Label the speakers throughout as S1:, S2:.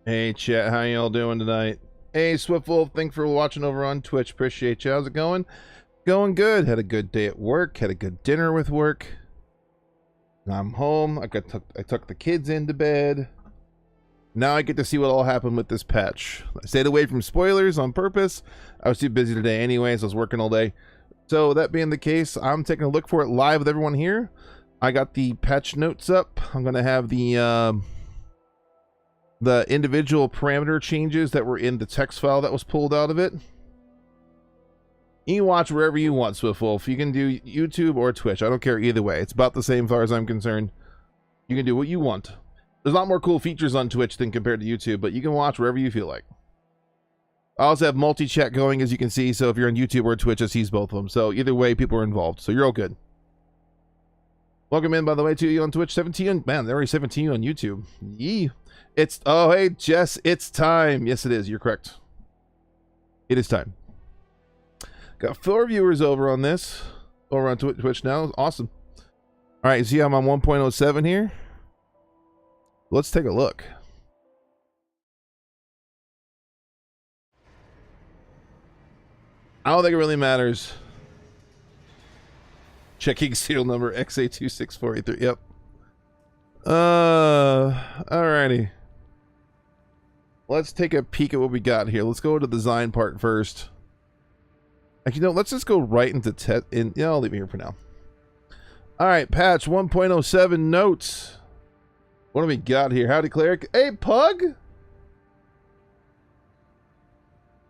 S1: Hey chat, how y'all doing tonight? Hey Swiftwolf, thanks for watching over on Twitch. Appreciate you. How's it going? Going good. Had a good day at work. Had a good dinner with work. Now I'm home. I took the kids into bed. Now I get to see what all happened with this patch. I stayed away from spoilers on purpose. I was too busy today anyways. I was working all day. So that being the case, I'm taking a look for it live with everyone here. I got the patch notes up. I'm gonna have the individual parameter changes that were in the text file that was pulled out of it. You can watch wherever you want, Swiftwolf. You can do YouTube or Twitch. I don't care either way. It's about the same as far as I'm concerned. You can do what you want. There's a lot more cool features on Twitch than compared to YouTube, but you can watch wherever you feel like. I also have multi-chat going, as you can see, so if you're on YouTube or Twitch, it sees both of them. So either way, people are involved, so you're all good. Welcome in, by the way, to you on Twitch. 17, man, they're already 17 on YouTube. Yee. It's, oh, hey, Jess, it's time. Yes, it is. You're correct. It is time. Got 4 viewers over on this. Over on Twitch now. Awesome. All right, see, I'm on 1.07 here. Let's take a look. I don't think it really matters. Checking serial number XA26483. Yep. Alrighty. Let's take a peek at what we got here. Let's go to the design part first. Actually, no, let's just go right into yeah, I'll leave it here for now. Alright, patch 1.07 notes. What do we got here? Howdy, Cleric. Hey, Pug!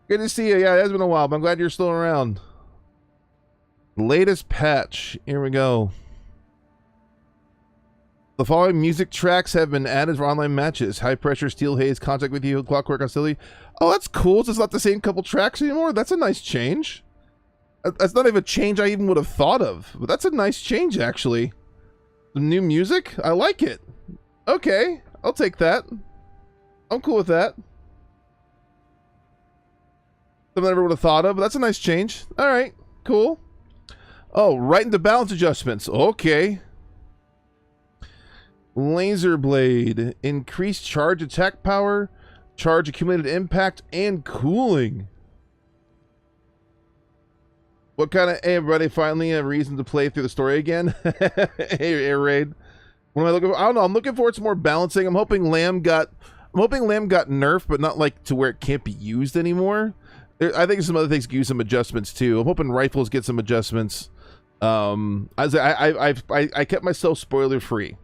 S1: Good to see you. Yeah, it has been a while, but I'm glad you're still around. Latest patch. Here we go. The following music tracks have been added for online matches. High Pressure, Steel Haze, Contact With You, Clockwork Hostility. Oh, that's cool. It's just not the same couple tracks anymore. That's a nice change. That's not even a change I even would have thought of. But that's a nice change, actually. Some new music? I like it. Okay. I'll take that. I'm cool with that. Something I never would have thought of, but that's a nice change. Alright. Cool. Oh, right into balance adjustments. Okay. Laser Blade. Increased charge attack power, charge accumulated impact, and cooling. What kind of... Hey, everybody, finally a reason to play through the story again? Hey, Air Raid. What am I looking for? I don't know. I'm looking for some more balancing. I'm hoping Lamb got nerfed, but not like to where it can't be used anymore. I think some other things can use some adjustments too. I'm hoping rifles get some adjustments. I kept myself spoiler free.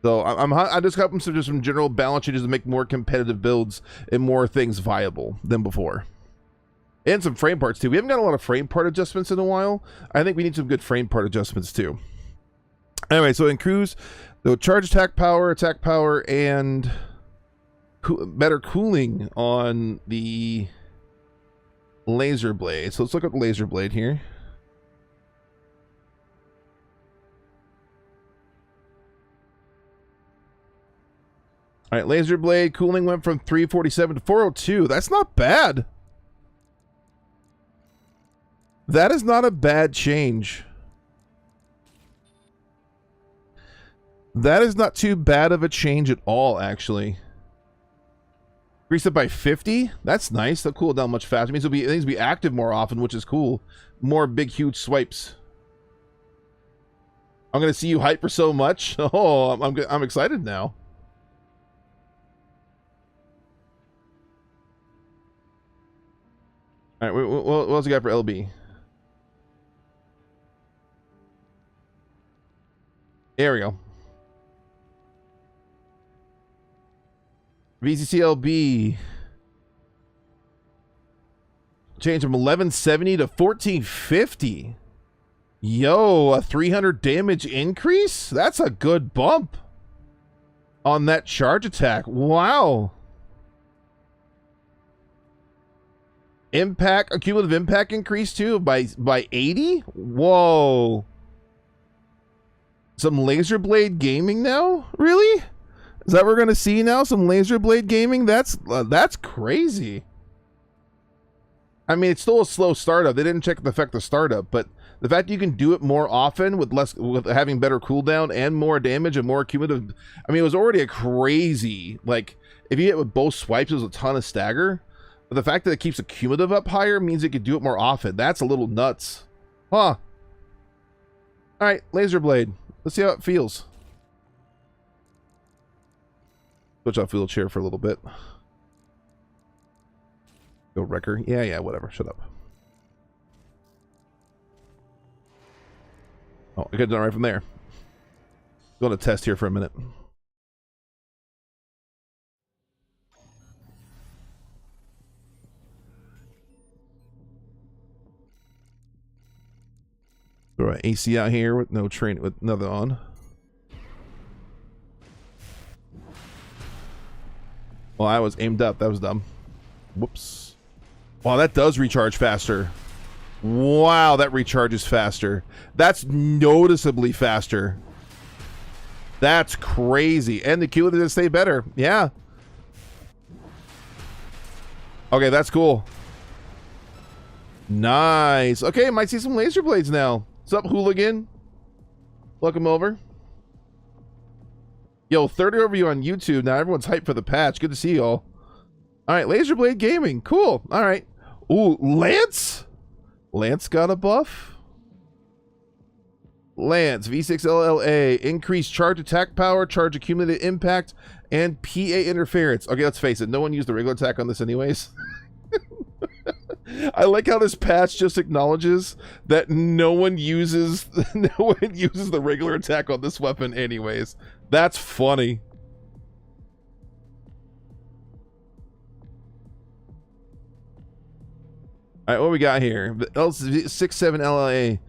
S1: So I just got some general balance changes to make more competitive builds and more things viable than before. And some frame parts too. We haven't got a lot of frame part adjustments in a while. I think we need some good frame part adjustments too. Anyway, so in cruise, the charge attack power, and better cooling on the Laser Blade. So let's look at the Laser Blade here. All right, Laser Blade cooling went from 347 to 402. That's not bad. That is not a bad change. That is not too bad of a change at all, actually. Increase it by 50? That's nice. That'll cool it down much faster. It means it needs to be active more often, which is cool. More big, huge swipes. I'm going to see you hype for so much. Oh, I'm excited now. All right, what else you got for LB? There we go. VCCLB. Change from 1170 to 1450. Yo, a 300 damage increase? That's a good bump on that charge attack. Wow. Impact, cumulative impact increase too by 80? Whoa. Some Laser Blade gaming now? Really? Is that what we're gonna see now? Some Laser Blade gaming? That's crazy. I mean, it's still a slow startup. They didn't check the effect of startup, but the fact that you can do it more often with having better cooldown and more damage and more cumulative. I mean, it was already a crazy, like, if you hit with both swipes, it was a ton of stagger. But the fact that it keeps the cumulative up higher means it could do it more often. That's a little nuts. Huh. Alright, Laser Blade. Let's see how it feels. Switch off wheelchair for a little bit. Go wrecker. Yeah, whatever. Shut up. Oh, I got done right from there. Going to test here for a minute. Throw an AC out here with no train, with another on. Well, I was aimed up. That was dumb. Whoops. Wow, that does recharge faster. Wow, that recharges faster. That's noticeably faster. That's crazy. And the cumulative does stay better. Yeah. Okay, that's cool. Nice. Okay, might see some laser blades now. What's up, hooligan? Welcome over. Yo, 30 over you on YouTube. Now everyone's hyped for the patch. Good to see y'all. All right, Laser Blade Gaming. Cool. All right. Ooh, Lance? Lance got a buff? Lance, V6 LLA. Increased charge attack power, charge accumulated impact, and PA interference. Okay, let's face it. No one used the regular attack on this anyways. I like how this patch just acknowledges that no one uses the regular attack on this weapon anyways. That's funny. All right, what we got here? L67 LLA.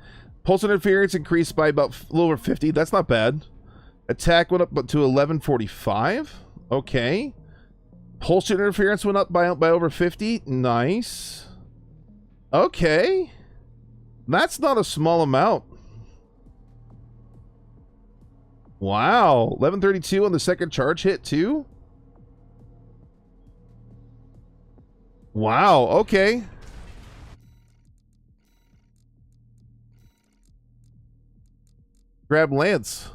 S1: Pulse interference increased by about a little over 50. That's not bad. Attack went up to 1145. Okay. Pulse interference went up by over 50. Nice. Okay. That's not a small amount. Wow. 1132 on the second charge hit too. Wow. Okay. Grab Lance.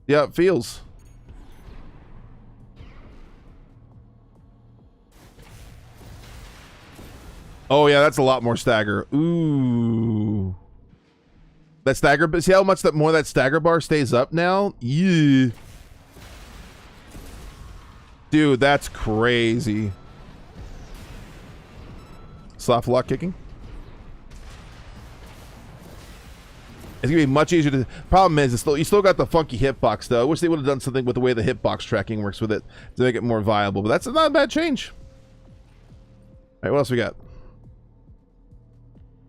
S1: Yeah, it feels. Oh yeah, that's a lot more stagger. Ooh. That stagger, but see how much that more that stagger bar stays up now? Yeah. Dude, that's crazy. Soft lock kicking. It's gonna be much easier to. Problem is, you still got the funky hitbox though. I wish they would have done something with the way the hitbox tracking works with it to make it more viable. But that's not a bad change. All right, what else we got?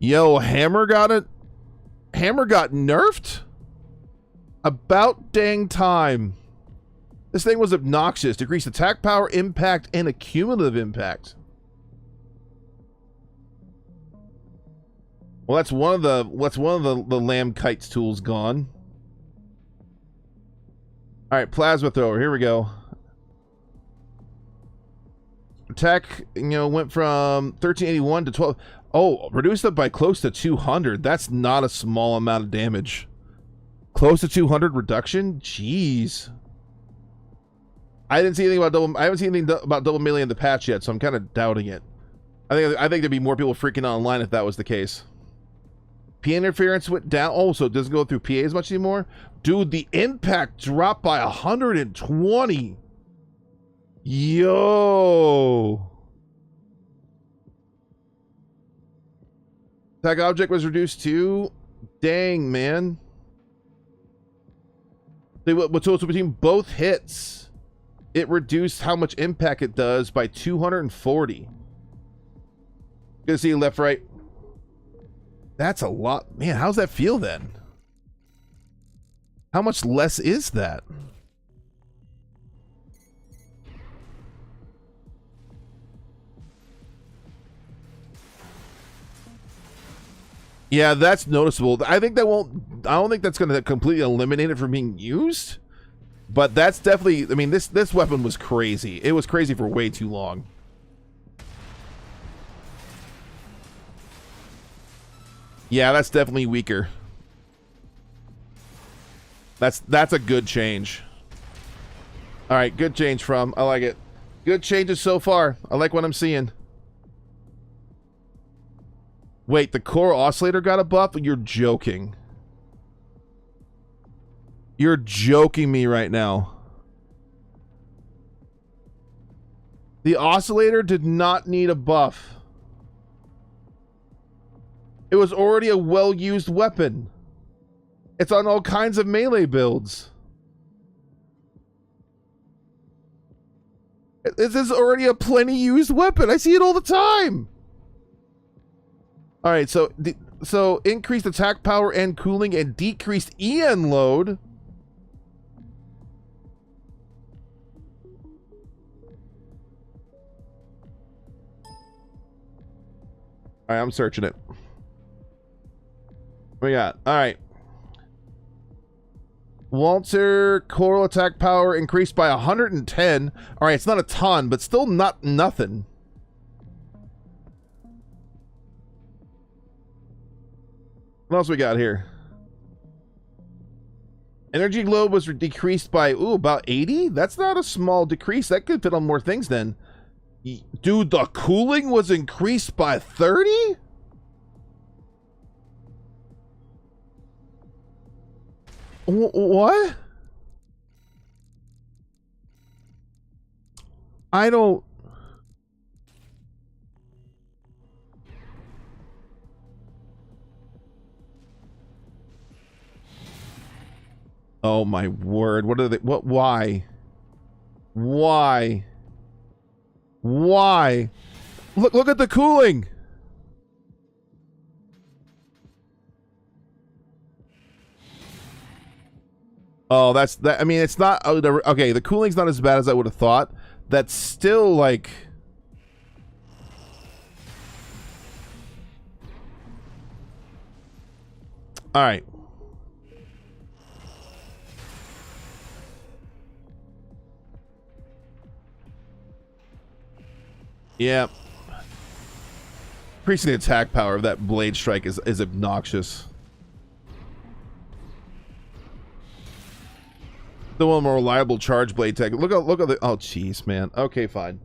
S1: Yo, Hammer got it. Hammer got nerfed. About dang time. This thing was obnoxious. Decreased attack power, impact, and a cumulative impact. Well, that's one of the Lamb Kite's tools gone. All right, plasma thrower. Here we go. Attack, went from 1381 to 12. Oh, reduced it by close to 200. That's not a small amount of damage. Close to 200 reduction. Jeez. I didn't see anything about double. I haven't seen anything about double melee in the patch yet, so I'm kind of doubting it. I think there'd be more people freaking out online if that was the case. PA interference went down. Oh, so it doesn't go through PA as much anymore? Dude, the impact dropped by 120. Yo. Attack object was reduced to. Dang, man. So between both hits, it reduced how much impact it does by 240. Good to see you left, right. That's a lot. Man, how's that feel then? How much less is that? Yeah, that's noticeable. I think that won't. I don't think that's going to completely eliminate it from being used. But that's definitely, I mean, this weapon was crazy. It was crazy for way too long. Yeah, that's definitely weaker. That's a good change. All right, good change from. I like it. Good changes so far. I like what I'm seeing. Wait, the core oscillator got a buff? You're joking. You're joking me right now. The oscillator did not need a buff. It was already a well-used weapon. It's on all kinds of melee builds. This is already a plenty used weapon. I see it all the time. All right, so increased attack power and cooling and decreased EN load. All right, I'm searching it. What we got? All right. Walter coral attack power increased by 110. All right, it's not a ton, but still not nothing. What else we got here? Energy globe was decreased by about 80. That's not a small decrease. That could fit on more things then. Dude, the cooling was increased by 30? What? I don't... Oh my word. What are they... What? Why? Why? Why? Look at the cooling. Oh, that's that. I mean, it's not okay. The cooling's not as bad as I would have thought. That's still like. All right. Yeah. Increasing the attack power of that blade strike is obnoxious. The one more reliable charge blade tech. Look at the. Oh, jeez, man. Okay, fine.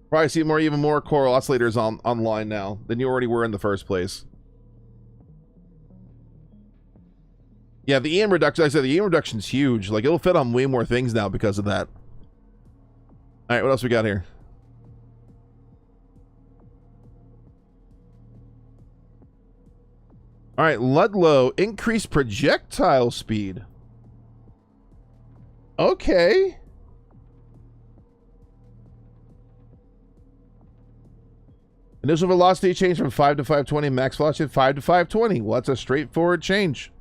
S1: Probably see even more coral oscillators online now than you already were in the first place. Yeah, the EM reduction. I said the EM reduction's huge. Like it'll fit on way more things now because of that. All right, what else we got here? All right, Ludlow, increased projectile speed. Okay. Initial velocity change from 5 to 520, max velocity 5 to 520. What's a straightforward change?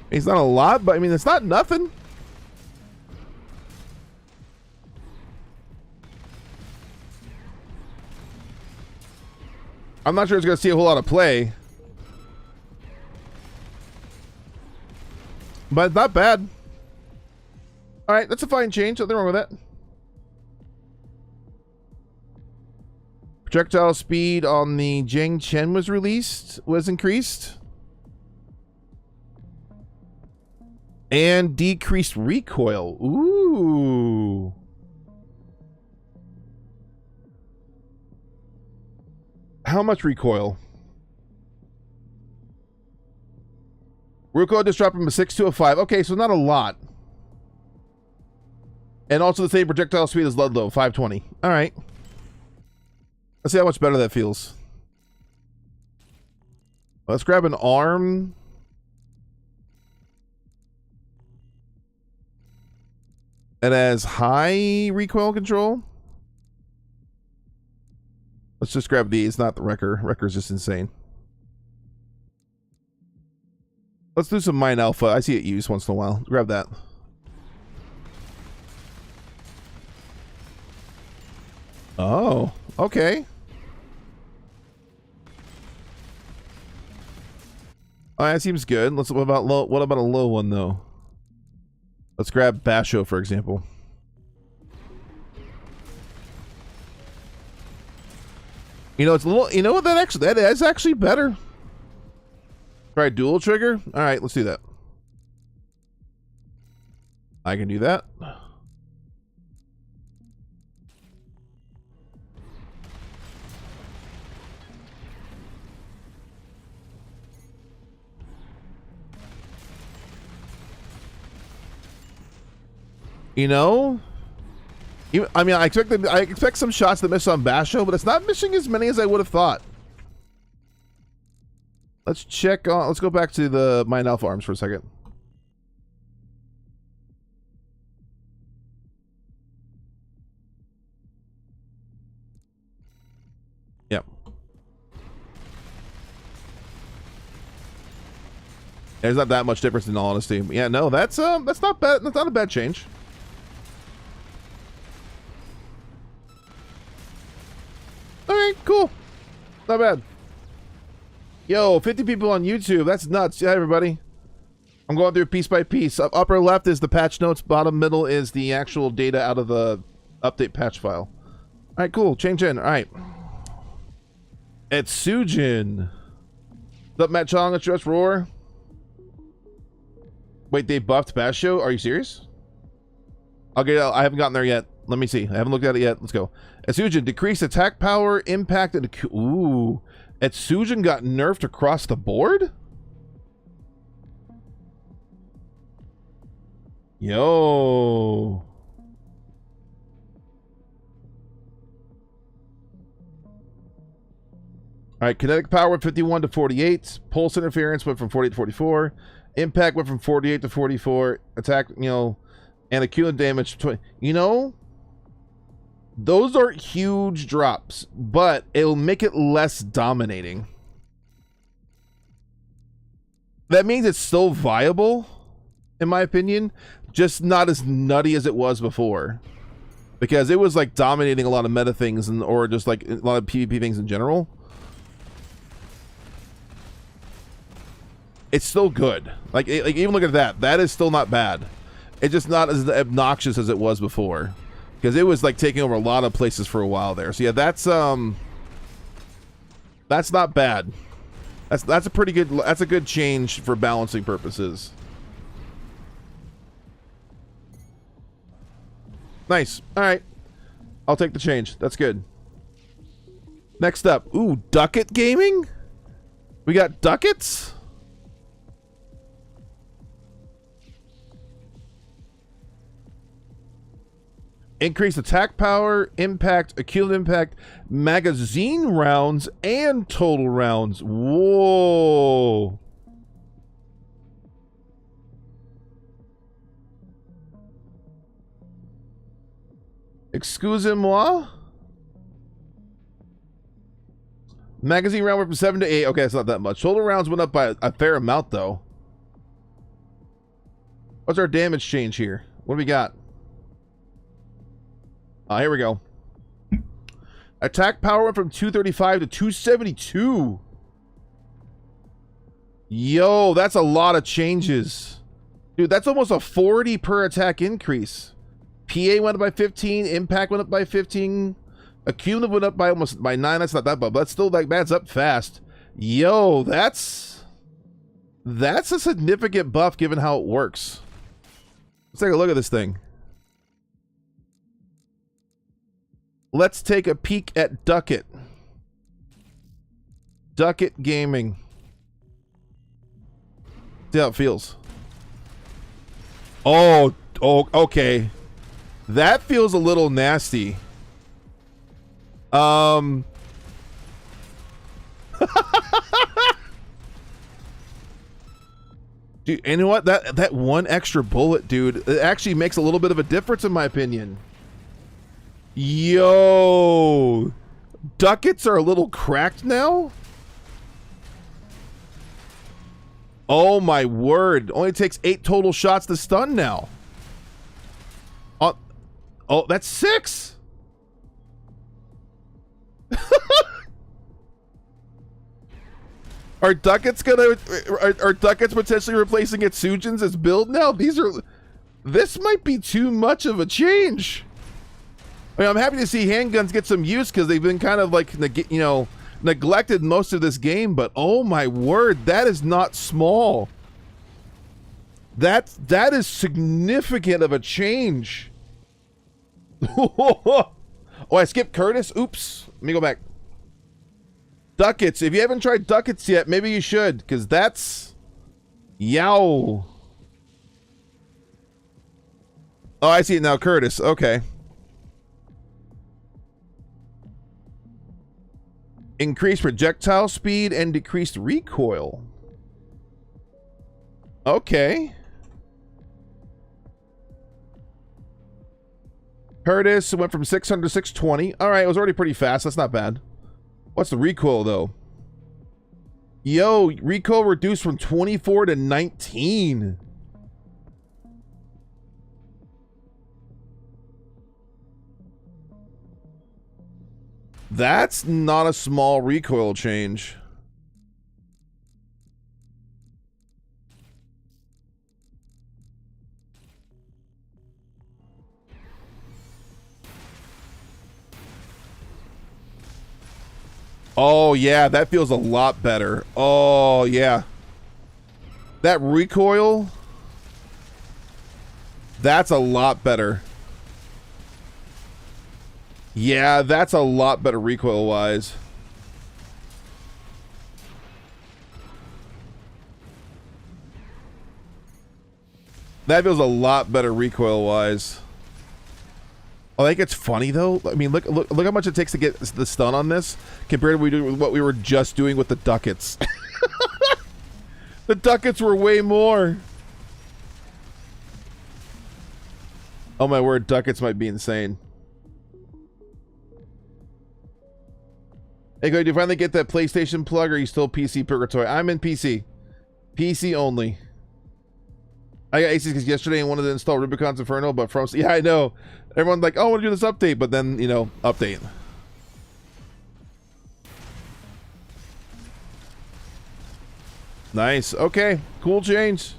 S1: It's not a lot, but I mean, it's not nothing. I'm not sure it's going to see a whole lot of play. But it's not bad. All right, that's a fine change. Nothing wrong with that. Projectile speed on the Jing Chen was increased. And decreased recoil. Ooh. How much recoil? Recoil just dropped from a 6 to a 5. Okay, so not a lot. And also the same projectile speed as Ludlow, 520. All right. Let's see how much better that feels. Let's grab an arm. It has high recoil control. Let's just grab these, not the Wrecker. Wrecker's just insane. Let's do some Mine Alpha. I see it used once in a while. Grab that. Oh, okay. Oh, that seems good. What about a low one though? Let's grab Basho for example. You know, it's a little. You know what? That is actually better. Try dual trigger. All right, let's do that. I can do that. You know, I mean, I expect some shots to miss on Basho, but it's not missing as many as I would have thought. Let's check on. Let's go back to the Mind Alpha arms for a second. Yep. There's not that much difference in all honesty. Yeah, no, that's not bad. That's not a bad change. All right, cool. Not bad. Yo, 50 people on YouTube. That's nuts. Yeah, everybody. I'm going through piece by piece. Upper left is the patch notes. Bottom middle is the actual data out of the update patch file. All right, cool. Change in. All right. It's Sujin. What's up, Matt Chong? Let's just roar. Wait, they buffed Basho? Are you serious? Okay, I haven't gotten there yet. Let me see. I haven't looked at it yet. Let's go. Etsujin, decreased attack power, impact, and... Ooh. Etsujin got nerfed across the board? Yo. Alright, kinetic power went 51 to 48. Pulse interference went from 48 to 44. Impact went from 48 to 44. Attack, you know, and accumulated damage. You know, those are huge drops, but it'll make it less dominating. That means it's still viable, in my opinion, just not as nutty as it was before. Because it was like dominating a lot of meta things and or just like a lot of PvP things in general. It's still good. Like even look at that. That is still not bad. It's just not as obnoxious as it was before. Because it was like taking over a lot of places for a while there. So yeah, that's not bad. That's a pretty good, that's a good change for balancing purposes. Nice. All right. I'll take the change. That's good. Next up. Ooh, Ducket Gaming? We got Duckets? Increased attack power, impact, accumulated impact, magazine rounds, and total rounds. Whoa. Excusez-moi? Magazine round went from 7 to 8. Okay, that's not that much. Total rounds went up by a fair amount, though. What's our damage change here? What do we got? Here we go. Attack power went from 235 to 272. Yo, that's a lot of changes. Dude, that's almost a 40 per attack increase. PA went up by 15. Impact went up by 15. Accumulative went up by almost by 9. That's not that bad, but that's still like that's up fast. Yo, that's a significant buff given how it works. Let's take a look at this thing. Let's take a peek at Ducket. Ducket Gaming. See how it feels. Oh, okay. That feels a little nasty. Dude, you know what? That one extra bullet, dude, it actually makes a little bit of a difference in my opinion. Yo, Duckets are a little cracked now. Oh my word! Only takes 8 total shots to stun now. Oh, that's 6. Are ducats gonna are ducats potentially replacing Itsujins as build now? This might be too much of a change. I mean, I'm happy to see handguns get some use because they've been kind of like neglected most of this game, but oh my word, that is not small. That is significant of a change. Oh, I skipped Curtis. Oops. Let me go back. Ducats. If you haven't tried ducats yet, maybe you should, because that's yow. Oh, I see it now, Curtis. Okay. Increased projectile speed and decreased recoil. Okay. Curtis went from 600 to 620. All right, it was already pretty fast. That's not bad. What's the recoil, though? Yo, recoil reduced from 24 to 19. That's not a small recoil change. Oh, yeah, that feels a lot better. Oh, yeah. That recoil, that's a lot better. Yeah, that's a lot better recoil-wise. That feels a lot better recoil-wise. I think it's funny though. I mean, look how much it takes to get the stun on this compared to what we were just doing with the ducats. The ducats were way more. Oh my word, ducats might be insane. Hey, did you finally get that PlayStation plug, or are you still PC purgatory? I'm in PC. PC only. I got ACs because yesterday I wanted to install Rubicon's Inferno, but from... Yeah, I know. Everyone's like, oh, I want to do this update, but then, you know, update. Nice. Okay. Cool change.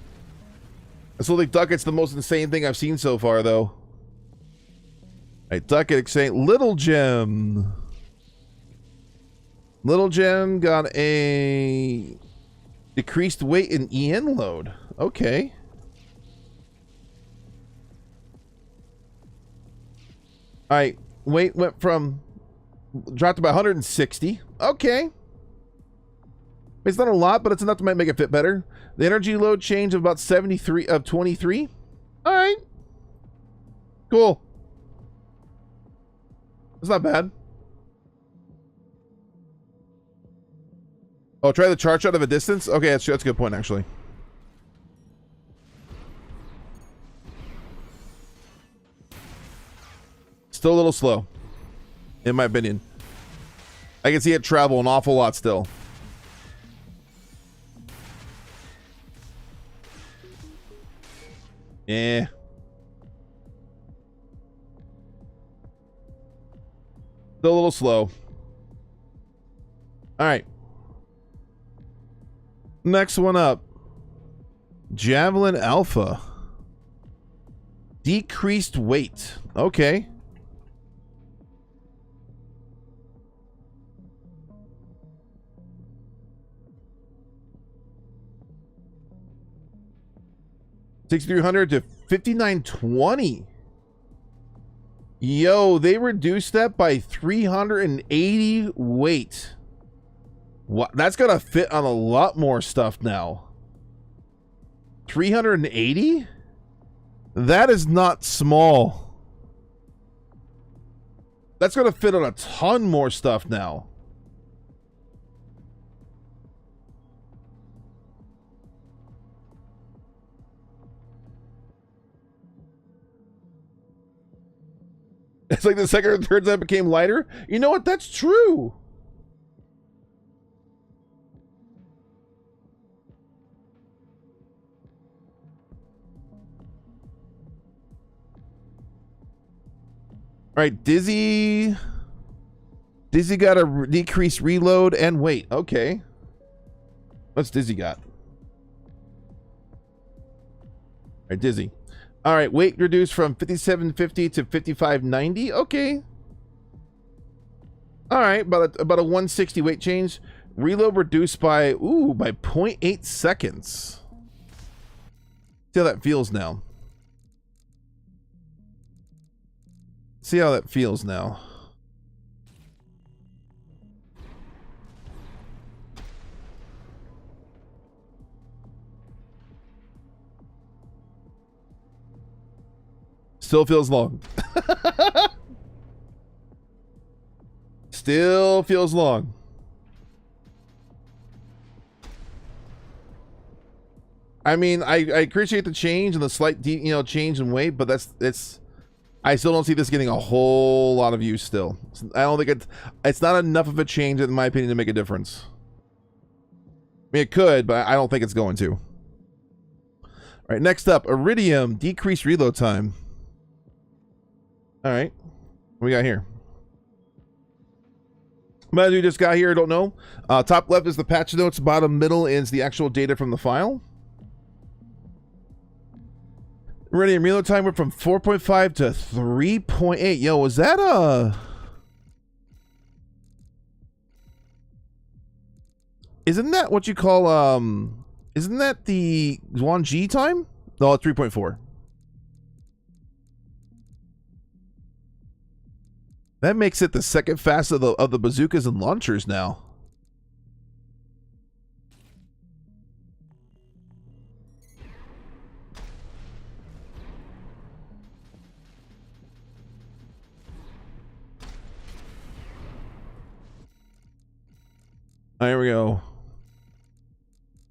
S1: I still think Ducat's the most insane thing I've seen so far, though. Alright, Ducat saying Little Gem. Little Gem got a decreased weight in EN load. Okay. Alright, weight went from dropped to about 160. Okay. It's not a lot, but it's enough to make it fit better. The energy load change of about 73 of 23. Alright. Cool. It's not bad. Oh, try the charge out of a distance? Okay, that's a good point, actually. Still a little slow, in my opinion. I can see it travel an awful lot still. Yeah. Still a little slow. All right. Next one up. Javelin Alpha. Decreased weight. Okay. $6,300 to $5,920. Yo, they reduced that by 380 weight. What? That's gonna fit on a lot more stuff now. 380? That is not small. That's gonna fit on a ton more stuff now. It's like the second or third time it became lighter. You know what? That's true. All right, Dizzy got a decreased reload and weight. Okay. What's Dizzy got? All right, Dizzy. All right, weight reduced from 5750 to 5590. Okay. All right, about a 160 weight change. Reload reduced by by 0.8 seconds. See how that feels now. See how that feels now. Still feels long. Still feels long. I mean, I appreciate the change and the slight change in weight, but I still don't see this getting a whole lot of use still. I don't think it's not enough of a change, in my opinion, to make a difference. I mean, it could, but I don't think it's going to. All right, next up, Iridium, decreased reload time. All right, what we got here? But as we just got here, I don't know. Top left is the patch notes, bottom middle is the actual data from the file. Iridium reload time went from 4.5 to 3.8. Yo, was that isn't that what you call isn't that the Yuan G time? No, 3.4. That makes it the second fastest of the bazookas and launchers now. There we go.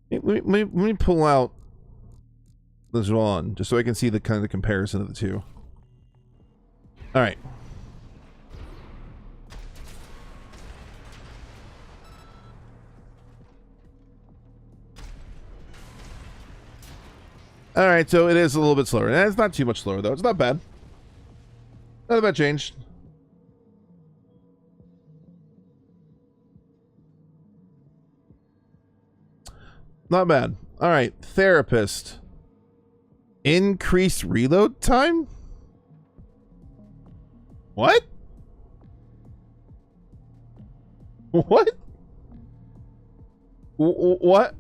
S1: Let me pull out this one just so I can see the kind of the comparison of the two. All right. All right, so it is a little bit slower. It's not too much slower though. It's not bad. Not a bad change. Not bad. All right, therapist. Increased reload time? What? What? What?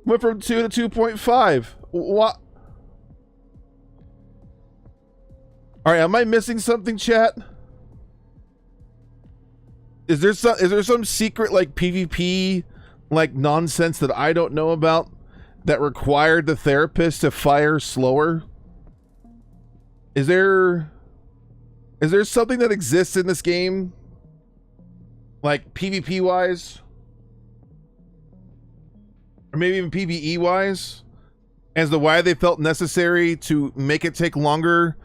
S1: Went from 2 to 2.5. What? All right, am I missing something, chat? Is there some secret like PvP like nonsense that I don't know about that required the therapist to fire slower? Is there something that exists in this game like PvP wise? Or maybe even PvE wise, as to why they felt necessary to make it take longer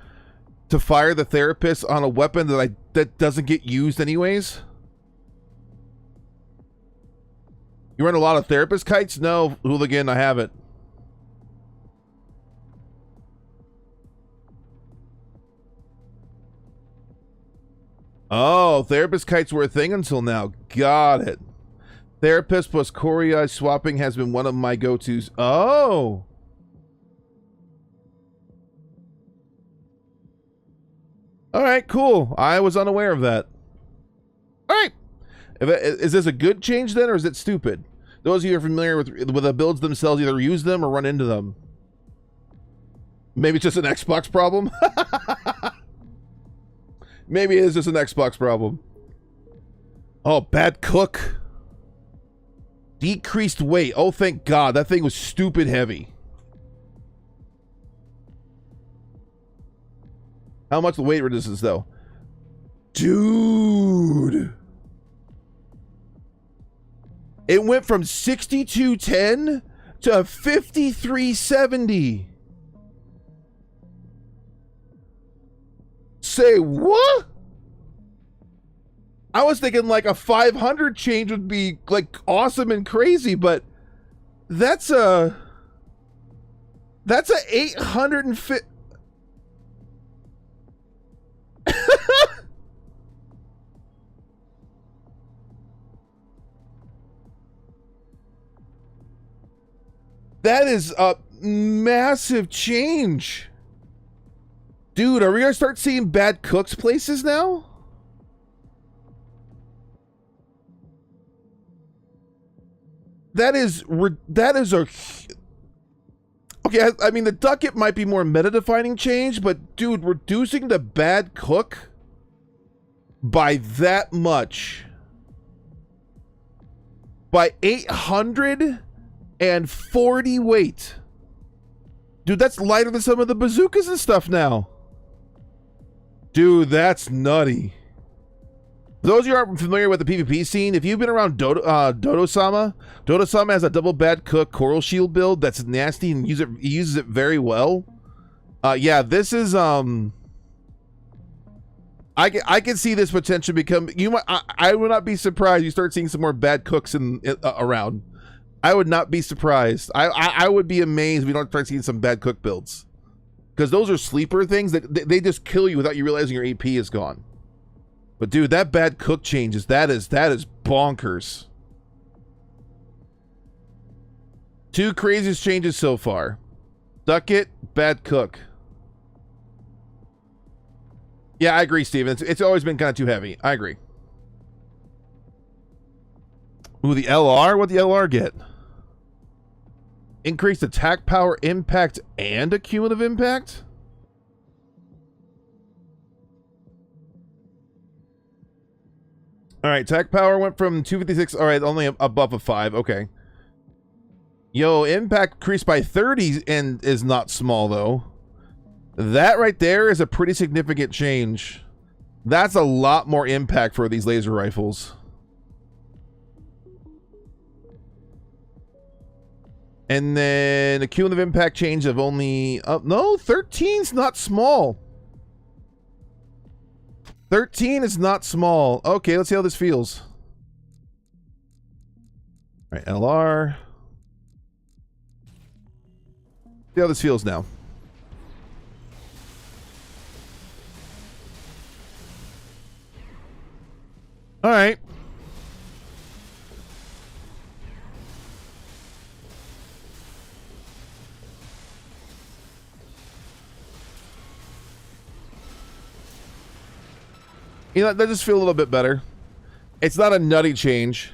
S1: to fire the therapist on a weapon that doesn't get used anyways? You run a lot of therapist kites? No, hooligan, I haven't. Oh, therapist kites were a thing until now. Got it. Therapist plus Coriage swapping has been one of my go-tos. Oh. All right, cool. I was unaware of that. All right. Is this a good change then, or is it stupid? Those of you who are familiar with the builds themselves either use them or run into them. Maybe it's just an Xbox problem. Maybe it is just an Xbox problem. Oh, bad cook. Decreased weight. Oh, thank God. That thing was stupid heavy. How much the weight resistance, though? Dude. It went from 6210 to 5370. Say what? I was thinking like a 500 change would be like awesome and crazy, but that's a 850. That is a massive change. Dude, are we gonna start seeing bad cooks places now? That is a... Okay, I mean, the ducket might be more meta-defining change, but dude, reducing the bad cook by that much, by 840 weight. Dude, that's lighter than some of the bazookas and stuff now. Dude, that's nutty. For those of you who aren't familiar with the PvP scene, if you've been around Dodo-sama, Dodo-sama has a double bad cook coral shield build that's nasty and he uses it very well. Yeah, this is I can see this potential become. I would not be surprised you start seeing some more bad cooks around. I would not be surprised. I would be amazed if we don't start seeing some bad cook builds, because those are sleeper things that they just kill you without you realizing your AP is gone. But dude, that bad cook changes. That is bonkers. 2 craziest changes so far: ducket, bad cook. Yeah, I agree, Steven. It's always been kind of too heavy. I agree. Ooh, the LR? What'd the LR get? Increased attack power, impact, and a cumulative impact? Alright, attack power went from 256. Alright, only a buff of 5. Okay. Yo, impact increased by 30 and is not small, though. That right there is a pretty significant change. That's a lot more impact for these laser rifles. And then a cumulative impact change of only... no, 13's not small. 13 is not small. Okay, let's see how this feels. All right, LR. See how this feels now. All right. You know, that just feel a little bit better. It's not a nutty change.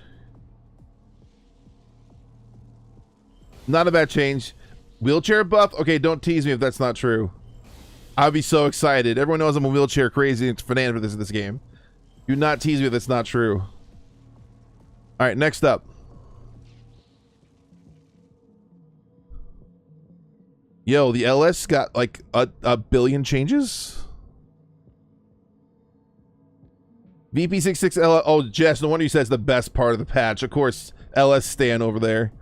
S1: Not a bad change. Wheelchair buff? Okay, don't tease me if that's not true. I'll be so excited. Everyone knows I'm a wheelchair crazy fanatic for this game. Do not tease me if that's not true. Alright, next up. Yo, the LS got like a billion changes? VP66L. Oh, Jess, no wonder you said it's the best part of the patch. Of course, LS Stan over there.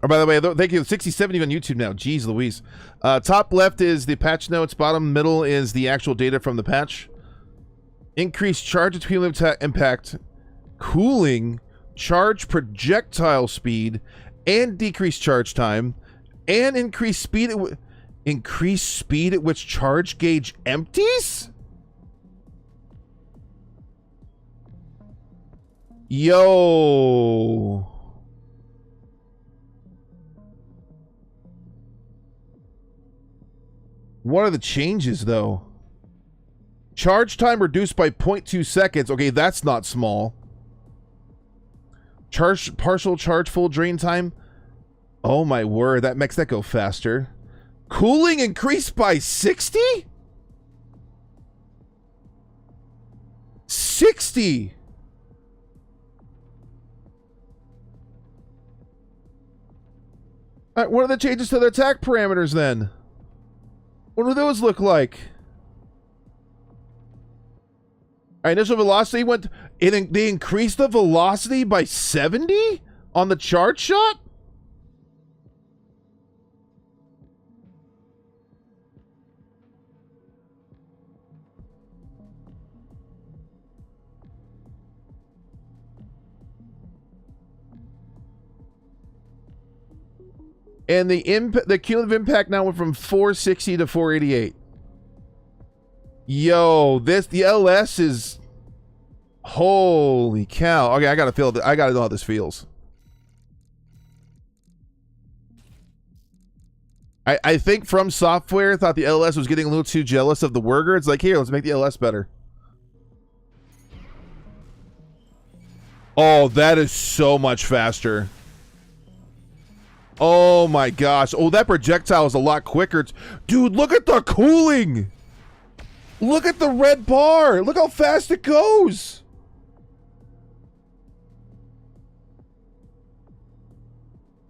S1: Oh, by the way, thank you. 6070 on YouTube now. Jeez Louise. Top left is the patch notes. Bottom middle is the actual data from the patch. Increased charge and cumulative impact, cooling, charge projectile speed, and decreased charge time, and increased speed at which charge gauge empties? Yo. What are the changes, though? Charge time reduced by 0.2 seconds. Okay, that's not small. Partial charge full drain time. Oh my word, that makes that go faster. Cooling increased by 60? 60! Alright, what are the changes to the attack parameters then? What do those look like? Alright, initial velocity went... They increased the velocity by 70 on the charge shot? And the cumulative impact now went from 460 to 488. Yo, the LS is... Holy cow. Okay, I gotta know how this feels. I think From Software thought the LS was getting a little too jealous of the Wurger. It's like, here, let's make the LS better. Oh, that is so much faster. Oh my gosh. Oh, that projectile is a lot quicker. Dude, look at the cooling. Look at the red bar. Look how fast it goes.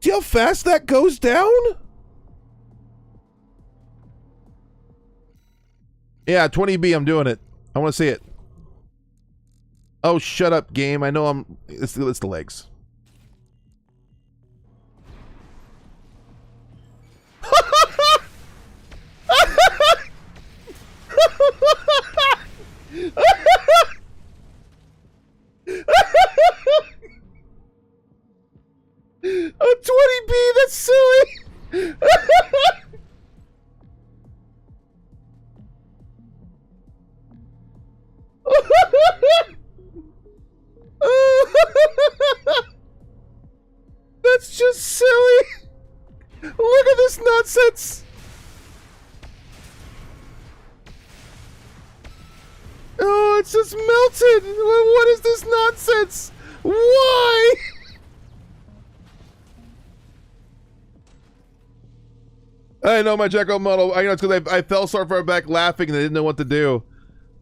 S1: See how fast that goes down? Yeah, 20B, I'm doing it. I want to see it. Oh, shut up, game. I know it's the legs. Oh, 20B, that's silly. That's just silly. Look at this nonsense. Oh, it's just melted. What is this nonsense? Why? I know my Jacko model. I know it's because I fell so far back laughing and I didn't know what to do.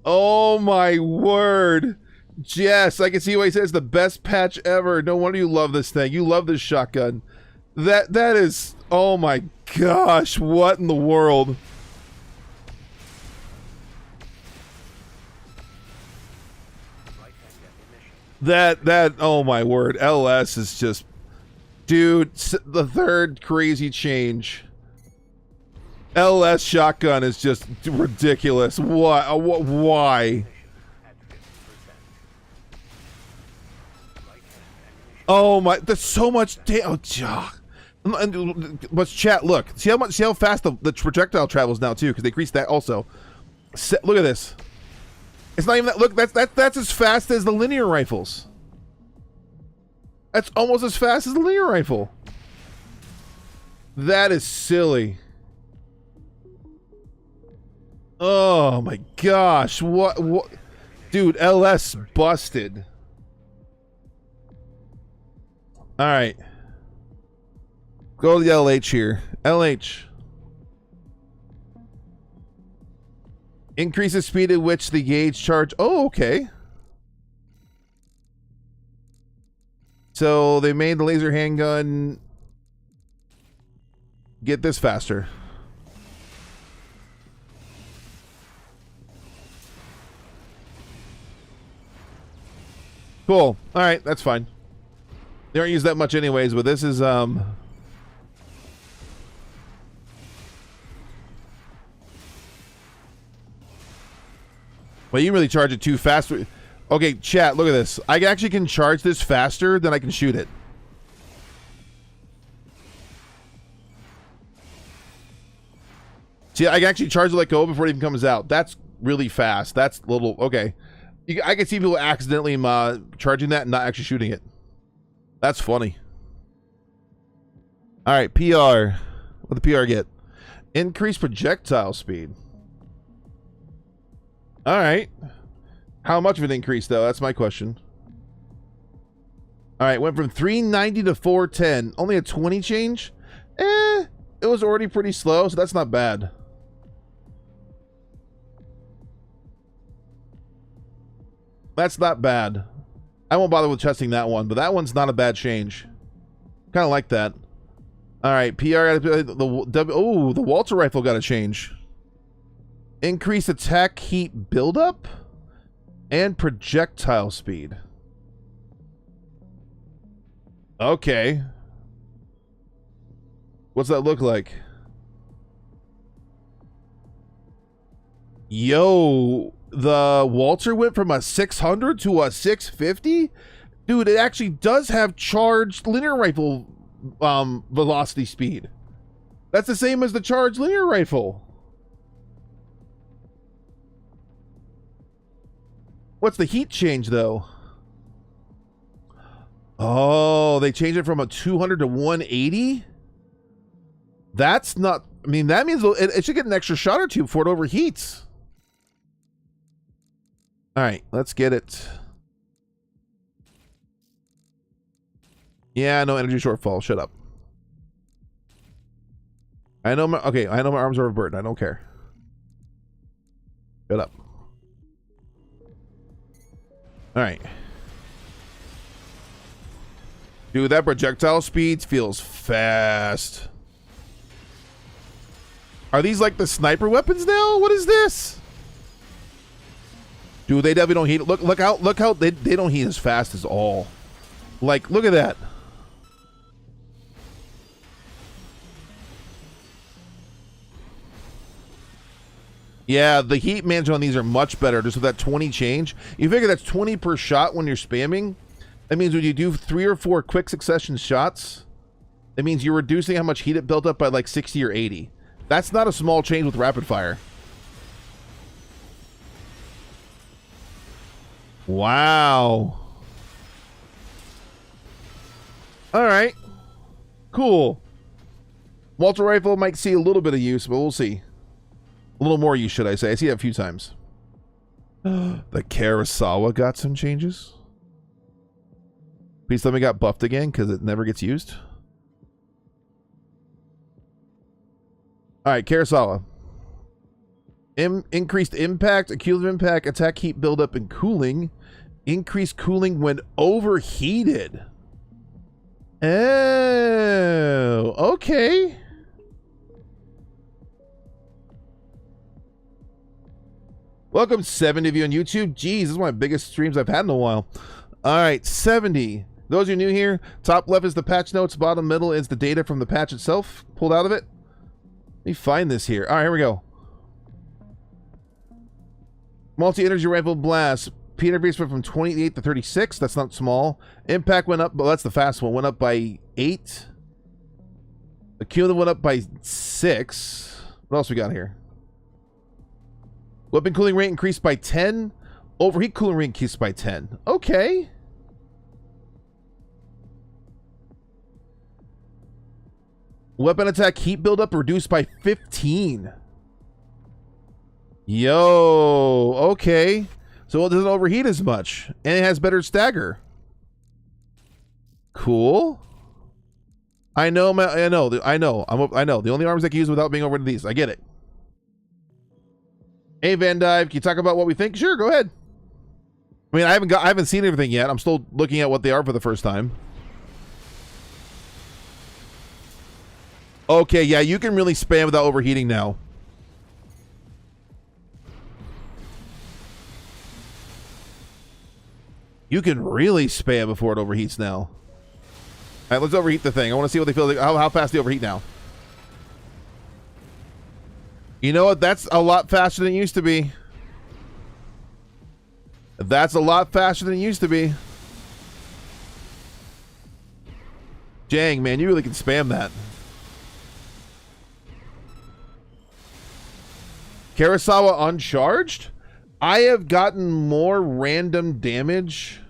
S1: Oh my word. Yes, I can see why he says it's the best patch ever. No wonder you love this thing. You love this shotgun. That is, oh my gosh, what in the world? That oh my word, LS is just, dude, the third crazy change. LS shotgun is just ridiculous. Why? Why? Oh my! There's so much. Oh, but chat, look. See how fast the projectile travels now too, because they increased that also. Look at this. It's not even that. Look, that's as fast as the linear rifles. That's almost as fast as the linear rifle. That is silly. Oh my gosh! What? Dude, LS busted. All right. Go to the LH here. LH. Increase the speed at which the gauge charge. Oh, okay. So they made the laser handgun get this faster. Cool. All right, that's fine. They don't use that much anyways, but this is Well, you really charge it too fast. Okay, chat, look at this. I actually can charge this faster than I can shoot it. See, I can actually charge it like go before it even comes out. That's really fast. That's a little okay. I can see people accidentally charging that and not actually shooting it. That's funny. All right, PR. What the PR get? Increase projectile speed. All right. How much of an increase, though? That's my question. All right, went from 390 to 410. Only a 20 change? It was already pretty slow, so that's not bad. That's not bad. I won't bother with testing that one, but that one's not a bad change. Kind of like that. All right, PR. The Walter rifle got a change. Increase attack heat buildup and projectile speed. Okay. What's that look like? Yo, the Walter went from a 600 to a 650? Dude, it actually does have charged linear rifle velocity speed. That's the same as the charged linear rifle. What's the heat change, though? Oh, they changed it from a 200 to 180? That's not... I mean, that means it should get an extra shot or two before it overheats. All right, let's get it. Yeah, no energy shortfall. Shut up. I know my arms are overburdened. I don't care. Shut up. All right. Dude, that projectile speed feels fast. Are these like the sniper weapons now? What is this? Dude, they definitely don't heat. Look how they don't heat as fast as all. Like, look at that. Yeah, the heat management on these are much better. Just with that 20 change. You figure that's 20 per shot when you're spamming. That means when you do 3 or 4 quick succession shots, that means you're reducing how much heat it built up by like 60 or 80. That's not a small change with rapid fire. Wow. All right. Cool. Walter rifle might see a little bit of use, but we'll see. A little more use, should I say. I see it a few times. The Kurosawa got some changes. Please let me got buffed again because it never gets used. All right, Kurosawa. Increased impact, cumulative impact, attack heat buildup, and cooling. Increased cooling when overheated. Oh, okay. Welcome, 70 of you on YouTube. Jeez, this is one of my biggest streams I've had in a while. All right, 70. Those who are new here, top left is the patch notes, bottom middle is the data from the patch itself, pulled out of it. Let me find this here. All right, here we go. Multi-energy rifle blast. Peter Beast went from 28 to 36. That's not small. Impact went up, but that's the fast one. Went up by 8. The cumulative went up by 6. What else we got here? Weapon cooling rate increased by 10. Overheat cooling rate increased by 10. Okay. Weapon attack heat buildup reduced by 15. Yo, okay. So it doesn't overheat as much. And it has better stagger. Cool. I know. The only arms I can use without being over to these. I get it. Hey, Van Dive, can you talk about what we think? Sure, go ahead. I mean, I haven't seen everything yet. I'm still looking at what they are for the first time. Okay, yeah, you can really spam without overheating now. You can really spam before it overheats now. All right, let's overheat the thing. I want to see what they feel like, how fast they overheat now. You know what? That's a lot faster than it used to be. That's a lot faster than it used to be. Dang, man, you really can spam that. Kurosawa uncharged? I have gotten more random damage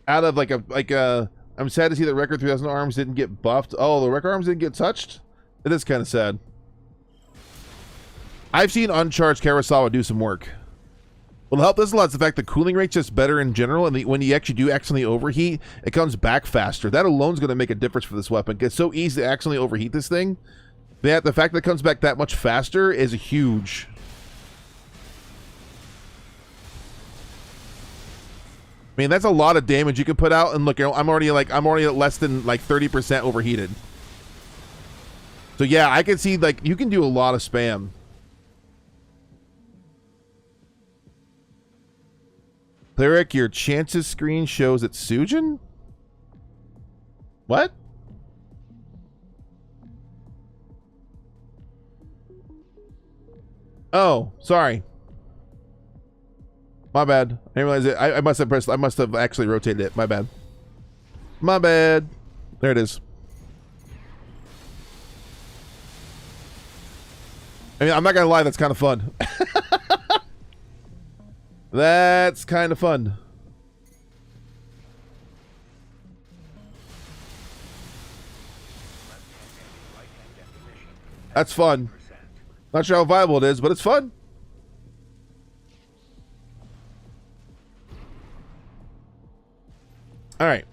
S1: out of like a I'm sad to see that Record 3000 arms didn't get buffed. Oh, the Record arms didn't get touched? It is kind of sad. I've seen uncharged Kurosawa do some work. What'll help this a lot is the fact the cooling rate's just better in general, and when you actually do accidentally overheat, it comes back faster. That alone is going to make a difference for this weapon. It's so easy to accidentally overheat this thing. That the fact that it comes back that much faster is huge. I mean, that's a lot of damage you can put out, and look, I'm already at less than like 30% overheated. So yeah, I can see like you can do a lot of spam. Cleric, your chances screen shows it's Sujin? What? Oh, sorry. My bad. I didn't realize it. I must have actually rotated it. My bad. My bad. There it is. I mean, I'm not gonna lie, that's kind of fun. That's kind of fun. That's fun. Not sure how viable it is, but it's fun. All right.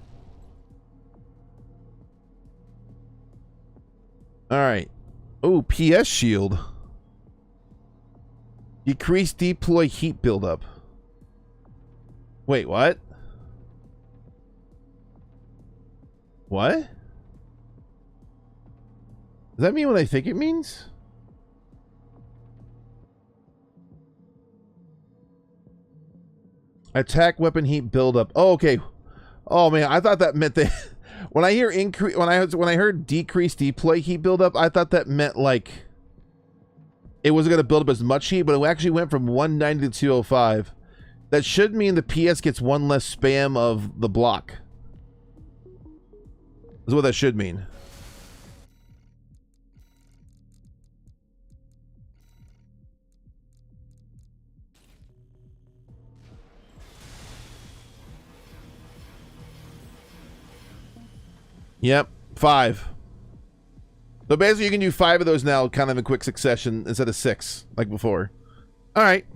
S1: All right. Oh, PS shield. Decrease deploy heat buildup. Wait, what? What? Does that mean what I think it means? Attack weapon heat buildup. Oh, okay. Oh man, I thought that meant that when I hear increase, when I heard decrease deploy heat buildup, I thought that meant like it wasn't going to build up as much heat, but it actually went from 190 to 205. That should mean the PS gets one less spam of the block. That's what that should mean. Yep, 5. So basically you can do 5 of those now kind of in quick succession instead of 6 like before. All right.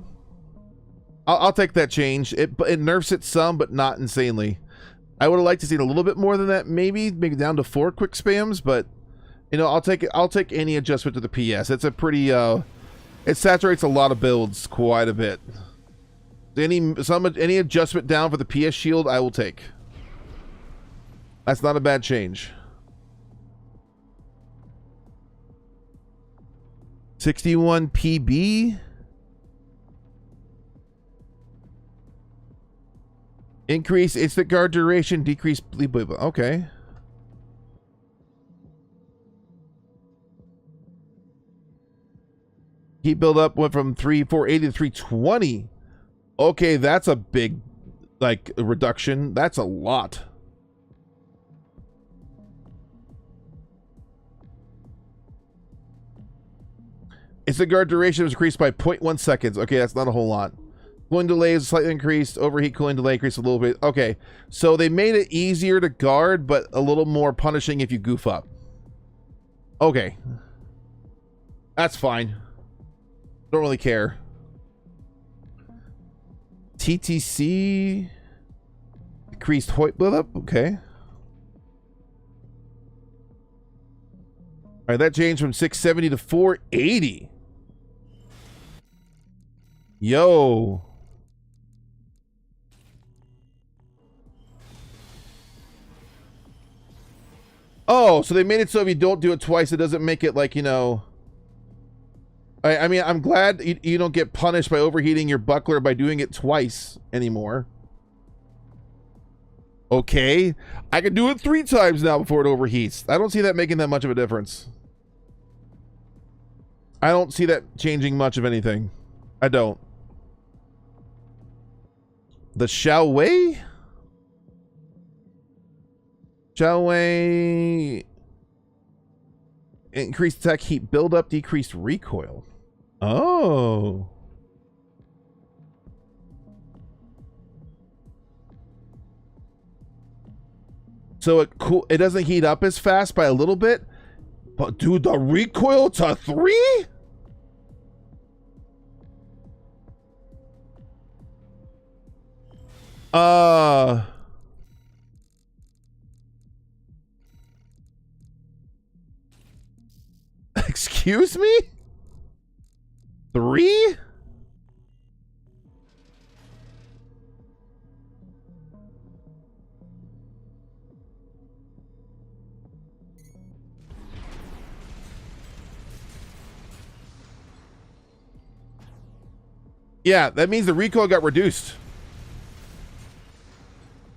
S1: I'll take that change. It nerfs it some, but not insanely. I would have liked to see it a little bit more than that, maybe down to 4 quick spams, but you know, I'll take any adjustment to the PS. It's a pretty it saturates a lot of builds quite a bit. Any adjustment down for the PS shield, I will take. That's not a bad change. 61 PB. Increase instant guard duration, decrease bleed. Okay. Heat buildup went from 480 to 320. Okay, that's a big like reduction. That's a lot. Instant guard duration was increased by 0.1 seconds. Okay, that's not a whole lot. Cooling delay is slightly increased. Overheat cooling delay increased a little bit. Okay, so they made it easier to guard, but a little more punishing if you goof up. Okay. That's fine. Don't really care. TTC decreased Hoyt buildup. Okay. All right, that changed from 670 to 480. Yo. Oh, so they made it so if you don't do it twice, it doesn't make it like, you know... I mean, I'm glad you don't get punished by overheating your buckler by doing it twice anymore. Okay. I can do it 3 times now before it overheats. I don't see that making that much of a difference. I don't see that changing much of anything. I don't. The shall we? Shall we increase attack heat buildup, decreased recoil? Oh. So it doesn't heat up as fast by a little bit, but dude, the recoil to 3? Excuse me? 3? Yeah, that means the recoil got reduced.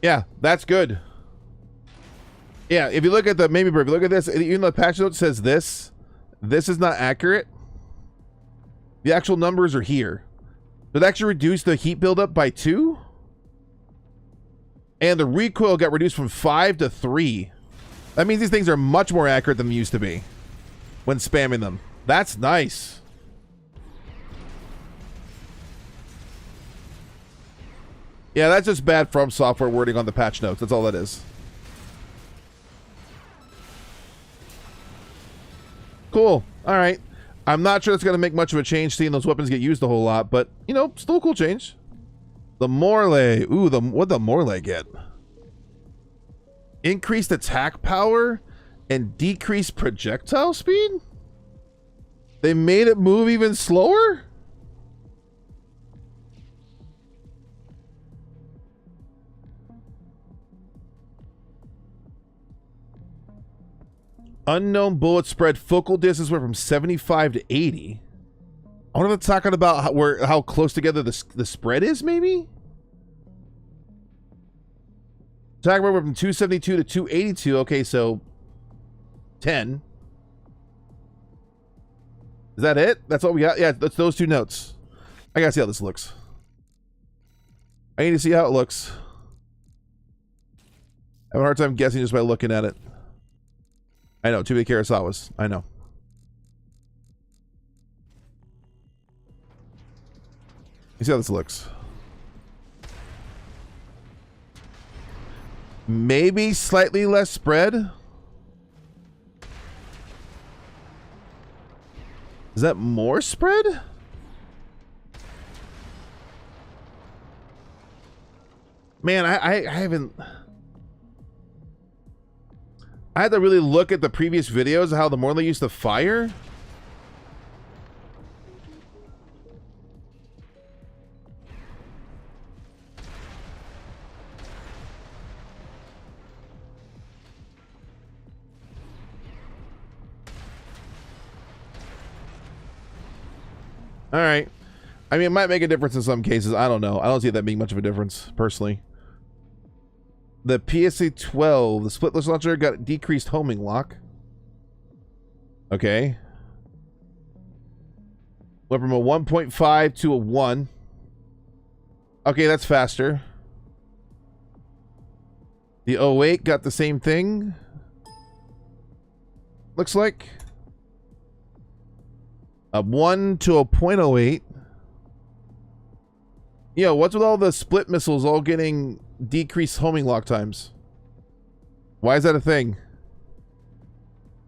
S1: Yeah, that's good. Yeah, if you look at the if you look at this, even though the patch note says this is not accurate. The actual numbers are here. It actually reduced the heat buildup by 2. And the recoil got reduced from 5 to 3. That means these things are much more accurate than they used to be when spamming them. That's nice. Yeah, that's just bad From Software wording on the patch notes. That's all that is. Cool. All right. I'm not sure it's going to make much of a change seeing those weapons get used a whole lot, but, you know, still a cool change. The Morley. Ooh, what'd the Morley get? Increased attack power and decreased projectile speed? They made it move even slower? Unknown bullet spread focal distance went from 75 to 80. I wonder if it's talking about how close together the spread is, maybe? Attack went from 272 to 282. Okay, so 10. Is that it? That's all we got? Yeah, that's those two notes. I gotta see how this looks. I need to see how it looks. I have a hard time guessing just by looking at it. I know, too many Kurosawas. I know. You see how this looks. Maybe slightly less spread. Is that more spread? Man, I haven't... I had to really look at the previous videos of how the Morley used to fire. All right. I mean, it might make a difference in some cases. I don't know. I don't see that being much of a difference, personally. The PSA 12, the splitless launcher got decreased homing lock. Okay. Went from a 1.5 to a 1. Okay, that's faster. The 08 got the same thing. Looks like. A 1 to a 0.08. Yeah, what's with all the split missiles all getting decreased homing lock times? Why is that a thing?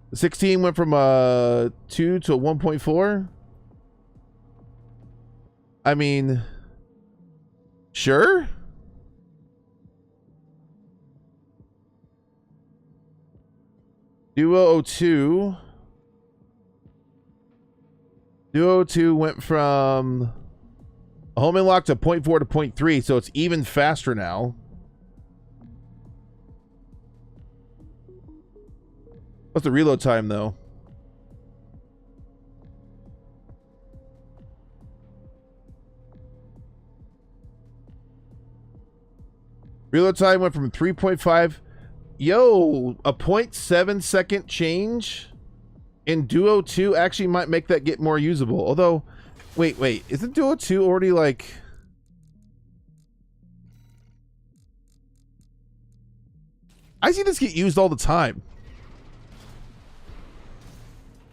S1: The 16 went from a 2 to a 1.4. I mean, sure. Duo 02. Duo 2 went from a homing lock to 0.4 to 0.3, so it's even faster now. What's the reload time, though? Reload time went from 3.5. Yo, a 0.7 second change in Duo 2 actually might make that get more usable. Although, wait, isn't Duo 2 already like... I see this get used all the time.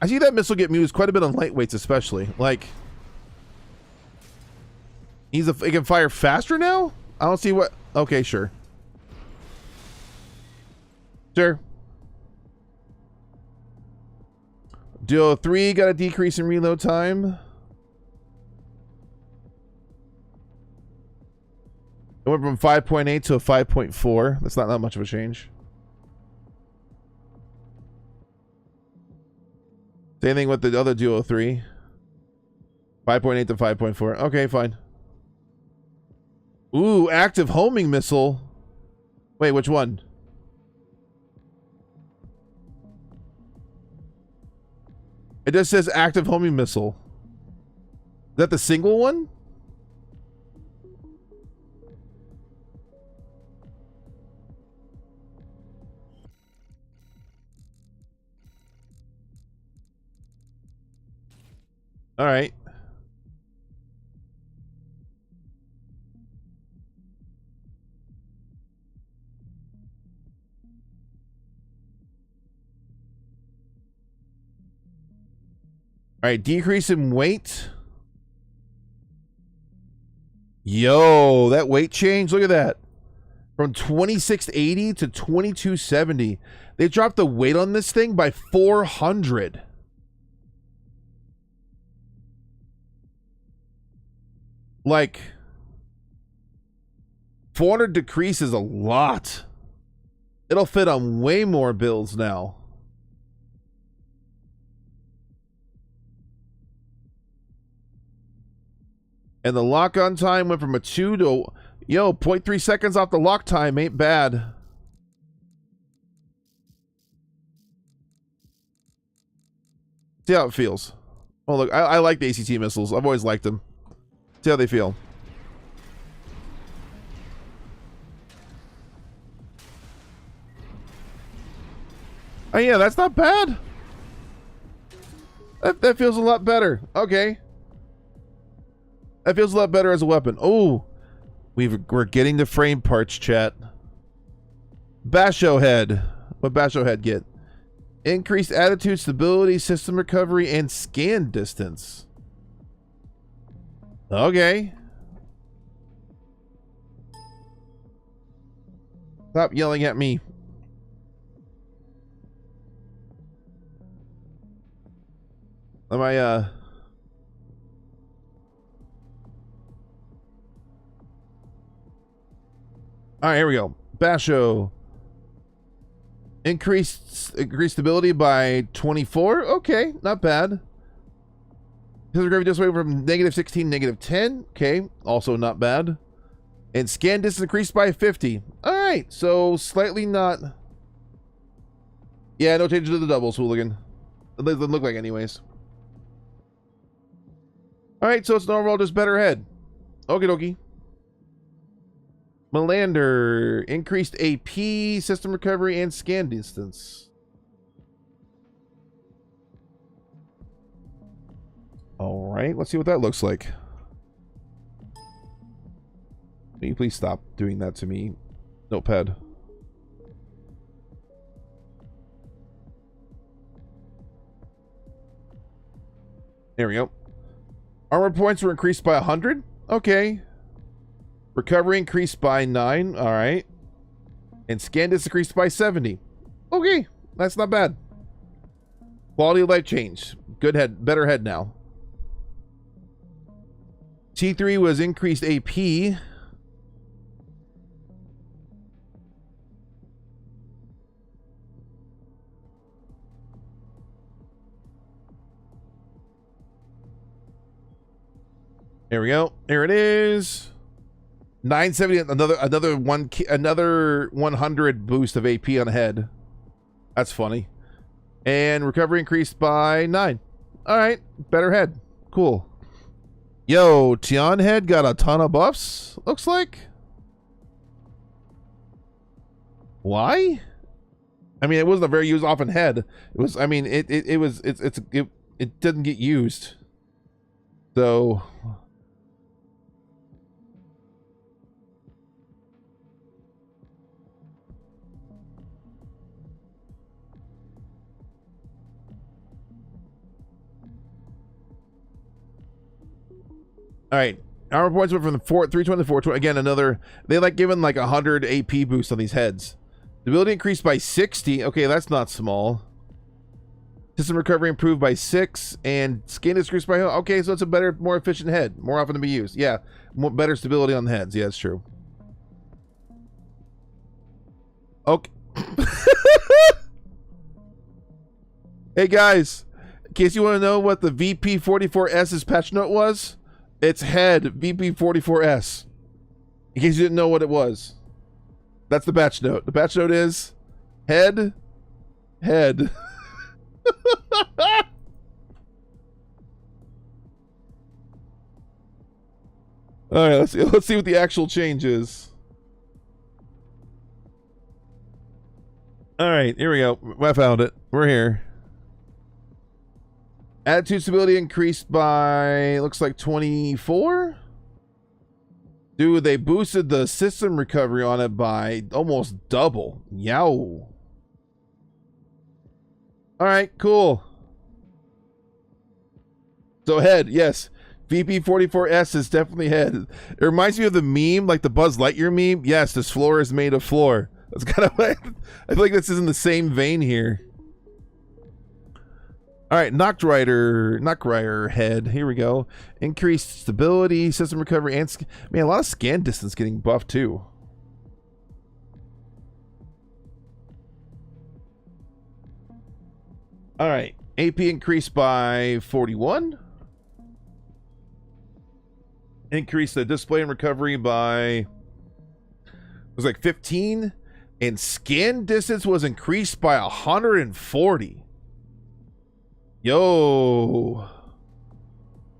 S1: I see that missile get used quite a bit on lightweights, especially. Like, it can fire faster now? I don't see what... Okay, sure. Sure. Duo 3 got a decrease in reload time. It went from 5.8 to a 5.4. That's not that much of a change. Same thing with the other Duo 3. 5.8 to 5.4. Okay, fine. Ooh, active homing missile. Wait, which one? It just says active homing missile. Is that the single one? All right. All right, decrease in weight. Yo, that weight change, look at that. From 2680 to 2270. They dropped the weight on this thing by 400. Like, 400 decrease is a lot. It'll fit on way more builds now. And the lock-on time went from a 2 to... Yo, 0.3 seconds off the lock time ain't bad. See how it feels. Oh, look, I like the ACT missiles. I've always liked them. See how they feel. Oh, yeah, that's not bad. That feels a lot better. Okay. That feels a lot better as a weapon. Oh, we're getting the frame parts, chat. Basho head. What Basho head get? Increased attitude, stability, system recovery, and scan distance. Okay. Stop yelling at me. Am I, All right, here we go. Basho. Increased stability by 24. Okay, not bad. His gravity just went from -16 to -10. Okay, also not bad. And scan distance increased by 50. All right, so slightly not. Yeah, no changes to the doubles, hooligan. It doesn't look like, anyways. All right, so it's an overall just better head. Okie dokie. Melander, increased AP, system recovery, and scan distance. All right, let's see what that looks like. Will you please stop doing that to me, Notepad? There we go. Armor points were increased by 100. Okay. Recovery increased by 9. All right. And scan distance increased by 70. Okay. That's not bad. Quality of life change. Good head. Better head now. T3 was increased AP. There we go. There it is. 970. Another 100 boost of AP on the head. That's funny. And recovery increased by 9. All right, better head. Cool. Yo, Tian head got a ton of buffs. Looks like. Why? I mean, it wasn't a very used often head. It was. I mean, it didn't get used. So. All right, armor points went from the 320 to 420. Again, another. They like giving like 100 AP boost on these heads. Stability increased by 60. Okay, that's not small. System recovery improved by 6, and skin increased by. Okay, so it's a better, more efficient head, more often to be used. Yeah, better stability on the heads. Yeah, that's true. Okay. Hey guys, in case you want to know what the VP44S's patch note was. It's head VP44S. In case you didn't know what it was. That's the batch note. The batch note is head. All right, let's see what the actual change is. All right, here we go. I found it. We're here. Attitude stability increased by, looks like 24. Dude, they boosted the system recovery on it by almost double. Yow. All right, cool. So head, yes. VP44S is definitely head. It reminds me of the meme, like the Buzz Lightyear meme. Yes, this floor is made of floor. That's kind of like, I feel like this is in the same vein here. All right, Knockrider head. Here we go. Increased stability, system recovery, and man, a lot of scan distance getting buffed too. All right, AP increased by 41. Increased the display and recovery by, it was like 15, and scan distance was increased by 140. Yo,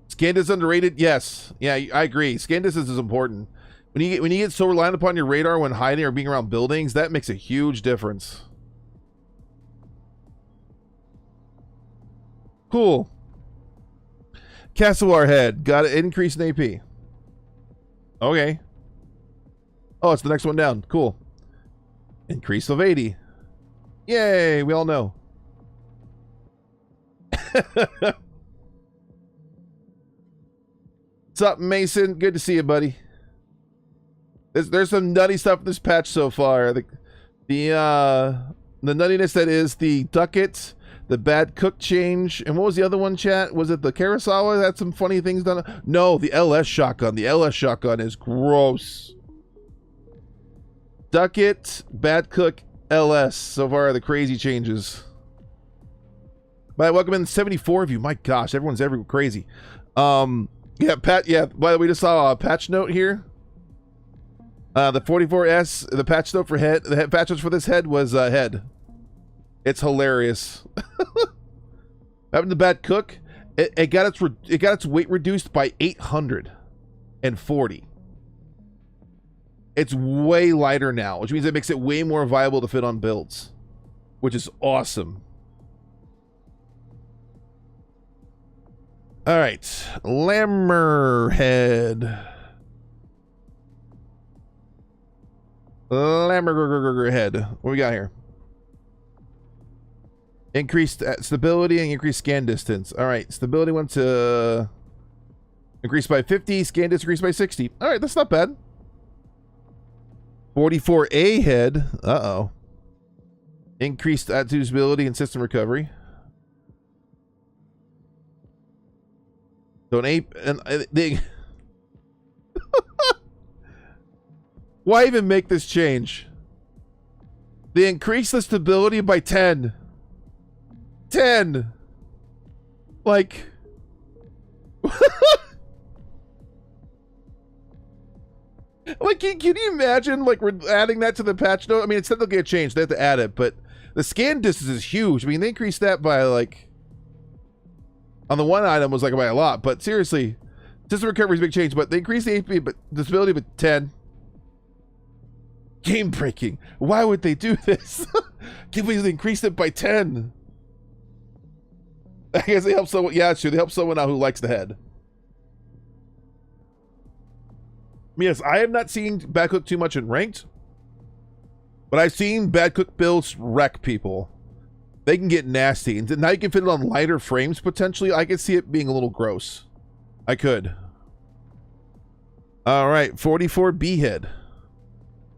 S1: scan distance underrated? Yes, yeah, I agree. Scan distance is important. When you get so reliant upon your radar when hiding or being around buildings, that makes a huge difference. Cool. Casawar head got an increase in AP. Okay. Oh, it's the next one down. Cool. Increase of 80. Yay, we all know. What's up, Mason? Good to see you, buddy. There's some nutty stuff in this patch so far. The nuttiness that is the Ducket, the bad cook change, and what was the other one, chat? Was it the Kurosawa that had some funny things done? No, the LS shotgun. The LS shotgun is gross. Ducket, bad cook, LS. So far are the crazy changes. But welcome in 74 of you. My gosh, everyone's everywhere crazy. Yeah, Pat. Yeah, by the way, we just saw a patch note here. The 44S, the patch note for head. The patch notes for this head was head. It's hilarious. Having the bad cook, it got its weight reduced by 840. It's way lighter now, which means it makes it way more viable to fit on builds, which is awesome. All right, Lammerhead. Lammerhead. What we got here? Increased stability and increased scan distance. All right, stability went to increased by 50, scan distance increased by 60. All right, that's not bad. 44A head. Uh-oh. Increased attitude stability and system recovery. So an ape and they why even make this change? They increase the stability by 10. 10. Like like can you imagine like we're adding that to the patch note? I mean, it's still gonna get changed. They have to add it, but the scan distance is huge. I mean, they increased that by like on the one item was like by a lot, but seriously, system recovery is a big change, but they increased the AP, but the stability by 10. Game breaking. Why would they do this? Can't believe they increased it by 10. I guess they help someone. Yeah, it's true. They help someone out who likes the head. Yes, I have not seen Bad Cook too much in ranked, but I've seen Bad Cook builds wreck people. They can get nasty, and now you can fit it on lighter frames potentially. I could see it being a little gross. I could. All right, 44B head.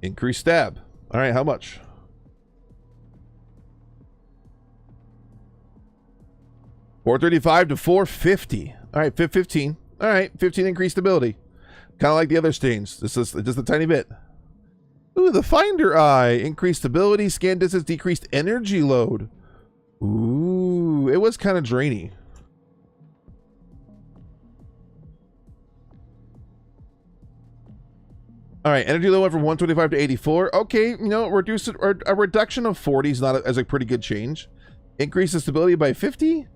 S1: Increased stab. All right, how much? $435 to $450. All right, 15. All right, 15 increased stability. Kind of like the other stains. This is just a tiny bit. Ooh, the Finder Eye. Increased stability, scan distance, decreased energy load. Ooh, it was kind of drainy. All right, energy load went from 125 to 84. Okay, you know, reduce it, or a reduction of 40 is not as a pretty good change. Increase the stability by 50.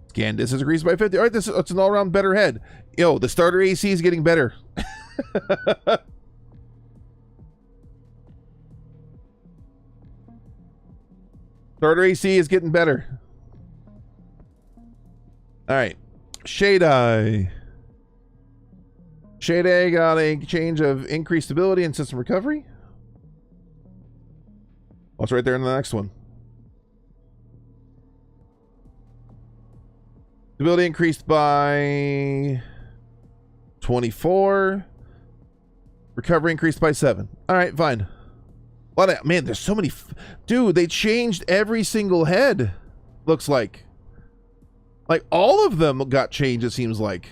S1: Scan distance increased by 50. All right, it's an all-around better head. Yo, the starter AC is getting better. Starter AC is getting better. All right, Shade Eye. Shade Eye got a change of increased stability and system recovery. Oh, it's right there in the next one. Stability increased by 24. Recovery increased by 7. All right, fine. What? Man, there's so many. Dude, they changed every single head. Looks like. Like, all of them got changed, it seems like.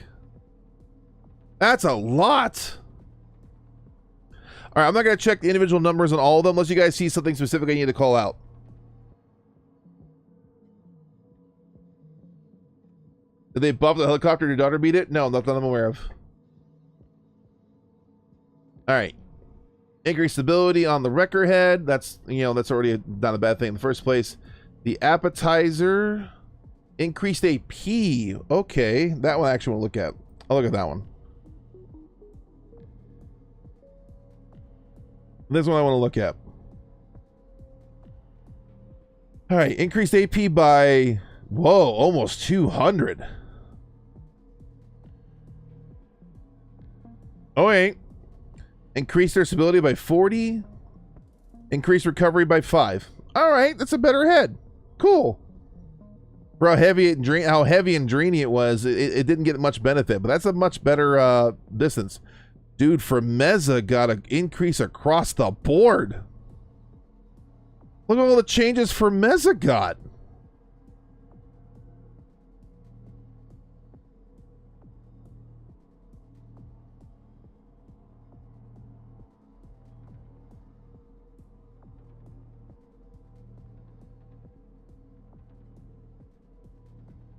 S1: That's a lot. All right, I'm not going to check the individual numbers on all of them unless you guys see something specific I need to call out. Did they buff the helicopter? Did your daughter beat it? No, not that I'm aware of. All right. Increased stability on the wrecker head. That's, you know, that's already not a bad thing in the first place. The appetizer. Increased AP. Okay. That one I actually want to look at. I'll look at that one. This one I want to look at. All right. Increased AP by, whoa, almost 200. Oh, wait. Increase their stability by 40. Increase recovery by 5. All right, that's a better head. Cool. For how heavy and dreamy it was, it didn't get much benefit, but that's a much better distance. Dude, for Meza got an increase across the board. Look at all the changes for Meza got.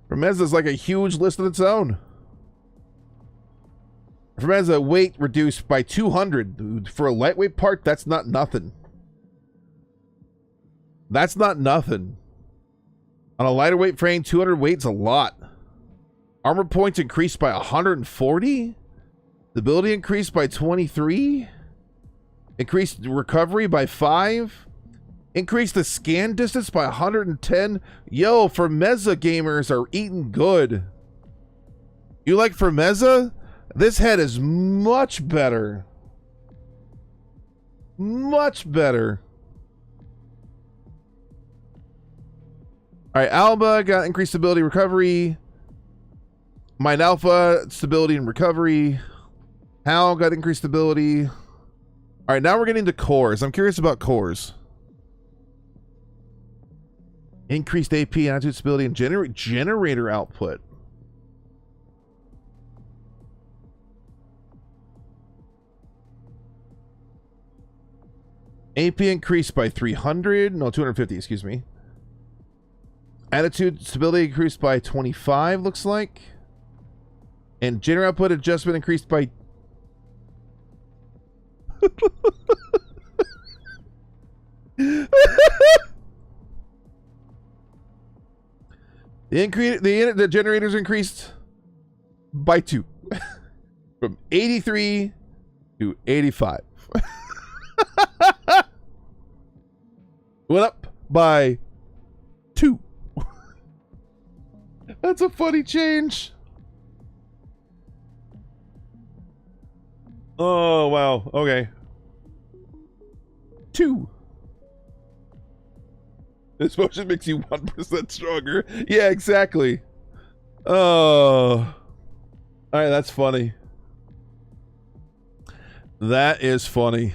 S1: Remeza is like a huge list of its own. Remeza weight reduced by 200. Dude, for a lightweight part, that's not nothing. That's not nothing. On a lighter weight frame, 200 weight's a lot. Armor points increased by 140. Stability increased by 23. Increased recovery by 5. Increase the scan distance by 110. Yo, Meza gamers are eating good. You like Meza? This head is much better. Much better. All right, Alba got increased stability recovery. Mine Alpha, stability and recovery. Hal got increased stability. All right, now we're getting to cores. I'm curious about cores. Increased AP, attitude stability, and generator output. AP increased by 300. No, 250, excuse me. Attitude stability increased by 25, looks like. And generator output adjustment increased by... The generators increased by 2 from 83 to 85. Went up by 2. That's a funny change. Oh, wow. Okay. 2. This potion makes you 1% stronger. Yeah, exactly. Oh. All right, that's funny. That is funny.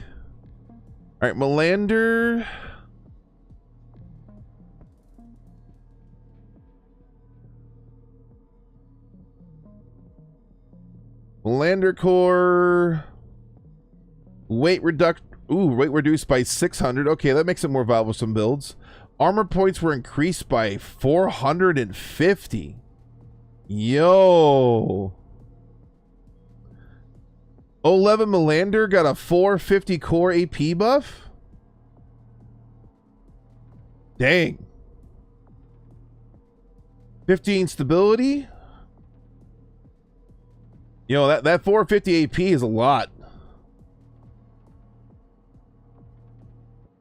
S1: All right, Melander. Melander core. Weight reduct. Ooh, weight reduced by 600. Okay, that makes it more viable for some builds. Armor points were increased by 450. Yo. 11 Melander got a 450 core AP buff. Dang. 15 stability. You know, that 450 AP is a lot.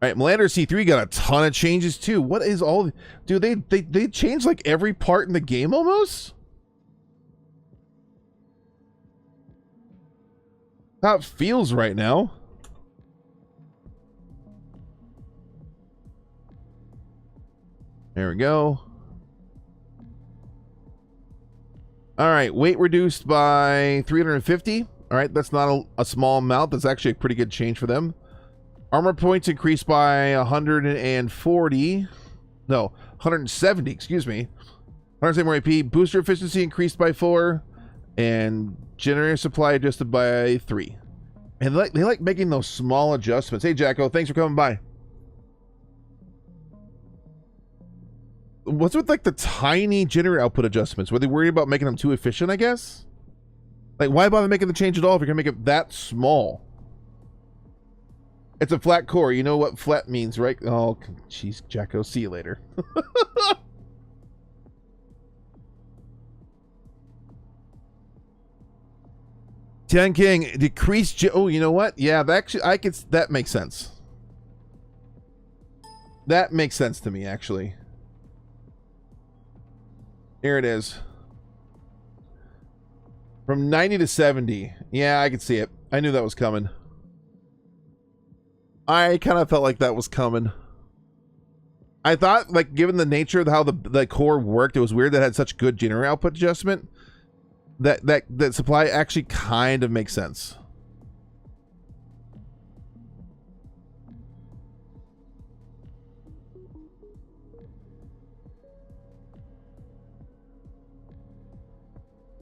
S1: All right, Melander C3 got a ton of changes too. What is all... Dude, they changed like every part in the game almost? How it feels right now. There we go. All right, weight reduced by 350. All right, that's not a small amount. That's actually a pretty good change for them. Armor points increased by 140. No, 170, excuse me. 100 more AP. Booster efficiency increased by 4. And generator supply adjusted by 3. And they like making those small adjustments. Hey, Jacko, thanks for coming by. What's with like the tiny generator output adjustments? Were they worried about making them too efficient, I guess? Like, why bother making the change at all if you're going to make it that small? It's a flat core. You know what flat means, right? Oh, jeez, Jacko. See you later. Tian King, decreased... Oh, you know what? Yeah, that makes sense. That makes sense to me, actually. Here it is. From 90 to 70. Yeah, I can see it. I knew that was coming. I kind of felt like that was coming. I thought, like, given the nature of how the core worked, it was weird that it had such good generator output adjustment. That supply actually kind of makes sense.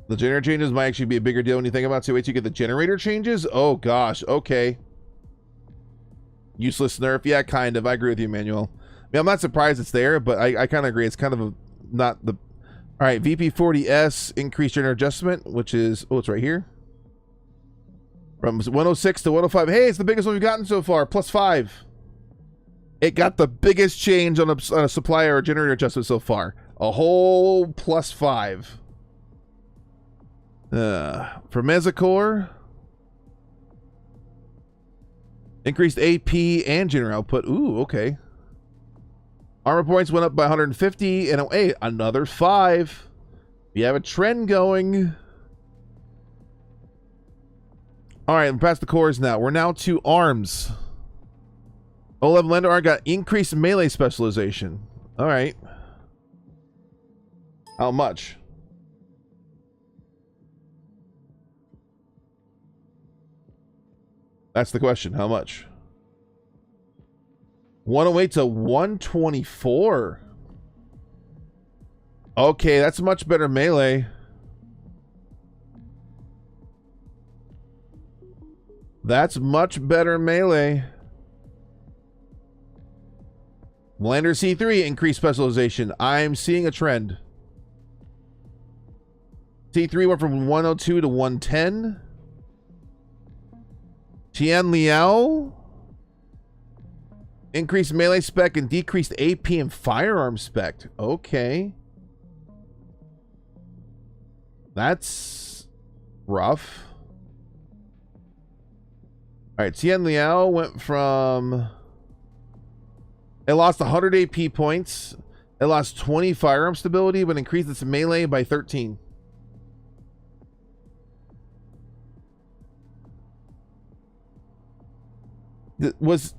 S1: The generator changes might actually be a bigger deal when you think about it. So wait till you get the generator changes? Oh gosh, okay. Useless nerf. Yeah, kind of. I agree with you, Emmanuel. I mean, I'm not surprised it's there, but I kind of agree. It's kind of not the... All right, VP40S increased generator adjustment, which is... Oh, it's right here. From 106 to 105. Hey, it's the biggest one we've gotten so far. Plus 5. It got the biggest change on a supplier or generator adjustment so far. A whole plus 5. For Mesocore, increased AP and generator output. Ooh, okay. Armor points went up by 150, and hey, another 5. We have a trend going. All right, we're past the cores now. We're now to arms. 11 Lender Arm got increased melee specialization. All right. How much? That's the question. How much? 108 to 124. Okay, that's much better melee. That's much better melee. Lander C3 increased specialization. I'm seeing a trend. C3 went from 102 to 110. Tian Liao increased melee spec and decreased AP and firearm spec. Okay. That's rough. All right, Tian Liao went from... It lost 100 AP points. It lost 20 firearm stability, but increased its melee by 13. Was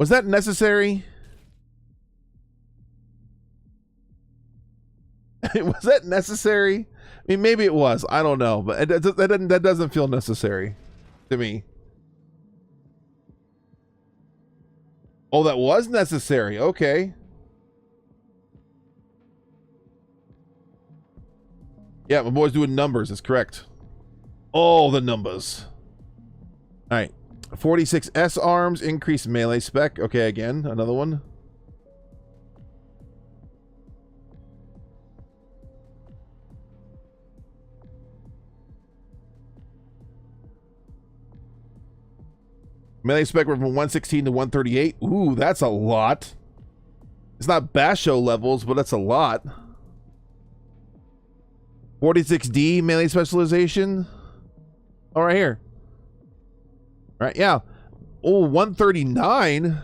S1: that necessary? Was that necessary? I mean, maybe it was. I don't know, but that doesn't feel necessary to me. Oh, that was necessary. Okay. Yeah, my boy's doing numbers. That's correct. All the numbers. All right. 46S arms, increased melee spec. Okay, again, another one. Melee spec went from 116 to 138. Ooh, that's a lot. It's not Basho levels, but that's a lot. 46D melee specialization. All right, here. All right, yeah. Oh, 139.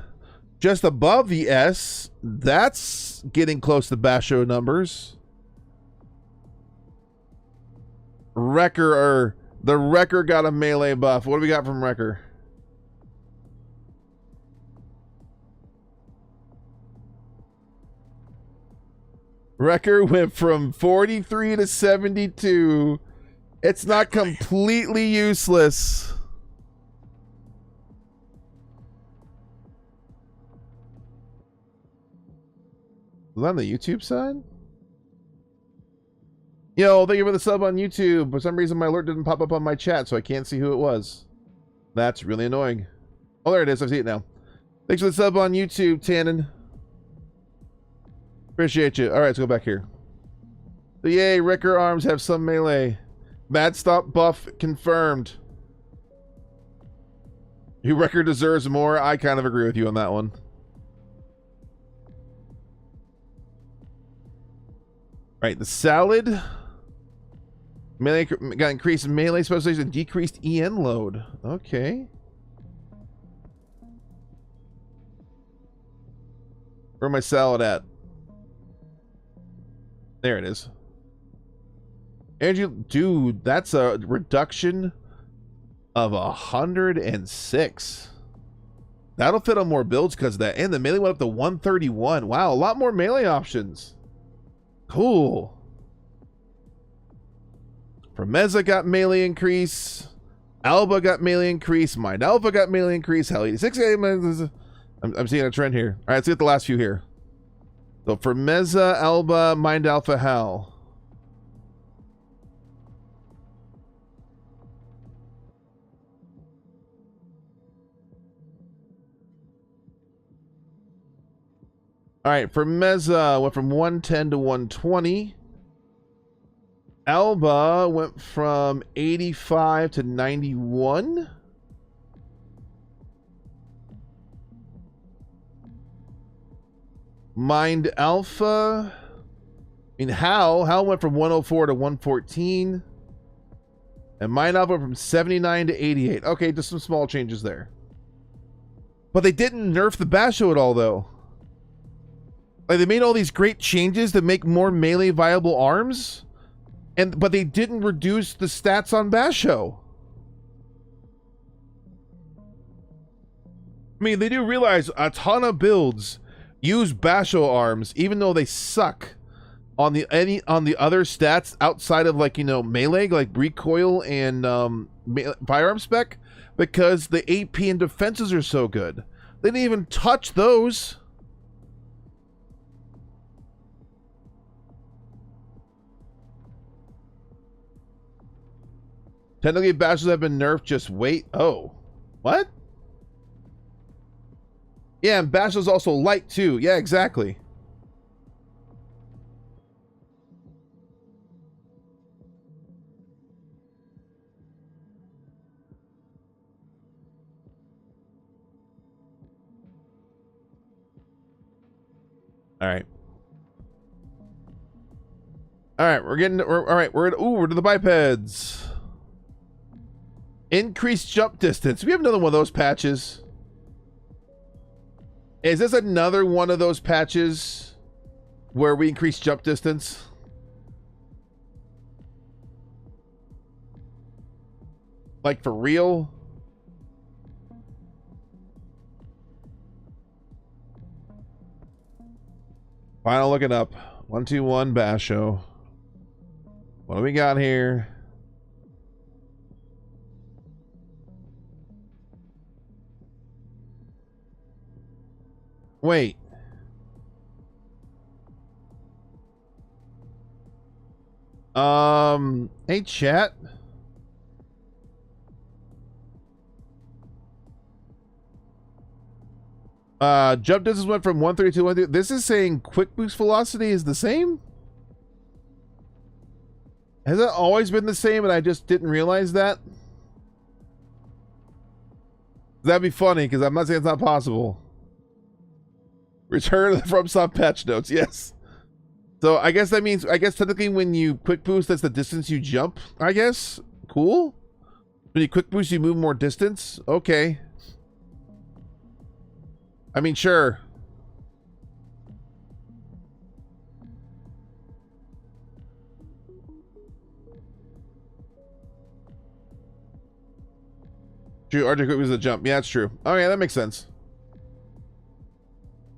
S1: Just above the S. That's getting close to Basho numbers. Wrecker. The Wrecker got a melee buff. What do we got from Wrecker? Wrecker went from 43 to 72. It's not completely useless. Was that on the YouTube side? Yo, thank you for the sub on YouTube. For some reason, my alert didn't pop up on my chat, so I can't see who it was. That's really annoying. Oh, there it is. I see it now. Thanks for the sub on YouTube, Tannen. Appreciate you. All right, let's go back here. So, yay, Wrecker arms have some melee. Mad Stop buff confirmed. You Wrecker deserves more. I kind of agree with you on that one. All right, the Salad. Melee got increased melee specialization and decreased EN load. Okay. Where my Salad at? There it is. Energy, dude, that's a reduction of 106. That'll fit on more builds because of that. And the melee went up to 131. Wow, a lot more melee options. Cool. Promeza got melee increase. Alba got melee increase. Mind Alpha got melee increase. Hell 86. I'm seeing a trend here. All right, let's get the last few here. So for Meza, Alba, Mind Alpha, Hal. All right, for Meza, went from 110 to 120. Alba went from 85 to 91. Mind Alpha. I mean, Hal went from 104 to 114. And Mind Alpha from 79 to 88. Okay, just some small changes there. But they didn't nerf the Basho at all, though. Like, they made all these great changes to make more melee viable arms. But they didn't reduce the stats on Basho. I mean, they do realize a ton of builds use Basho arms, even though they suck on the other stats outside of, like, you know, melee, like recoil and firearm spec, because the AP and defenses are so good. They didn't even touch those. Technically, Bashos have been nerfed. Just wait. Oh, what? Yeah, and Basho's also light too. Yeah, exactly. All right. All right, we're to the bipeds. Increased jump distance. We have another one of those patches. Is this another one of those patches where we increase jump distance? Like, for real? Final looking up. 121 Basho. What do we got here? Wait. Hey chat. Jump distance went from 132 to 130. This is saying quick boost velocity is the same? Has it always been the same and I just didn't realize that? That'd be funny, because I'm not saying it's not possible. Return from some patch notes, yes. So I guess that means, I guess technically when you quick boost, that's the distance you jump, I guess. Cool. When you quick boost, you move more distance. Okay. I mean, sure. True, RJ quick boost is a jump. Yeah, that's true. Okay, that makes sense.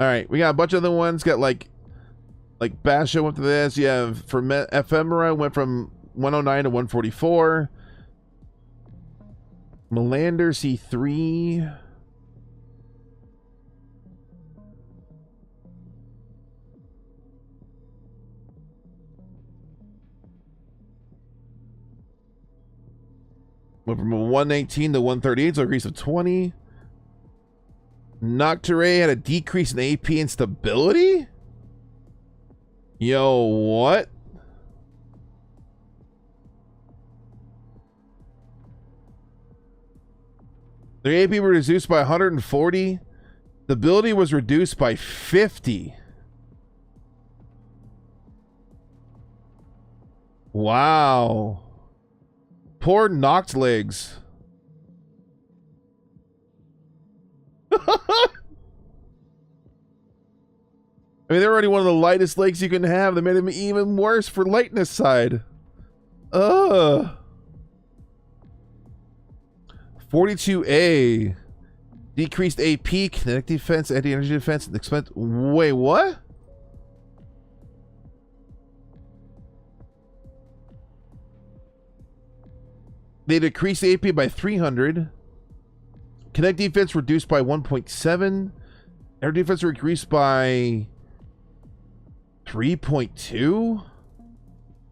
S1: All right, we got a bunch of other ones. Got like Basho went to this. Yeah, for Ephemera went from 109 to 144. Melander C3. Went from a 119 to 138, so a increase of 20. Nocturne had a decrease in AP and stability? Yo, what? Their AP were reduced by 140. The ability was reduced by 50. Wow. Poor knocked legs. I mean, they're already one of the lightest legs you can have. They made them even worse for lightness side. 42A. Decreased AP, kinetic defense, anti-energy defense, and expense. Wait, what? They decreased AP by 300. Kinetic defense reduced by 1.7. Air defense increased by 3.2.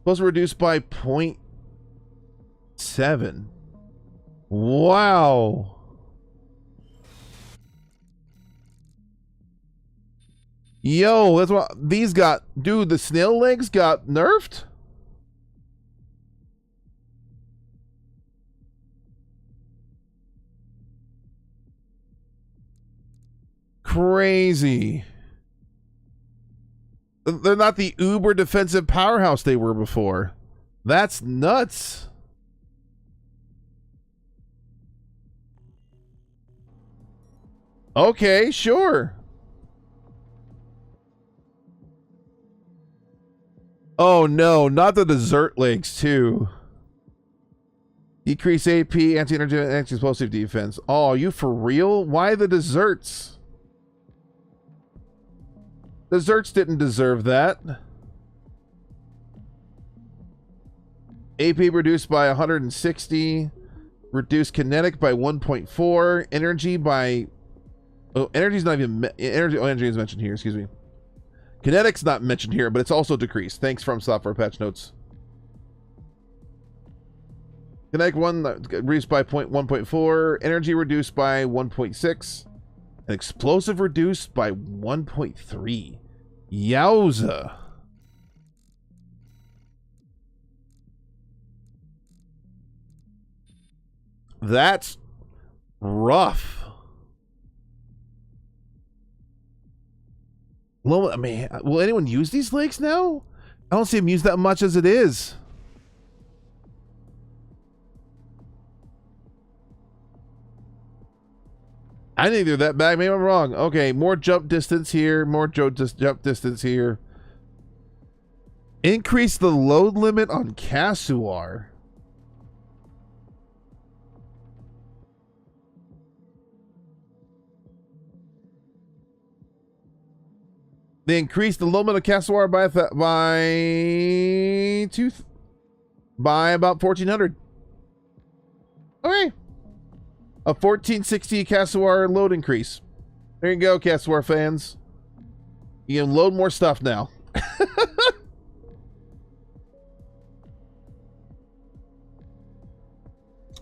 S1: Plus reduced by 0.7. Wow. Yo, that's what these got. Dude, the snail legs got nerfed? Crazy. They're not the uber defensive powerhouse they were before. That's nuts. Okay, sure. Oh no, not the dessert legs too. Decrease AP, anti-energy, anti-explosive defense. Oh, are you for real? Why the desserts? Desserts didn't deserve that. AP reduced by 160. Reduced kinetic by 1.4. Energy by... Oh, energy's not even... energy is mentioned here, excuse me. Kinetic's not mentioned here, but it's also decreased. Thanks from software patch notes. Kinetic 1 reduced by 1.4. Energy reduced by 1.6. And explosive reduced by 1.3. Yowza. That's rough. Well, I mean, will anyone use these legs now? I don't see them used that much as it is. I think they're that bad. Maybe I'm wrong. Okay, more jump distance here. More jump distance here. Increase the load limit on Casuar. They increased the load limit of Casuar by about 1,400. Okay. A 1460 Casuar load increase. There you go, Casuar fans. You can load more stuff now.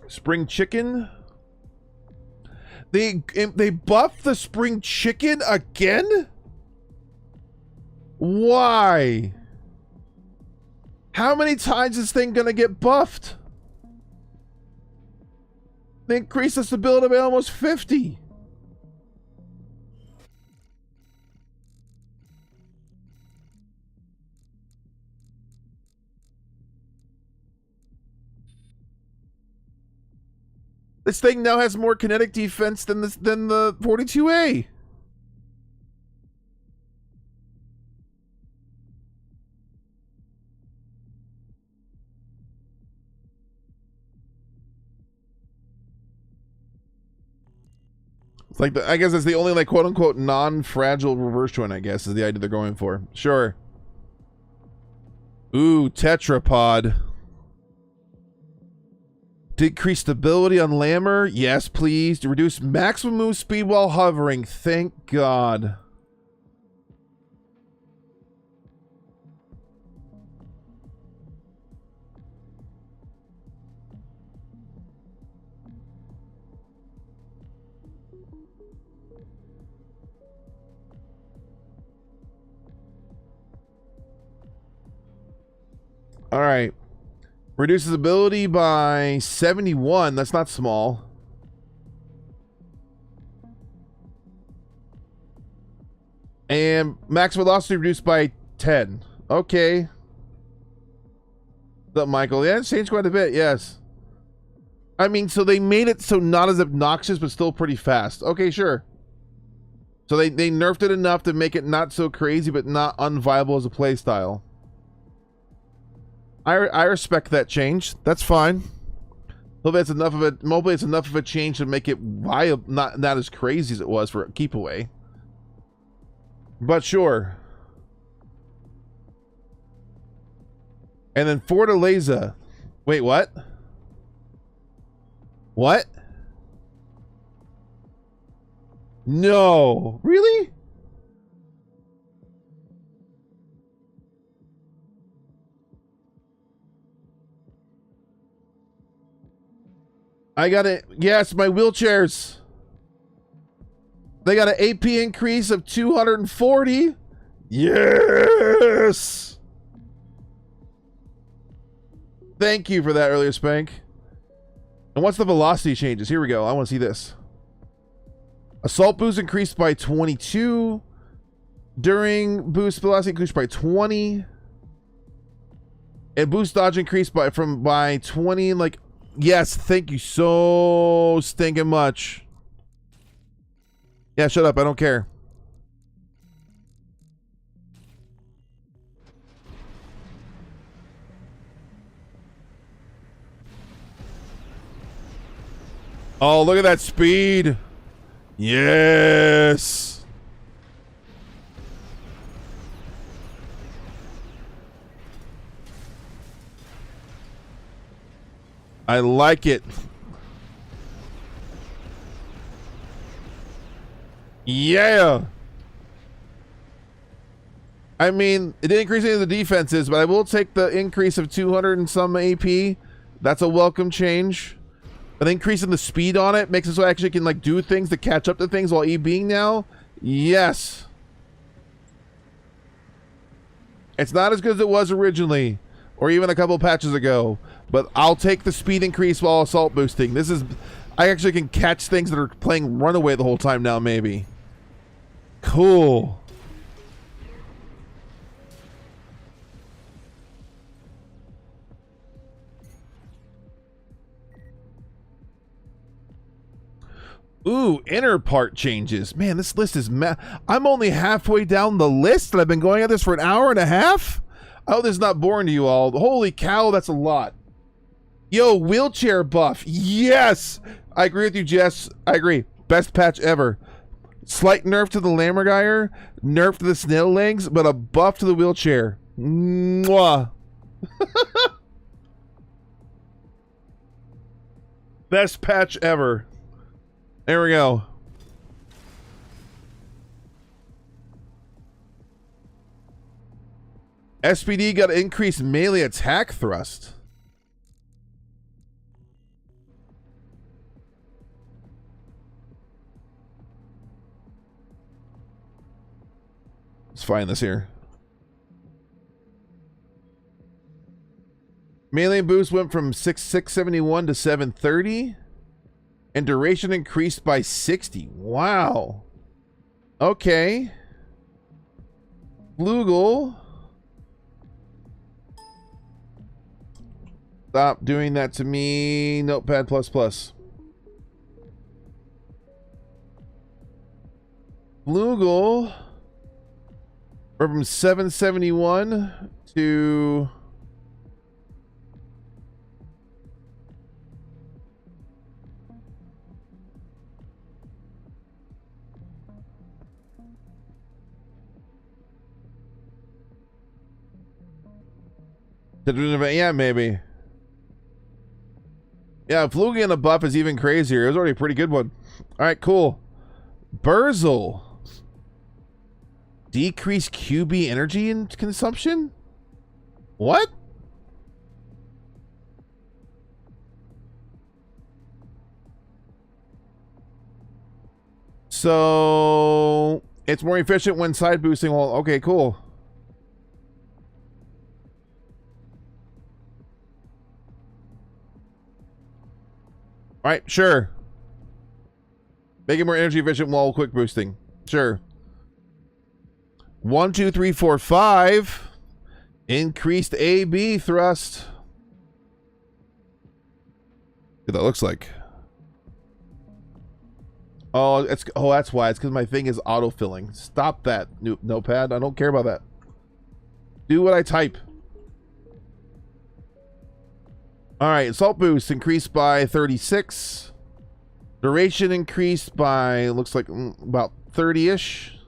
S1: Spring chicken. They buffed the spring chicken again? Why? How many times is this thing gonna get buffed? They increased the stability by almost 50. This thing now has more kinetic defense than the 42A. It's like I guess it's the only like quote unquote non-fragile reverse joint, I guess, is the idea they're going for. Sure. Ooh, tetrapod. Decrease stability on Lammer. Yes, please. To reduce maximum move speed while hovering. Thank God. All right. Reduces ability by 71. That's not small. And max velocity reduced by 10. Okay. What's up, Michael? Yeah, it's changed quite a bit, yes. I mean, so they made it so not as obnoxious, but still pretty fast. Okay, sure. So they nerfed it enough to make it not so crazy, but not unviable as a playstyle. I respect that change. That's fine. Hopefully it's enough of it. Hopefully it's enough of a change to make it viable, not as crazy as it was for keep away. But sure. And then Fortaleza. Wait, what? What? No. Really? I got it. Yes, my wheelchairs. They got an AP increase of 240. Yes. Thank you for that earlier, Spank. And what's the velocity changes? Here we go. I want to see this. Assault boost increased by 22. During boost velocity increased by 20. And boost dodge increased by 20. Like, yes, thank you so stinking much. Yeah, shut up. I don't care. Oh, look at that speed. Yes. I like it. Yeah. I mean, it didn't increase any of the defenses, but I will take the increase of 200 and some AP. That's a welcome change. But increasing the speed on it makes it so I actually can like do things to catch up to things while EBing now. Yes. It's not as good as it was originally, or even a couple patches ago. But I'll take the speed increase while assault boosting. This is, I actually can catch things that are playing Runaway the whole time now, maybe. Cool. Ooh, inner part changes. Man, this list is I'm only halfway down the list and I've been going at this for an hour and a half? I hope this is not boring to you all. Holy cow, that's a lot. Yo, wheelchair buff. Yes! I agree with you, Jess. I agree. Best patch ever. Slight nerf to the Lammergeier, nerf to the snail legs, but a buff to the wheelchair. Mwah. Best patch ever. There we go. SPD got increased melee attack thrust. Let's find this here. Melee boost went from 671 to 730. And duration increased by 60. Wow. Okay. Flugel. Stop doing that to me. Notepad++. Flugel. We're from 771 to... Yeah, maybe. Yeah, Flugie and a buff is even crazier. It was already a pretty good one. Alright, cool. Burzel. Decrease QB energy and consumption? What? So it's more efficient when side boosting. Well, okay, cool. All right, sure. Make it more energy efficient while quick boosting. Sure. 1, 2, 3, 4, 5. Increased AB thrust. What that looks like. Oh, that's why. It's because my thing is autofilling. Stop that, notepad. I don't care about that. Do what I type. All right, assault boost increased by 36. Duration increased by, looks like about 30-ish.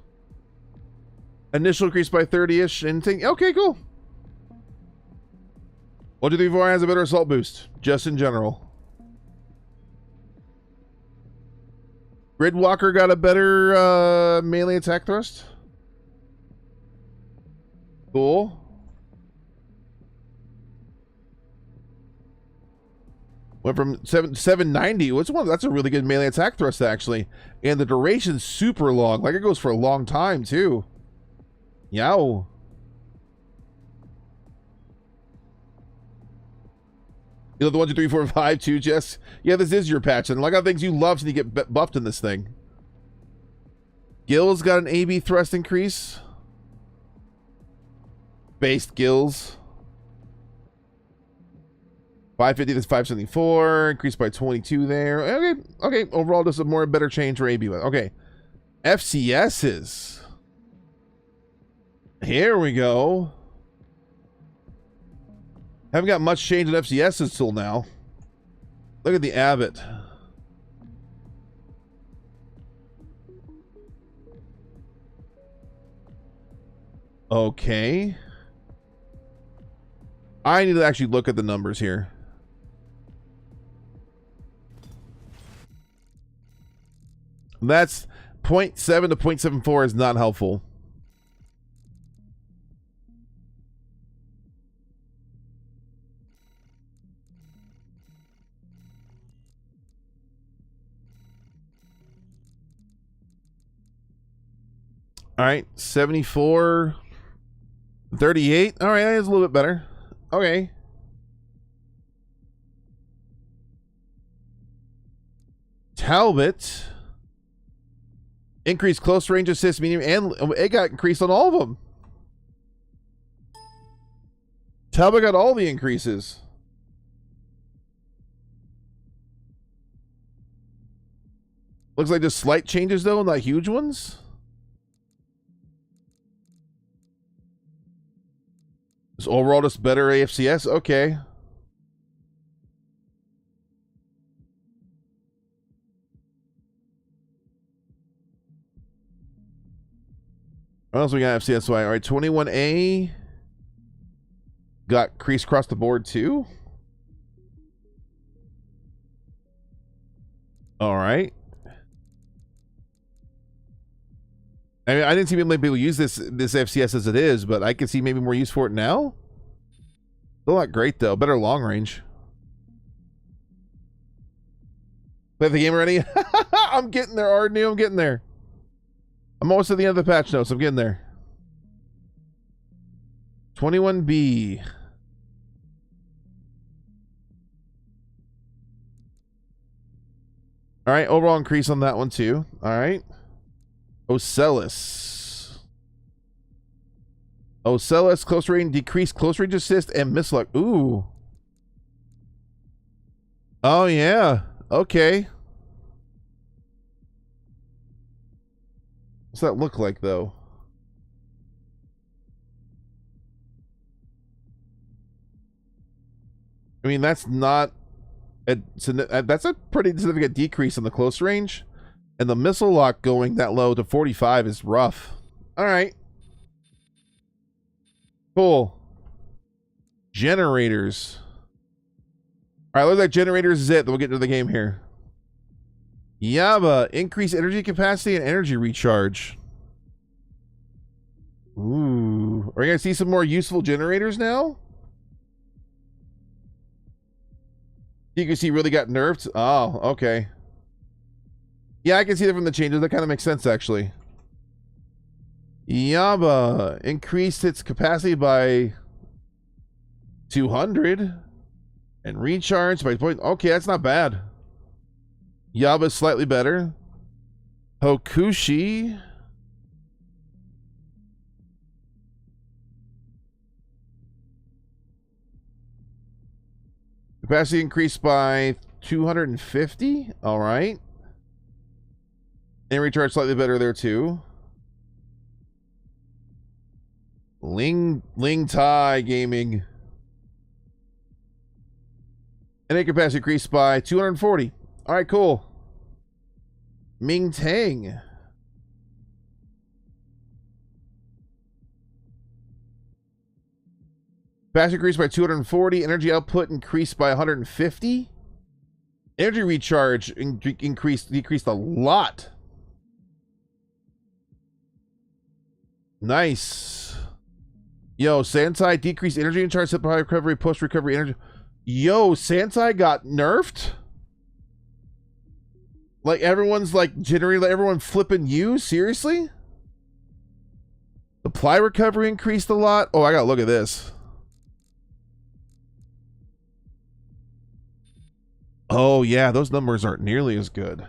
S1: Initial increased by 30-ish. And think, okay, cool. 1, 2, 3, 4 has a better assault boost, just in general. Gridwalker got a better melee attack thrust. Cool. Went from 790. What's one? That's a really good melee attack thrust, actually. And the duration's super long. Like, it goes for a long time, too. Yow. You know the 1, 2, 3, 4, 5 too, Jess? Yeah, this is your patch. And like how things you love and you get buffed in this thing. Gills got an AB thrust increase. Based gills. 550 to 574. Increased by 22 there. Okay. Okay. Overall, just a better change for AB. Okay. FCSs. Here we go. Haven't got much change in FCSs till now. Look at the Abbott. Okay. I need to actually look at the numbers here. That's 0.7 to 0.74 is not helpful. All right, 74, 38. All right, that is a little bit better. Okay. Talbot. Increased close range assist, medium, and it got increased on all of them. Talbot got all the increases. Looks like just slight changes, though, not huge ones. So overall, just better AFCS? Okay. What else we got FCSY? All right, 21A got increased across the board too. All right. I mean, I didn't see many people use this FCS as it is, but I can see maybe more use for it now. Still not great though. Better long range. Play the game already? I'm getting there, Arden. I'm getting there. I'm almost at the end of the patch notes. I'm getting there. 21B. All right, overall increase on that one too. All right. Ocellus, close range, decreased close range assist and misluck. Ooh. Oh, yeah. Okay. What's that look like, though? I mean, that's not... that's a pretty significant decrease in the close range. And the missile lock going that low to 45 is rough. All right. Cool. Generators. All right, looks like generators is it. Then we'll get into the game here. Yaba, increase energy capacity and energy recharge. Ooh. Are you going to see some more useful generators now? You can see really got nerfed. Oh, okay. Yeah, I can see that from the changes. That kind of makes sense, actually. Yaba increased its capacity by 200 and recharged by point. Okay, that's not bad. Yaba's slightly better. Hokushi. Capacity increased by 250. All right. And recharge slightly better there too. Ling Tai Gaming. And capacity increased by 240. All right, cool. Ming Tang. Capacity increased by 240. Energy output increased by 150. Energy recharge decreased a lot. Nice. Yo, Santai decreased energy and charge, simplify recovery, post recovery energy. Yo, Santai got nerfed? Like everyone's like generating, like everyone flipping you? Seriously? Supply recovery increased a lot. Oh, I gotta look at this. Oh yeah, those numbers aren't nearly as good.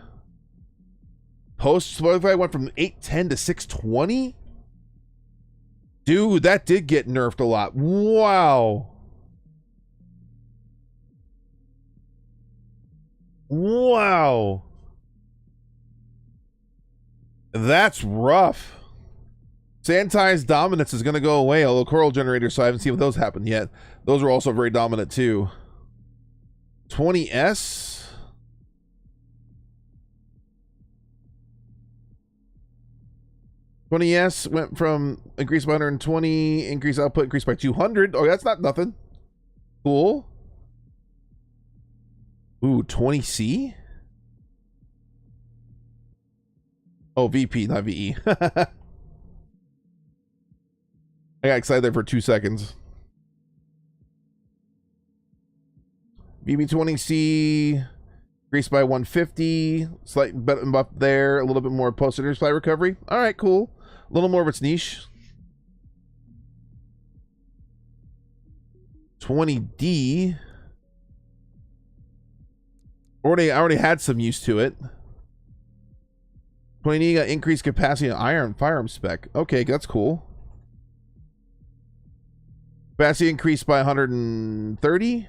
S1: Post Spotify went from 810 to 620. Dude, that did get nerfed a lot. Wow. Wow. That's rough. Santai's dominance is going to go away, although coral generators, so I haven't seen those happen yet. Those are also very dominant too. 20S. S went from increased by 120, increased output, increased by 200. Oh, that's not nothing. Cool. Ooh, 20C? Oh, VP, not VE. I got excited there for 2 seconds. VB20C increased by 150. Slight buff there. A little bit more post-energy supply recovery. All right, cool. A little more of its niche. 20D. I already had some use to it. 20D got increased capacity on firearm spec. Okay, that's cool. Capacity increased by 130.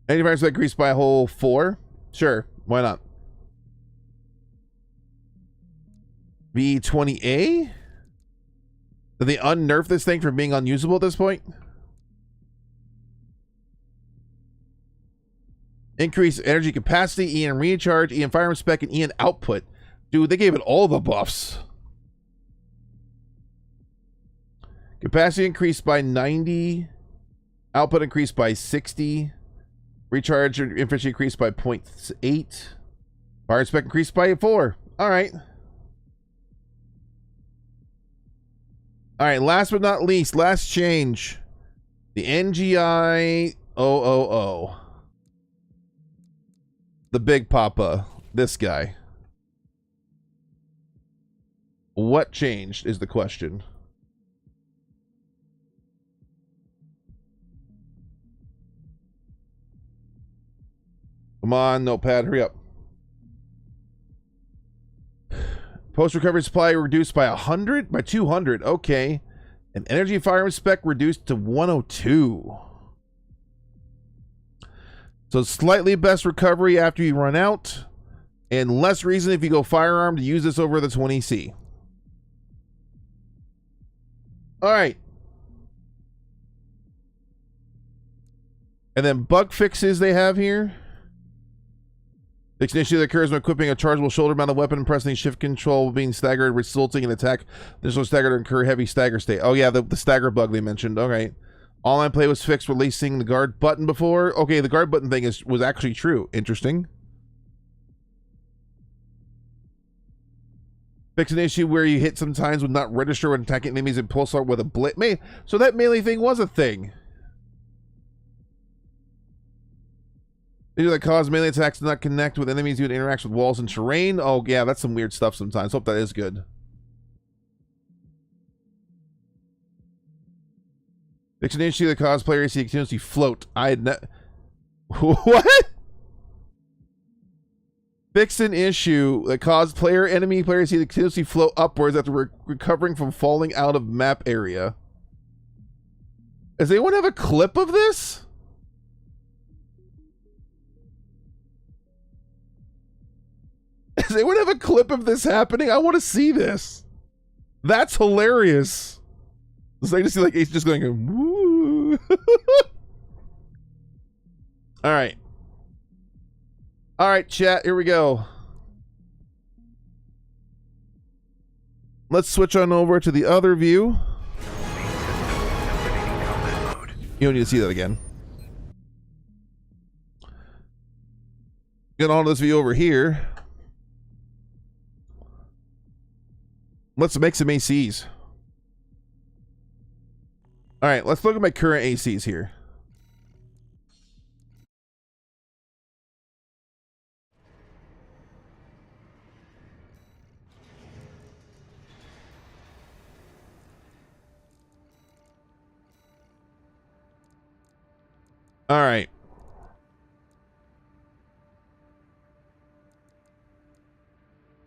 S1: 85% increased by a whole 4. Sure, why not? V20A? Did they unnerf this thing from being unusable at this point? Increase energy capacity, EN recharge, EN firearm spec, and EN output. Dude, they gave it all the buffs. Capacity increased by 90. Output increased by 60. Recharge efficiency increased by 0.8. Fire spec increased by 4. All right. All right, last but not least, last change. The NGI 000. The Big Papa. This guy. What changed is the question. Come on, notepad, hurry up. Post-recovery supply reduced by 100? By 200, okay. And energy firearm spec reduced to 102. So slightly best recovery after you run out, and less reason if you go firearm to use this over the 20C. Alright. And then bug fixes they have here. Fix an issue that occurs when equipping a chargeable shoulder-mounted weapon and pressing shift control being staggered, resulting in attack. Additional stagger to incur heavy stagger state. Oh yeah, the stagger bug they mentioned. Okay. Online play was fixed, releasing the guard button before. Okay, the guard button thing was actually true. Interesting. Fix an issue where you hit sometimes would not register when attacking enemies and pulse out with a blitz. So that melee thing was a thing. Issue that cause melee attacks to not connect with enemies due to interaction with walls and terrain. Oh yeah, that's some weird stuff sometimes. Hope that is good. Fix an issue that cause player AC continuously float. I had what? Fix an issue that caused enemy players to continuously float upwards after recovering from falling out of map area. Does anyone have a clip of this? Does anyone have a clip of this happening? I want to see this. That's hilarious. It's like to see like Ace just going, woo. All right. All right, chat, here we go. Let's switch on over to the other view. You don't need to see that again. Get on this view over here. Let's make some ACs. All right, let's look at my current ACs here. All right.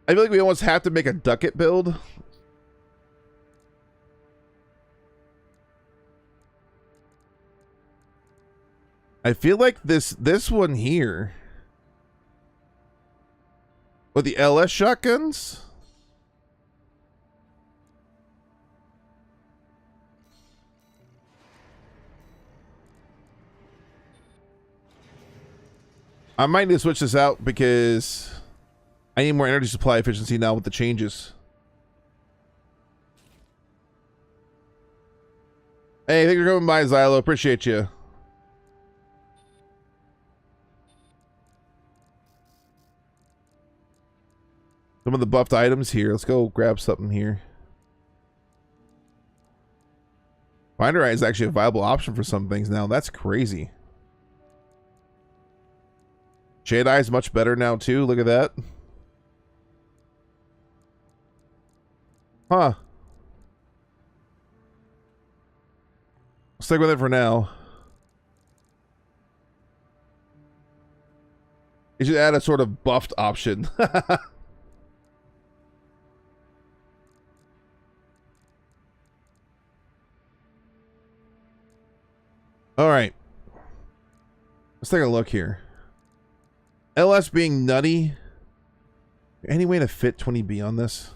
S1: I feel like we almost have to make a ducat build. I feel like this one here with the LS shotguns. I might need to switch this out because I need more energy supply efficiency now with the changes. Hey, thank you for coming by, Xylo. Appreciate you. Some of the buffed items here. Let's go grab something here. Binder Eye is actually a viable option for some things now. That's crazy. Shade Eye is much better now too. Look at that. Huh. Stick with it for now. You should add a sort of buffed option. All right. Let's take a look here. LS being nutty. Any way to fit 20B on this?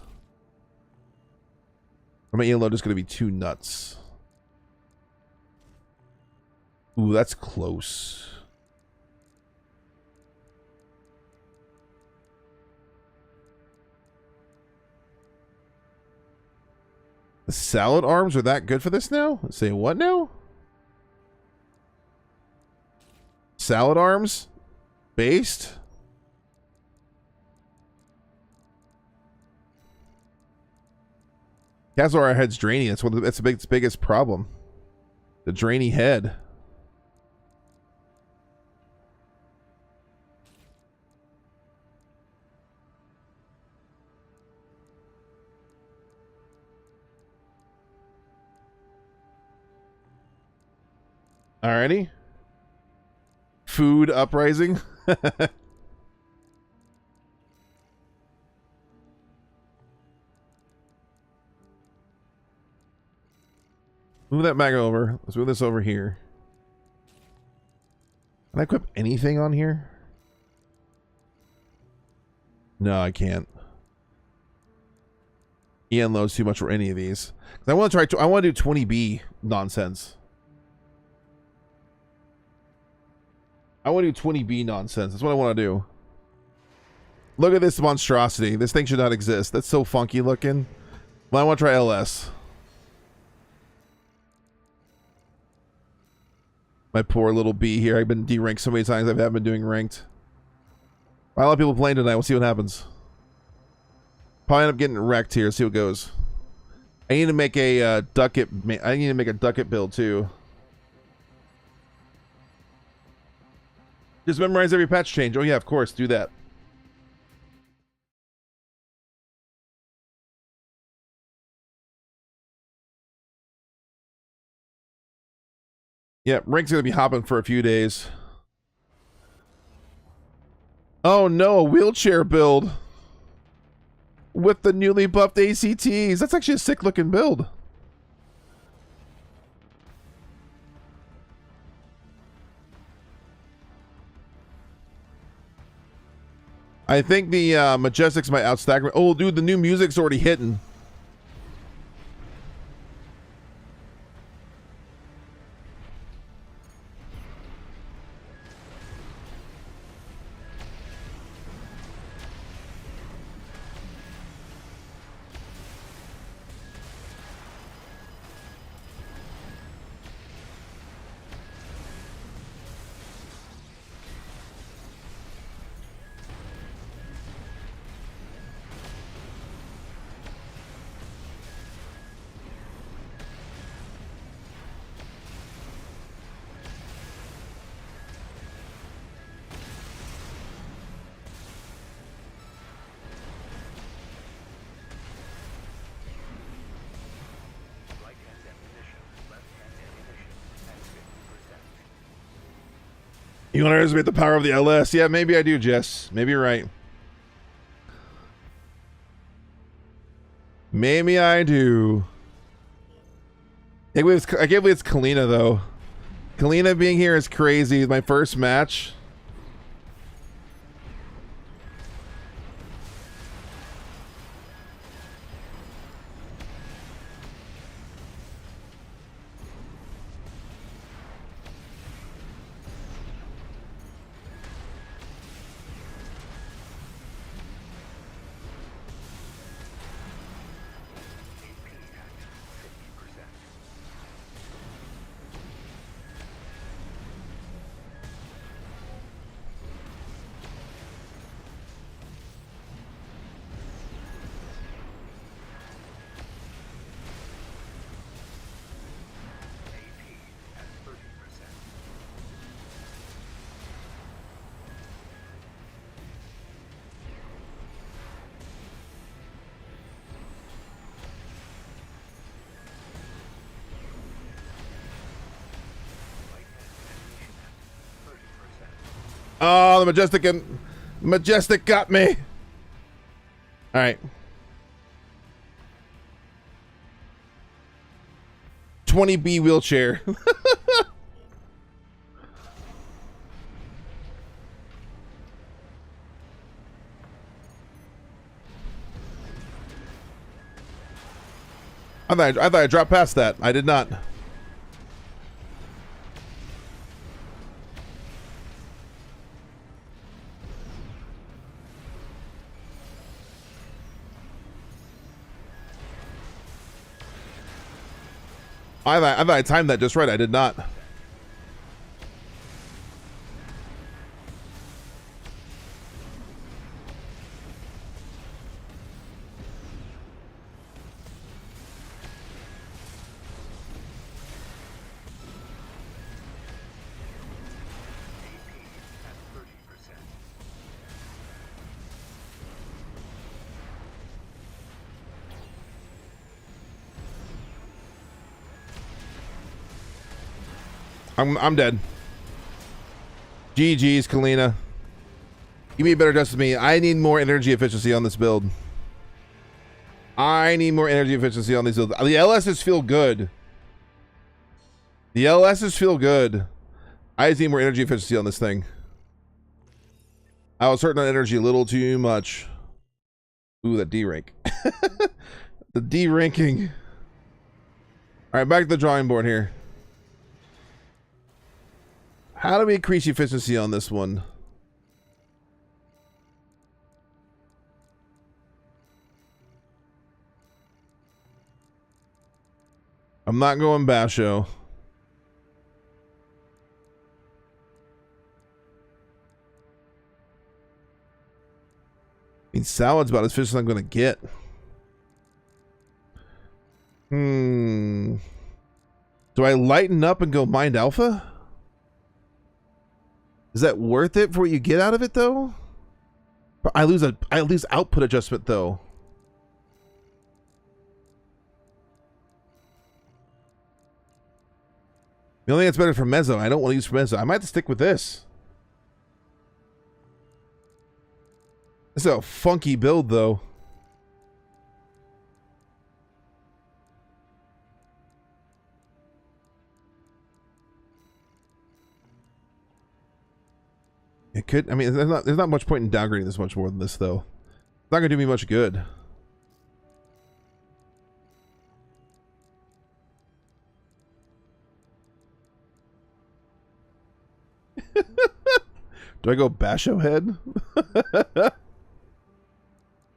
S1: Or my load is going to be too nuts. Ooh, that's close. The salad arms are that good for this now? Say what now? Salad arms? Based? Kazor head's drainy. That's the biggest problem. The drainy head. Alrighty. Food uprising. Move that back over. Let's move this over here. Can I equip anything on here? No, I can't. EN loads too much for any of these. I want to try. I want to do 20B nonsense. I want to do 20B nonsense. That's what I want to do. Look at this monstrosity. This thing should not exist. That's so funky looking. Well, I want to try LS. My poor little B here. I've been D-ranked so many times I haven't been doing ranked. A lot of people playing tonight. We'll see what happens. Probably end up getting wrecked here. See what goes. I need to make a ducat. I need to make a ducat build too. Just memorize every patch change. Oh yeah, of course. Do that. Yeah, Rink's gonna be hopping for a few days. Oh no, a wheelchair build with the newly buffed ACTs. That's actually a sick looking build. I think the Majestics might outstack me. Oh, dude, the new music's already hitting. You underestimate the power of the LS? Yeah, maybe I do, Jess. Maybe you're right. Maybe I do. I can't believe it's Kalina, though. Kalina being here is crazy. My first match. Oh, the Majestic got me. All right. 20B wheelchair. I thought I dropped past that. I did not. I thought I timed that just right. I did not. I'm dead. GG's, Kalina. You made better adjust with me. I need more energy efficiency on this build. I need more energy efficiency on these builds. The LSs feel good. The LSs feel good. I just need more energy efficiency on this thing. I was hurting on energy a little too much. Ooh, that D rank. The D ranking. All right, back to the drawing board here. How do we increase efficiency on this one? I'm not going Basho. I mean, Salad's about as efficient as I'm going to get. Do I lighten up and go Mind Alpha? Is that worth it for what you get out of it, though? I lose output adjustment, though. The only thing that's better for Mezzo, I don't want to use for Mezzo. I might have to stick with this. This is a funky build, though. It could. I mean, there's not much point in downgrading this much more than this, though. It's not gonna do me much good. Do I go Basho Head?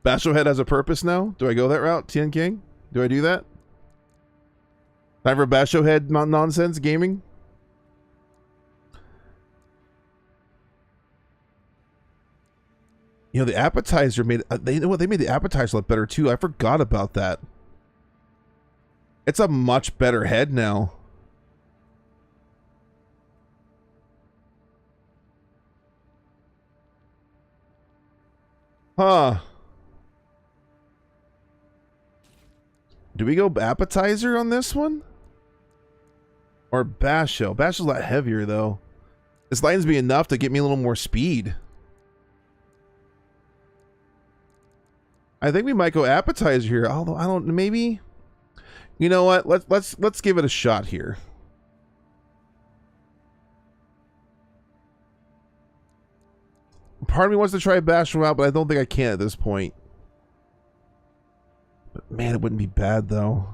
S1: Basho Head has a purpose now? Do I go that route, Tien King? Do I do that? Time for Basho Head nonsense gaming? You know, the appetizer made... you know what? They made the appetizer look better, too. I forgot about that. It's a much better head now. Huh. Do we go appetizer on this one? Or Basho? Basho's a lot heavier, though. This lightens me enough to get me a little more speed. I think we might go appetizer here, although I don't... Maybe... You know what? Let's give it a shot here. Part of me wants to try Basho out, but I don't think I can at this point. But man, it wouldn't be bad though.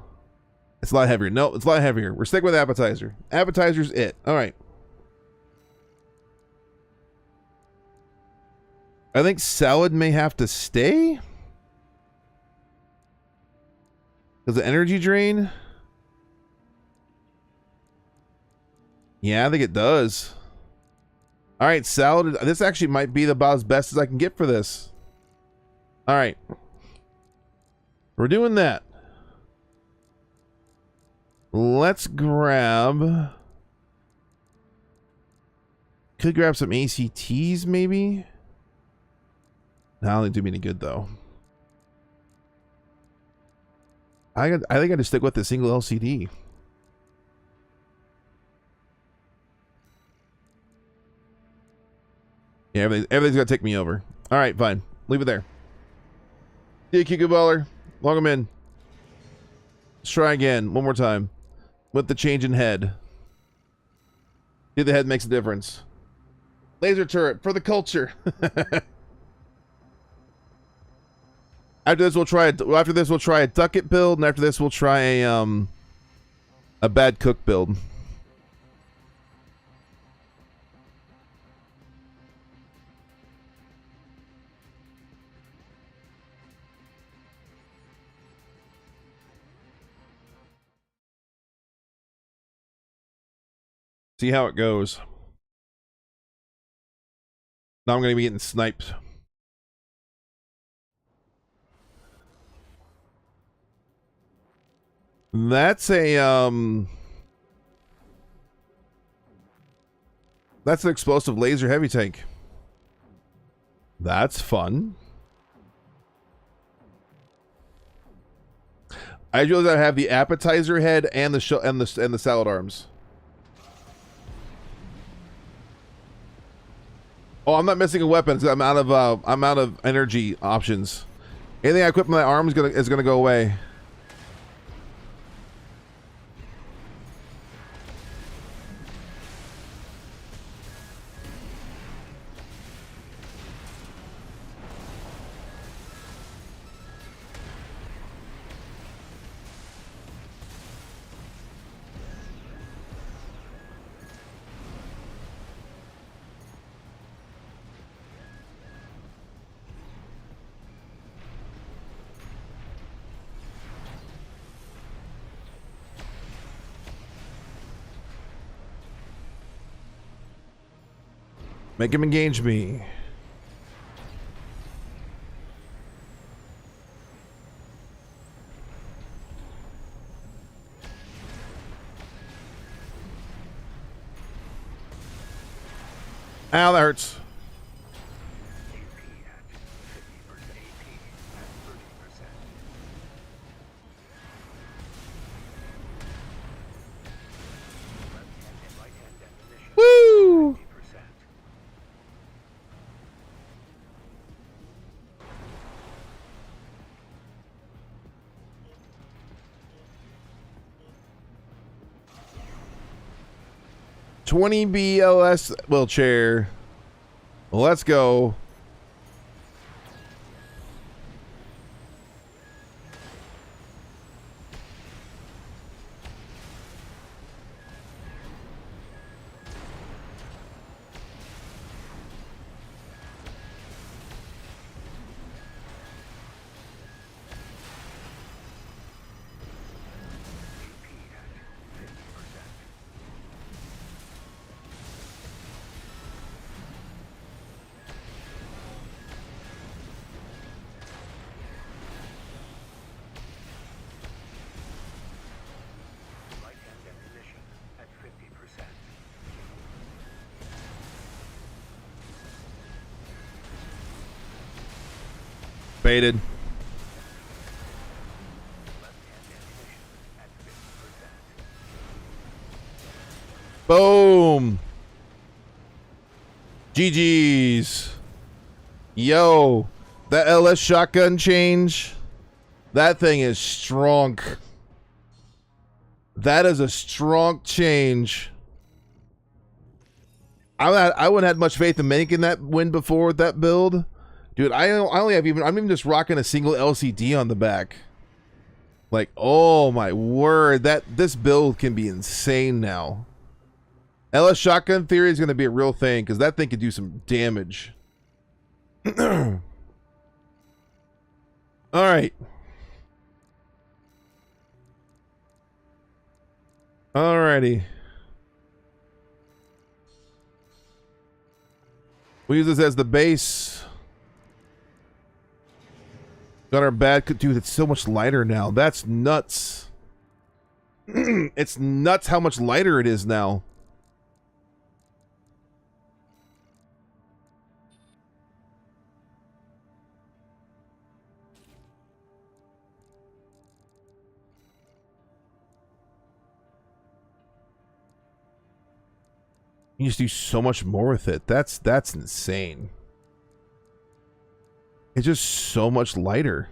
S1: It's a lot heavier. No, it's a lot heavier. We're sticking with appetizer. Appetizer's it. All right. I think salad may have to stay. Does the energy drain? Yeah, I think it does. All right, salad. This actually might be about as best as I can get for this. All right. We're doing that. Let's grab... Could grab some ACTs, maybe? No, I don't think do me any good, though. I think I just stick with the single LCD. Yeah, everything's gonna take me over. All right, fine. Leave it there. See you, Kiku Baller. Log him in. Let's try again, one more time, with the change in head. See, the head makes a difference. Laser turret for the culture. After this, we'll try a ducket build, and after this, we'll try a bad cook build. See how it goes. Now I'm going to be getting sniped. That's a that's an explosive laser heavy tank. That's fun. I realize I have the appetizer head and the salad arms. Oh, I'm not missing a weapon. I'm out of energy options. Anything I equip my arm is gonna go away. Make him engage me. Ow, that hurts. Woo! 20 BLS wheelchair. Let's go. Baited. Boom. GG's. Yo, that LS shotgun change, that thing is strong. That is a strong change. I wouldn't have had much faith in making that win before with that build. Dude, I'm even just rocking a single LCD on the back. Like, oh my word, this build can be insane now. LS shotgun theory is going to be a real thing because that thing could do some damage. All right. Alrighty. We use this as the base. Got our bad, dude. It's so much lighter now. That's nuts. It's nuts how much lighter it is now. You just do so much more with it. That's insane. It's just so much lighter.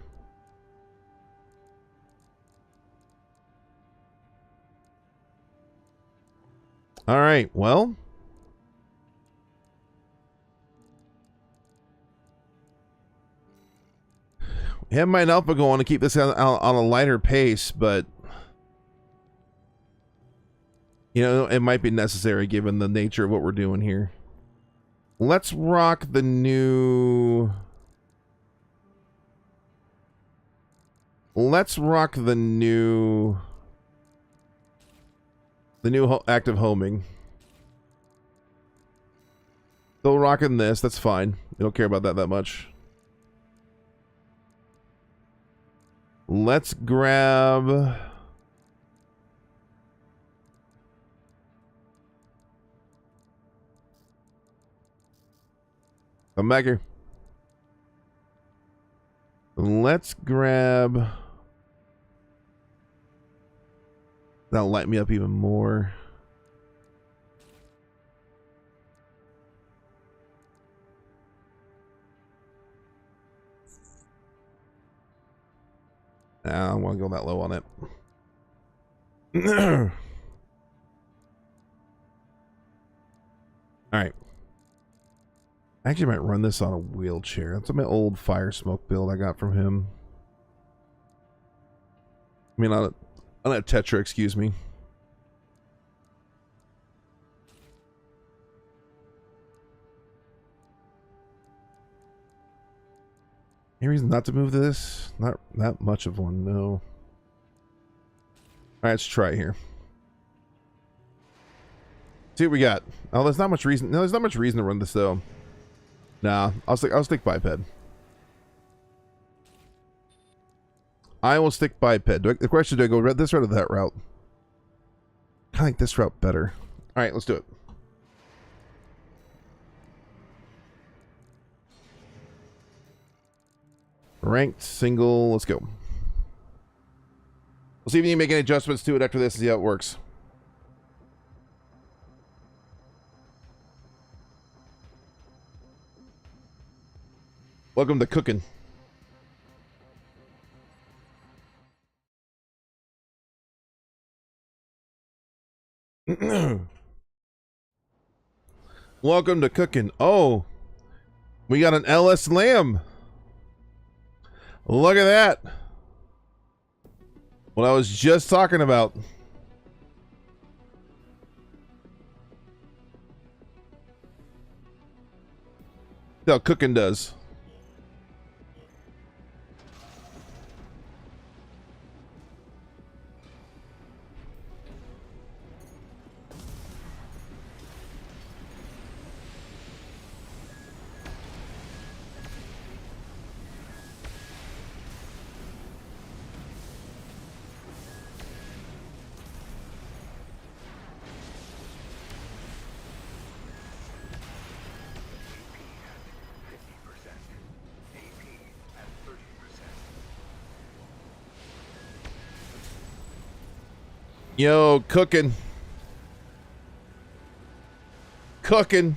S1: All right, well. We have my alpha going to keep this on a lighter pace, but you know, it might be necessary given the nature of what we're doing here. Let's rock the new... Let's rock the new active homing. Still rocking this, that's fine. We don't care about that much. Let's grab... Come back here. Let's grab... That'll light me up even more. Nah, I don't want to go that low on it. Alright. I actually might run this on a wheelchair. That's my old fire smoke build I got from him. I mean, on a Tetra, excuse me. Any reason not to move this? Not that much of one, no. Alright, let's try it here. See what we got. Oh, there's not much reason. No, there's not much reason to run this though. Nah, I'll stick biped. I will stick biped. The question, do I go this route or that route? I like this route better. Alright, let's do it. Ranked, single, let's go. We'll see if you need to make any adjustments to it after this and see how it works. Welcome to cooking. Welcome to cooking. Oh, we got an LS lamb. Look at that. What I was just talking about. See how cooking does. Yo, cooking. Cooking.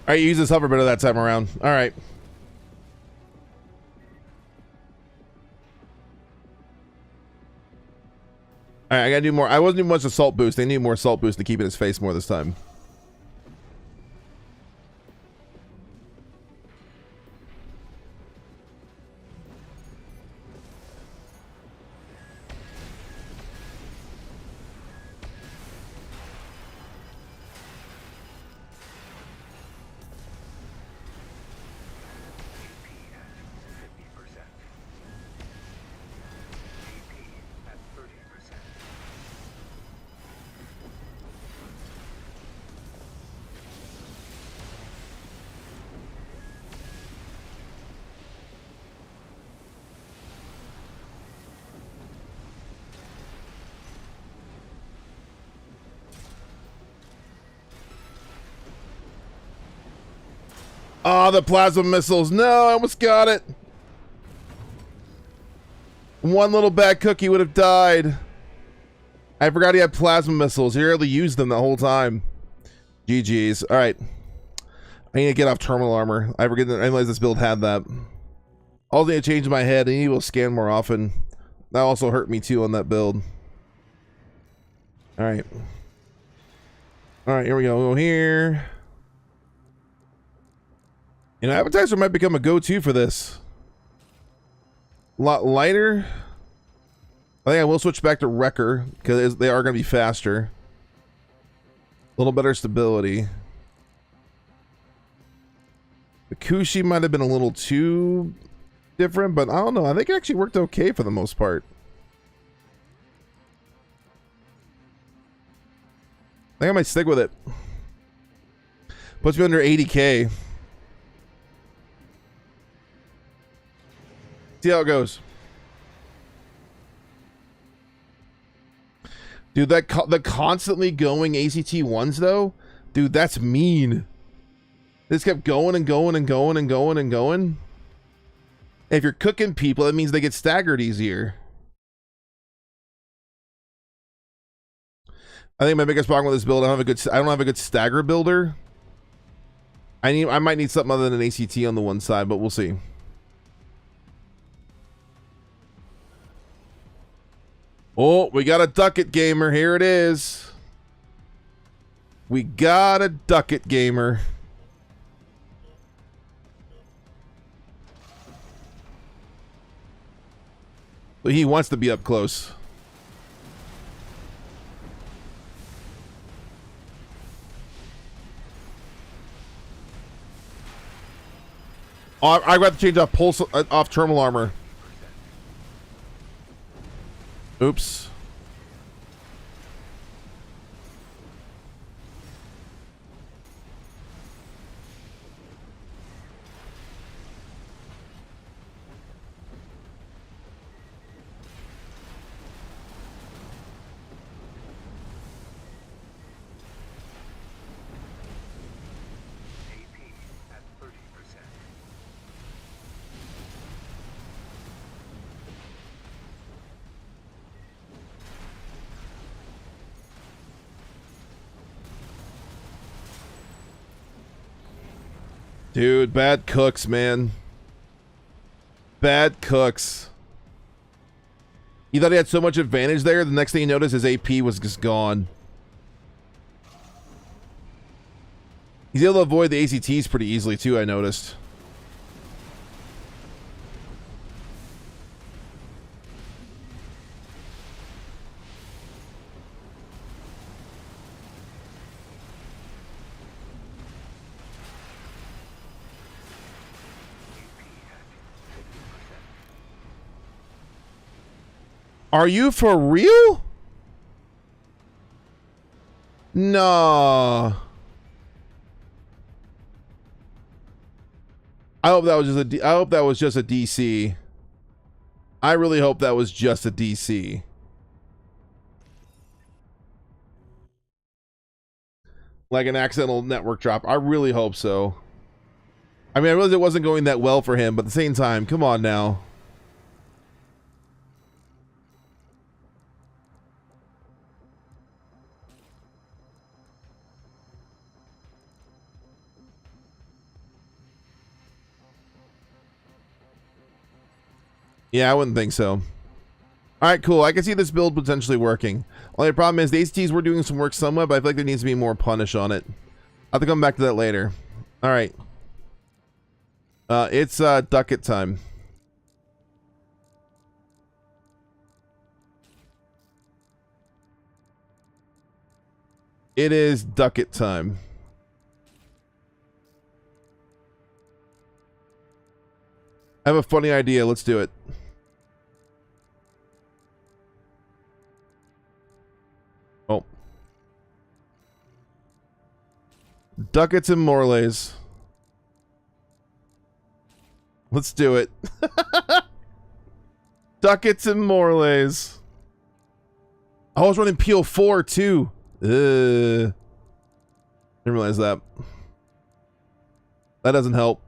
S1: All right, use this hover better that time around. All right. All right, I gotta do more. I wasn't doing much assault boost. They need more assault boost to keep in his face more this time. Oh, the plasma missiles. No, I almost got it. One little bad cookie would have died. I forgot he had plasma missiles. He rarely used them the whole time. GG's. All right. I need to get off terminal armor. I forget that I realized this build had that. All I need to change in my head. I need to scan more often. That also hurt me too on that build. All right. All right, here we go. We'll go here. You know, appetizer might become a go-to for this. A lot lighter. I think I will switch back to Wrecker because they are going to be faster. A little better stability. The Kushi might have been a little too different, but I don't know. I think it actually worked okay for the most part. I think I might stick with it. Puts me under 80K. See how it goes. Dude, the constantly going ACT-1s though, dude, that's mean. This kept going and going and going and going and going. If you're cooking people, that means they get staggered easier. I think my biggest problem with this build, I don't have a good stagger builder. I might need something other than an ACT on the one side, but we'll see. Oh, we got a duck it gamer. Here it is. We got a duck it gamer. But he wants to be up close. Oh, I got to change off pulse off terminal armor. Oops. Dude, bad cooks, man. Bad cooks. He thought he had so much advantage there, the next thing he noticed, his AP was just gone. He's able to avoid the ACTs pretty easily, too, I noticed. Are you for real? No. I hope that was just a I hope that was just a DC. I really hope that was just a DC. Like an accidental network drop. I really hope so. I mean, I realized it wasn't going that well for him, but at the same time, come on now. Yeah, I wouldn't think so. Alright, cool. I can see this build potentially working. Only problem is the ACTs were doing some work somewhat, but I feel like there needs to be more punish on it. I'll have to come back to that later. Alright. It's ducket time. It is ducket time. I have a funny idea. Let's do it. Oh. Ducats and Morlays. Let's do it. Ducats and Morlays. I was running PO4 too. Didn't realize that. That doesn't help.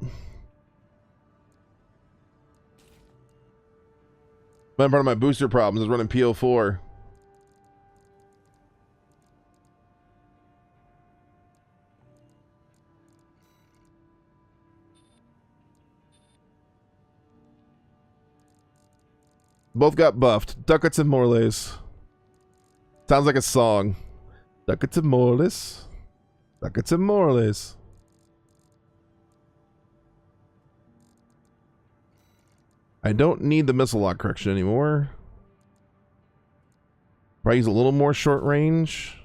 S1: But part of my booster problems is running PO4. Both got buffed. Ducats and Morlays. Sounds like a song. Ducats and Morlays. Ducats and Morlays. I don't need the missile lock correction anymore. Probably use a little more short range.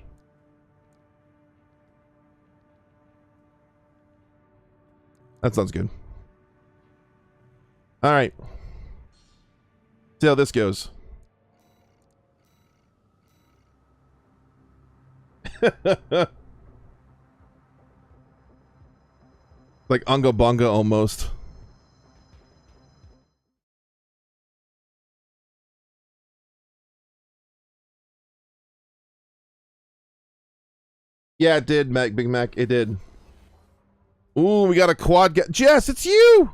S1: That sounds good. Alright. See how this goes. Like Unga Bunga almost. Yeah, it did, Mac, Big Mac. It did. Ooh, we got a quad. Jess, it's you!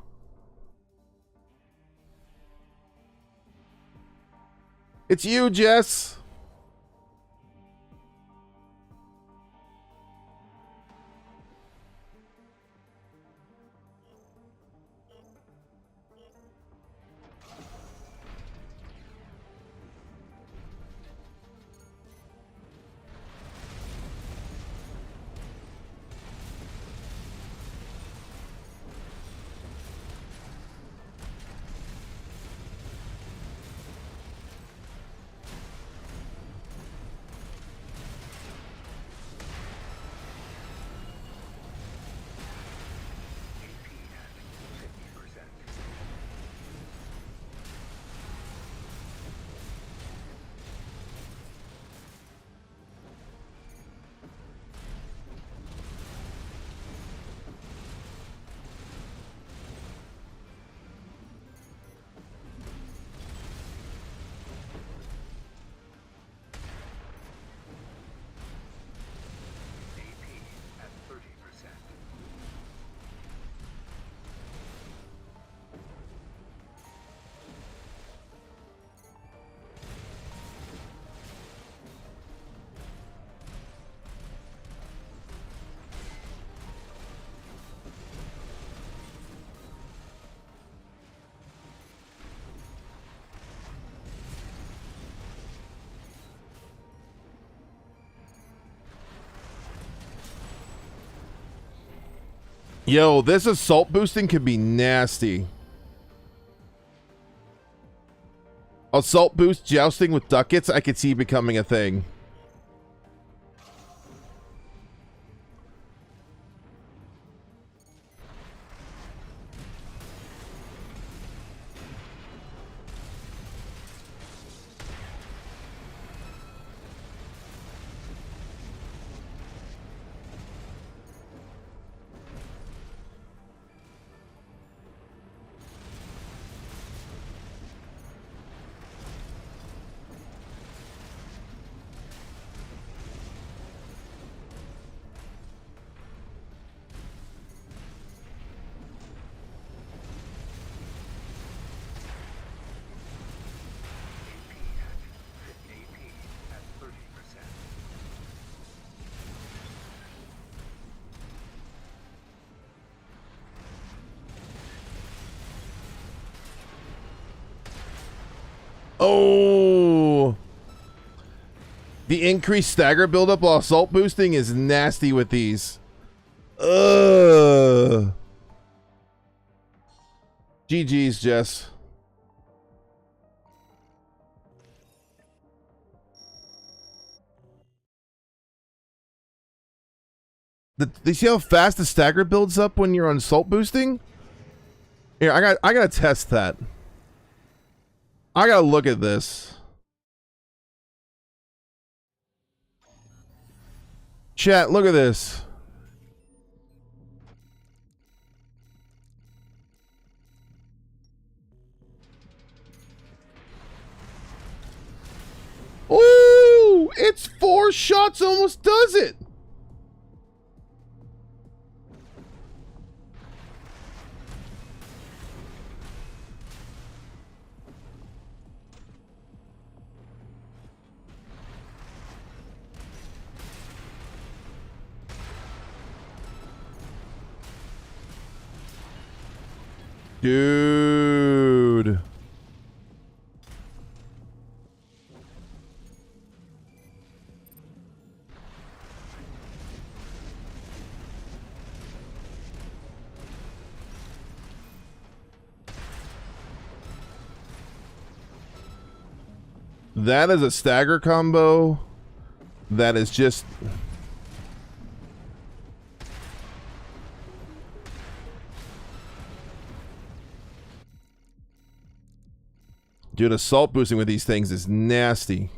S1: It's you, Jess. Yo, this assault boosting could be nasty. Assault boost jousting with ducats, I could see becoming a thing. Oh, the increased stagger buildup while assault boosting is nasty with these. Ugh. GG's, Jess. Do you see how fast the stagger builds up when you're on assault boosting? Here, I gotta test that. I gotta look at this. Chat, look at this. Oh, it's 4 shots, almost does it. Dude. That is a stagger combo. That is just... Dude, assault boosting with these things is nasty.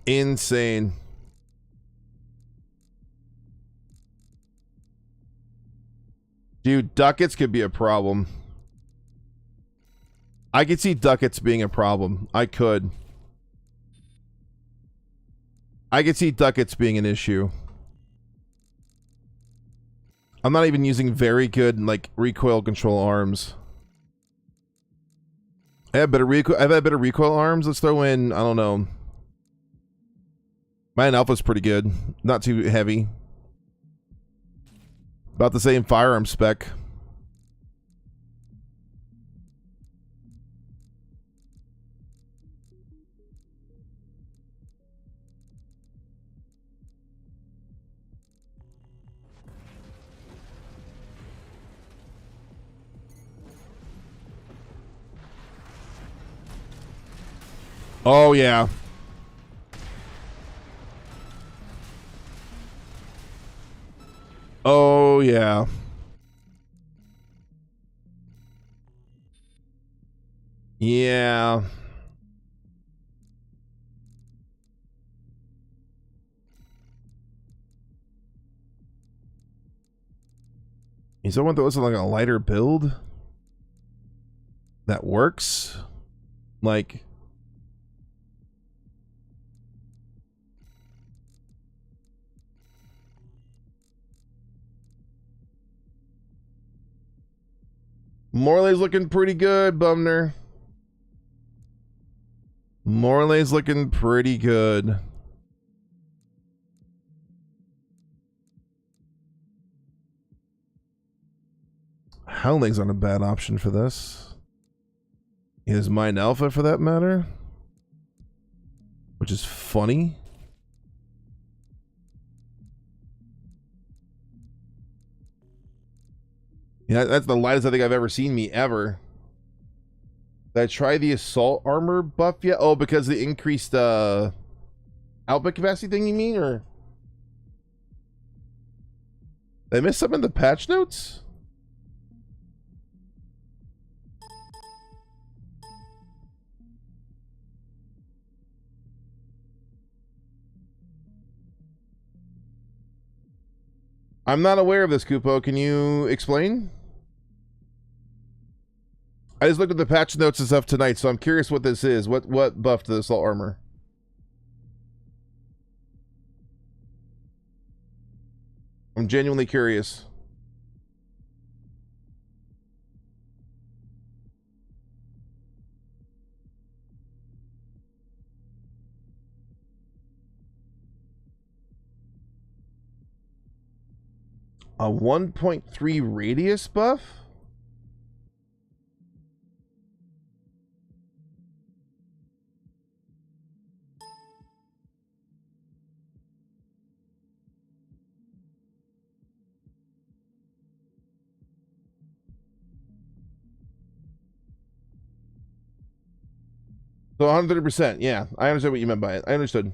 S1: Insane. Dude, ducats could be a problem. I could see ducats being a problem. I could see ducats being an issue. I'm not even using very good, like, recoil control arms. I have better recoil. I've had better recoil arms. Let's throw in, I don't know. Mine Alpha's pretty good. Not too heavy. About the same firearm spec. Oh, yeah. Oh, yeah. Yeah. Is there one that was like a lighter build that works? Like... Morley's looking pretty good, Bumner. Morley's looking pretty good. Howling's not a bad option for this. Is Mind Alpha for that matter? Which is funny. Yeah, that's the lightest I think I've ever seen me ever. Did I try the assault armor buff yet? Oh, because the increased output capacity thing you mean? Or did I miss something in the patch notes? I'm not aware of this, Kupo. Can you explain? I just looked at the patch notes and stuff tonight, so I'm curious what this is. What buff to the assault armor? I'm genuinely curious. A 1.3 radius buff? So 130%. Yeah, I understood what you meant by it. I understood.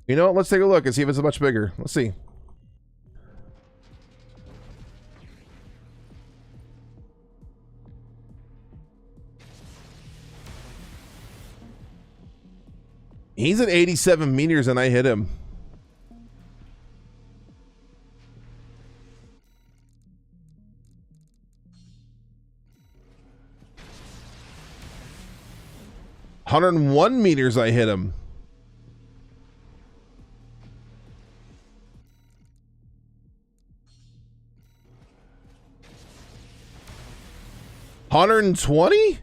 S1: You know what? Let's take a look and see if it's much bigger. Let's see. He's at 87 meters and I hit him. $101 I hit him. $120?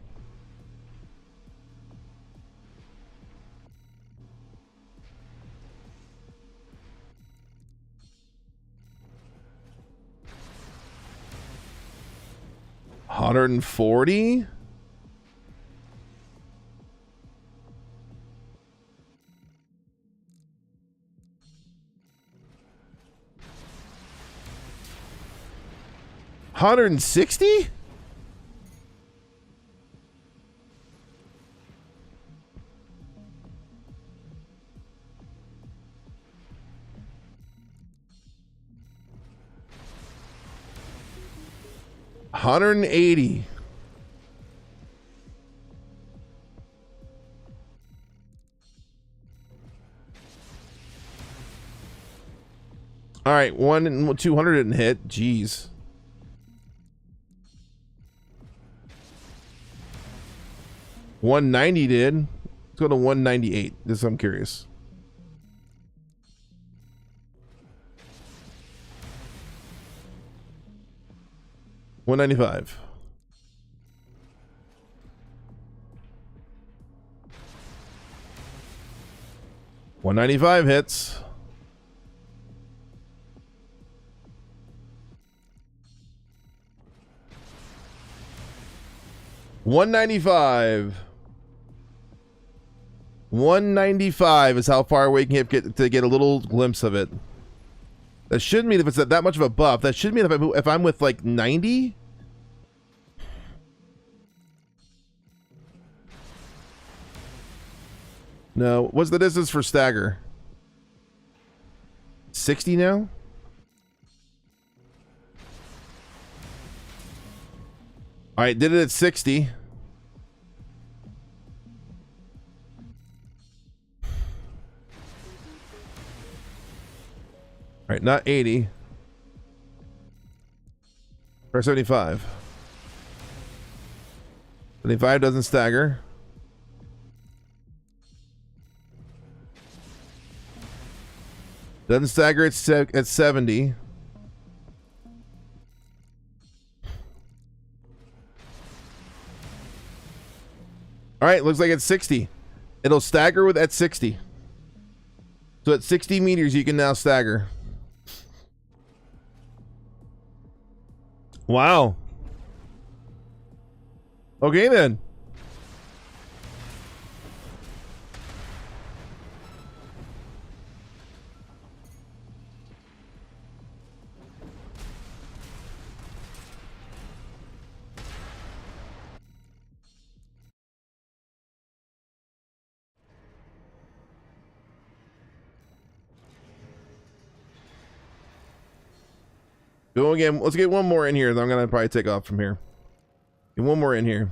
S1: $140? $160? $180. All right, 200 didn't hit. Jeez. $190 did. Let's go to $198. This I'm curious. $195. $195 hits. $195. $195 is how far away you can get to get a little glimpse of it. That should mean if it's that much of a buff. That should mean if I'm with like 90. No, what's the distance for stagger? 60 now? All right, did it at 60. All right, not 80. Or 75. 75 doesn't stagger. Doesn't stagger at 70. All right, looks like it's 60. It'll stagger with at 60. So at 60 meters, you can now stagger. Wow. Okay, then. Go again. Let's get one more in here. Then I'm going to probably take off from here. Get one more in here.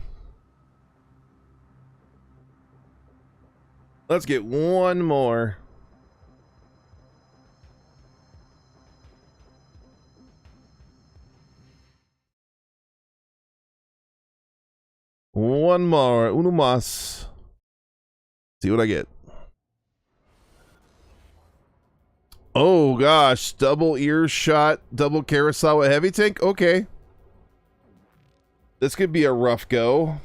S1: Let's get one more. One more. Uno más. See what I get. Oh gosh. Double earshot. Double Kurosawa heavy tank. Okay. This could be a rough go.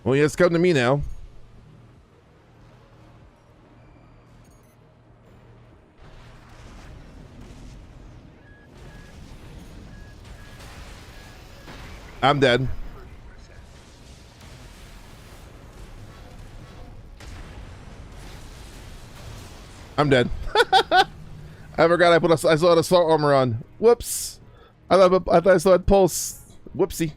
S1: Well, yes, come to me now. I'm dead. I'm dead. I forgot I still had assault armor on. Whoops. I thought I still had pulse. Whoopsie.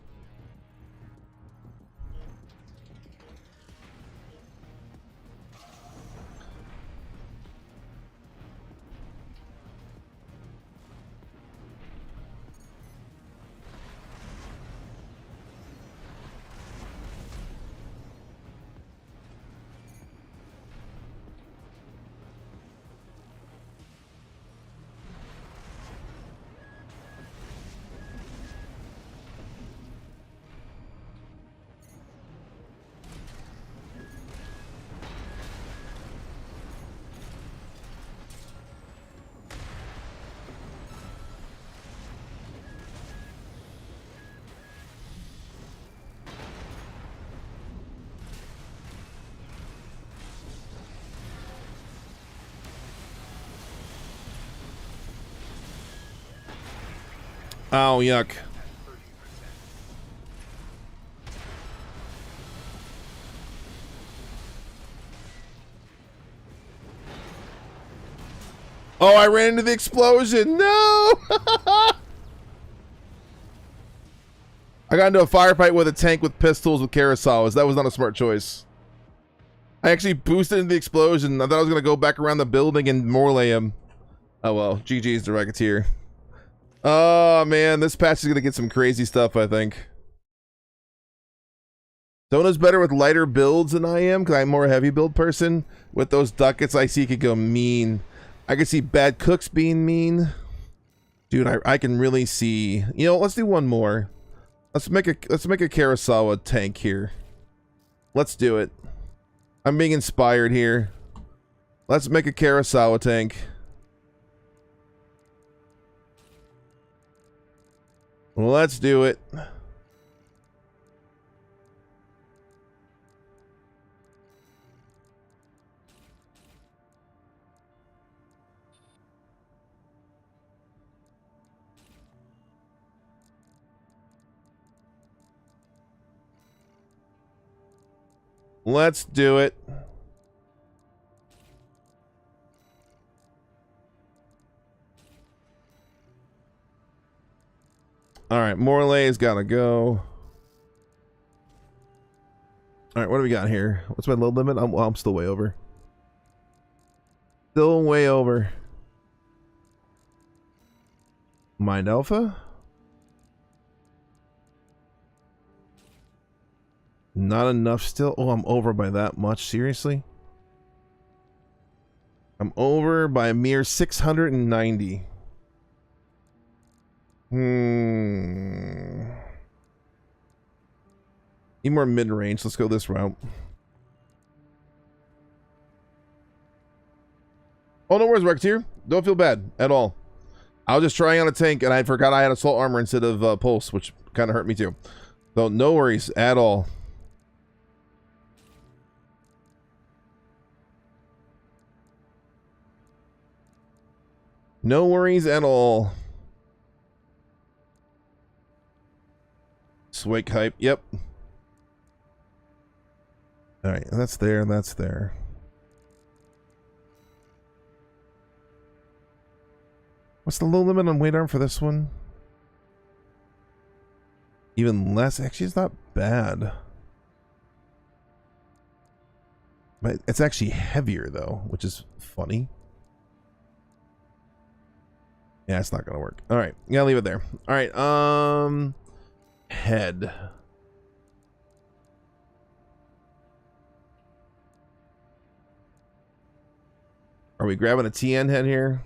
S1: Oh, yuck. Oh, I ran into the explosion. No! I got into a firefight with a tank with pistols with Kurosawas. That was not a smart choice. I actually boosted into the explosion. I thought I was going to go back around the building and melee him. Oh well, GG's the Racketeer. Oh man, this patch is going to get some crazy stuff, I think. Dona's better with lighter builds than I am, because I'm more a heavy build person. With those ducats, I see could go mean. I can see Bad Cooks being mean. Dude, I can really see. You know, let's do one more. Let's make a Kurosawa tank here. Let's do it. I'm being inspired here. Let's make a Kurosawa tank. Let's do it. Let's do it. All right, Morlay's gotta go. All right, what do we got here? What's my load limit? I'm still way over. Still way over. Mind Alpha? Not enough still. Oh, I'm over by that much. Seriously? I'm over by a mere 690. Need more mid-range. Let's go this route. Oh, no worries, Rex here. Don't feel bad at all. I was just trying on a tank, and I forgot I had assault armor instead of pulse, which kind of hurt me too. So no worries at all. No worries at all. Swake hype. Yep. All right, that's there. That's there. What's the low limit on weight arm for this one? Even less. Actually, it's not bad. But it's actually heavier though, which is funny. Yeah, it's not gonna work. All right, yeah, leave it there. All right, head. Are we grabbing a TN head here?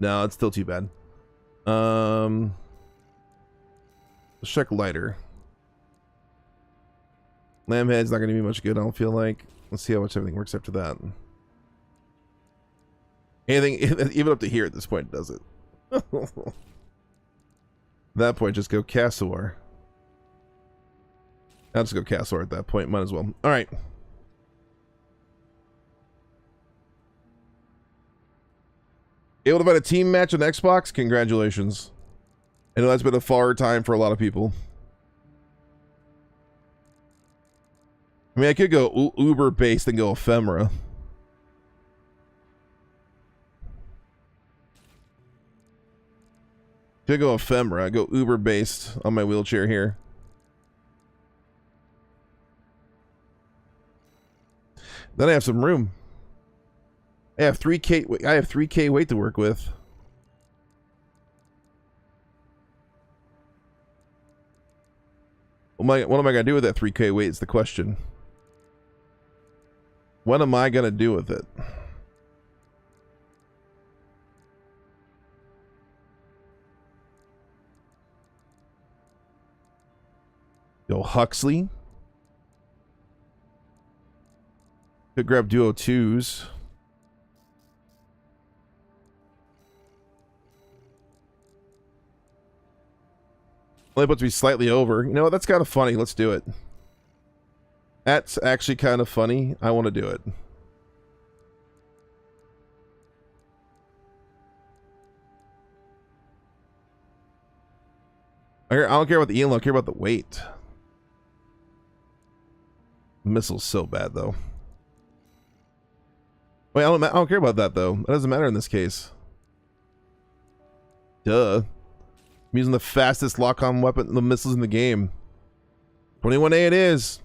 S1: No, it's still too bad. Let's check lighter. Lamb head's not gonna be much good, I don't feel like. Let's see how much everything works after that. Anything, even up to here at this point, does it? At that point, just go Castor. I'll just go Castor at that point, might as well. Alright. Able to find a team match on Xbox? Congratulations. I know that's been a far time for a lot of people. I mean, I could go Uber based and go Ephemera. Could go Ephemera, go Uber based on my wheelchair here. Then I have some room. I have 3K. I have 3K weight to work with. What am I gonna do with that 3K weight? Is the question. What am I gonna do with it? Go Huxley. Could grab Duo 2s. Only puts me slightly over. You know what? That's kind of funny. Let's do it. That's actually kind of funny. I want to do it. I don't care about the elo. I care about the weight. Missile's so bad, though. Wait, I don't care about that, though. That doesn't matter in this case. Duh. I'm using the fastest lock-on weapon, the missiles in the game. 21A it is.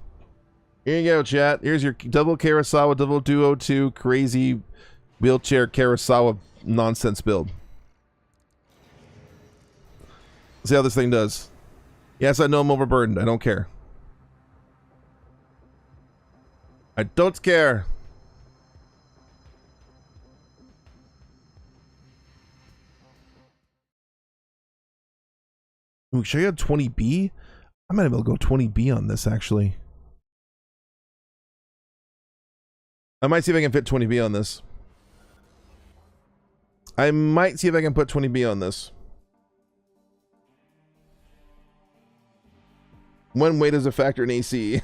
S1: Here you go, chat. Here's your double Kurosawa, double Duo 2 crazy wheelchair Kurosawa nonsense build. See how this thing does. Yes, I know I'm overburdened. I don't care. I don't care. Ooh, should I go 20B? I might be able to go 20B on this, actually. I might see if I can fit 20B on this. I might see if I can put 20B on this. When weight is a factor in AC.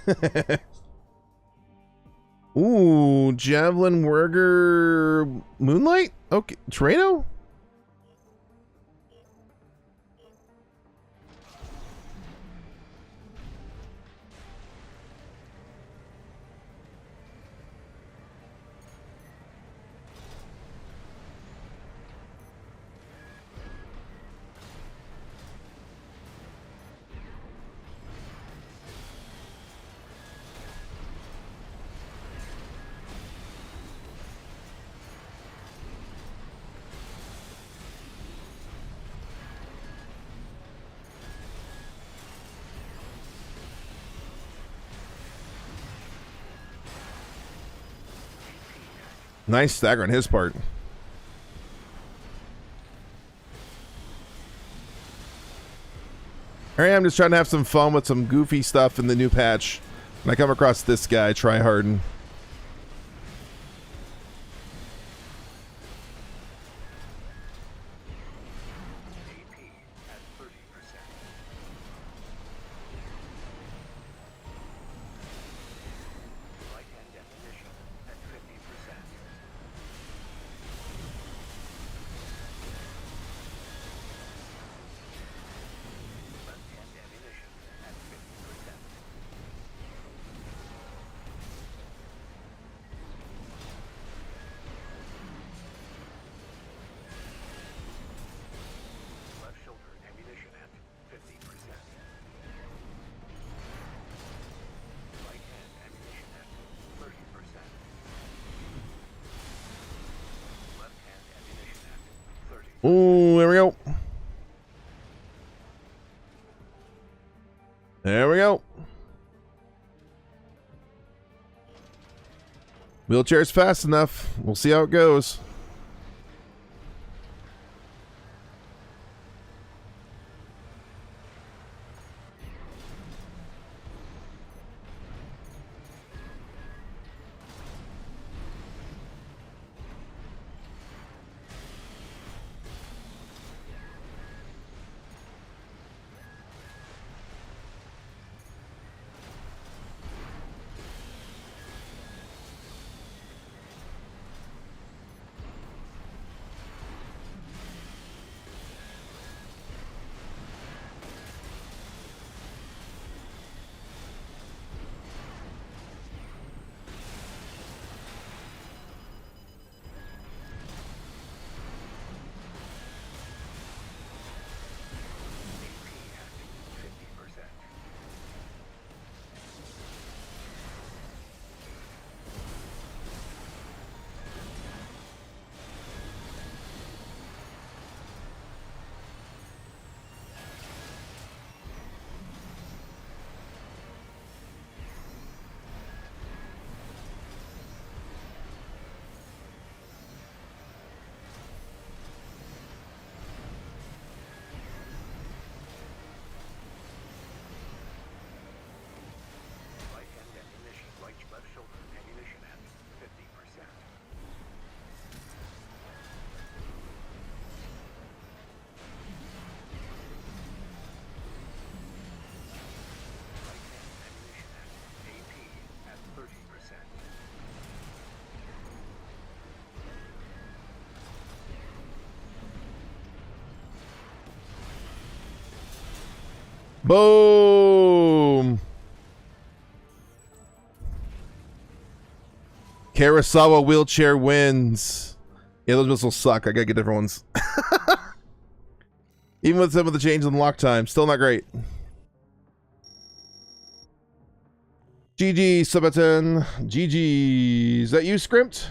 S1: Ooh, Javelin Werger Moonlight? Okay, Trano? Nice stagger on his part. Alright, I'm just trying to have some fun with some goofy stuff in the new patch. And I come across this guy, Tryharden. Ooh, there we go. There we go. Wheelchair's fast enough. We'll see how it goes. Boom! Karasawa wheelchair wins. Yeah, those missiles suck. I gotta get different ones. Even with some of the changes in lock time, still not great. GG, Subaten. GG. Is that you, Script?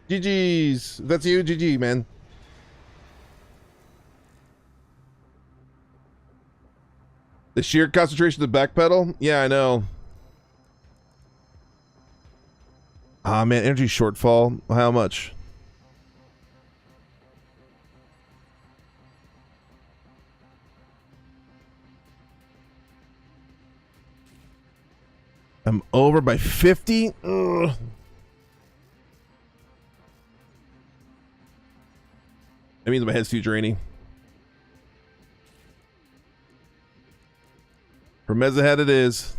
S1: GG's. If that's you, GG, man. The sheer concentration of the back pedal? Yeah, I know. Ah, man, energy shortfall. How much? I'm over by 50? Ugh. That means my head's too draining. For Mez ahead it is.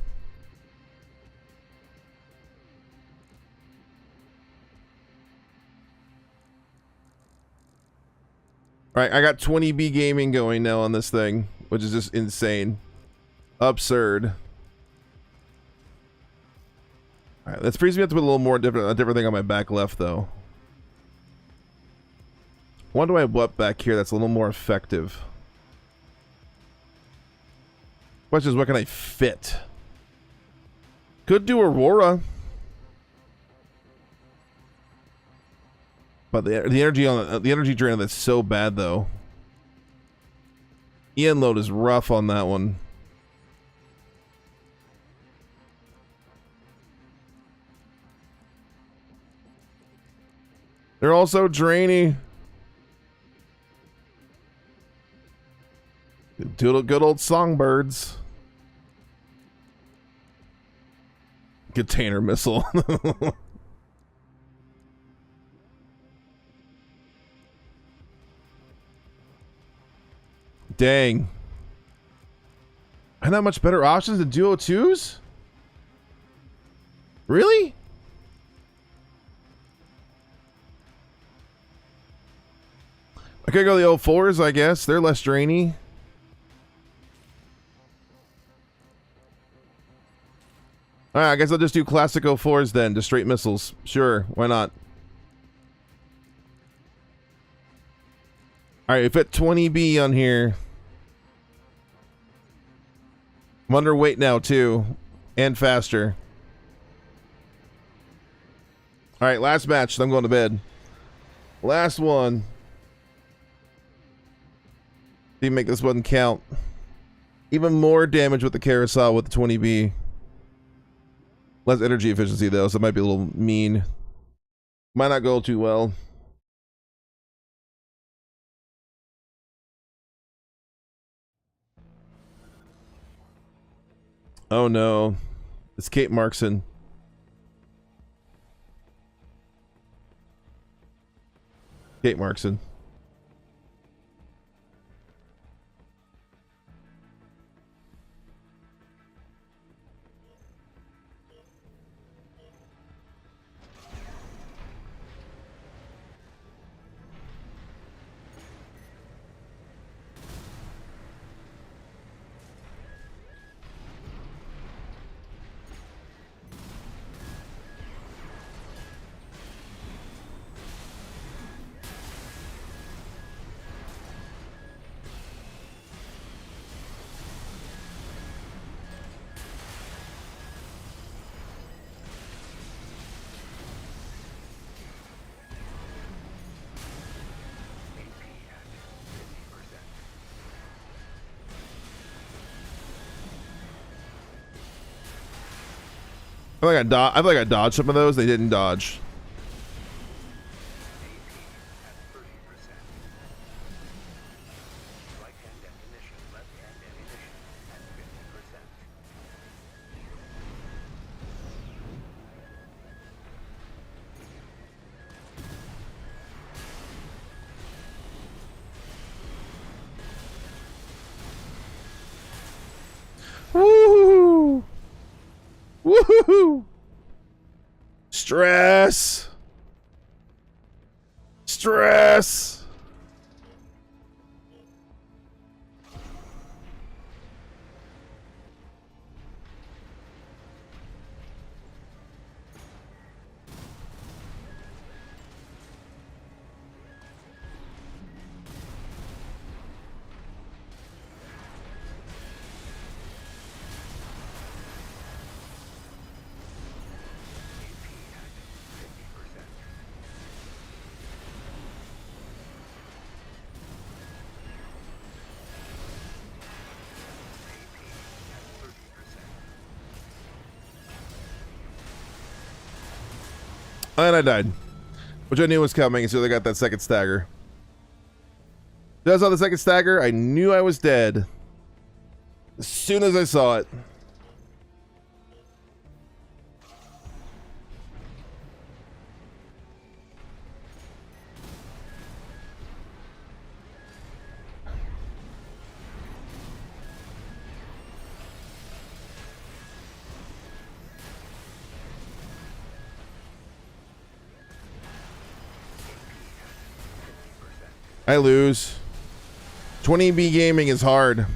S1: Alright, I got 20B gaming going now on this thing, which is just insane. Absurd. Alright, that frees me up to put a little more a different thing on my back left, though. What do I have back here that's a little more effective? Question is, what can I fit? Could do Aurora. But the energy on the energy drain on that's so bad, though. EN load is rough on that one. They're all so drainy. Good old songbirds. Container missile. Dang. And not much better options than Duo 2s? Really? I could go the old 4s, I guess. They're less drainy. Alright, I guess I'll just do classic 04s then, just straight missiles. Sure, why not? Alright, we fit 20B on here. I'm underweight now, too. And faster. Alright, last match, then I'm going to bed. Last one. See, make this one count. Even more damage with the carousel with the 20B. Less energy efficiency, though, so it might be a little mean. Might not go too well. Oh no. It's Kate Markson. Kate Markson. I feel like I dodged some of those. They didn't dodge. Woo! Woohoo! Stress. Stress. And I died. Which I knew was coming, so they got that second stagger. As I saw the second stagger, I knew I was dead. As soon as I saw it. I lose. 20B gaming is hard.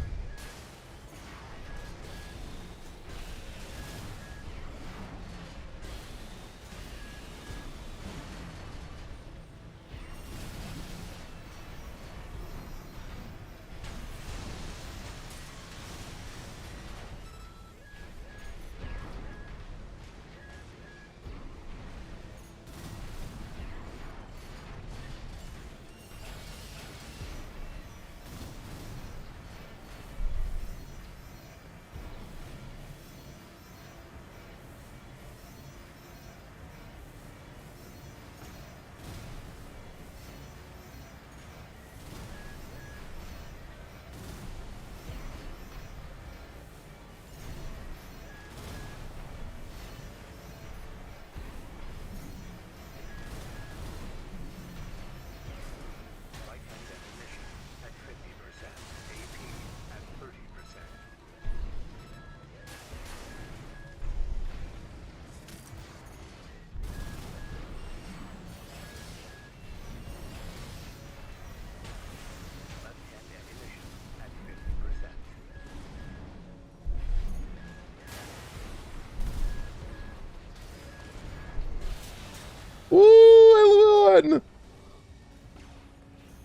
S1: Woo, I won!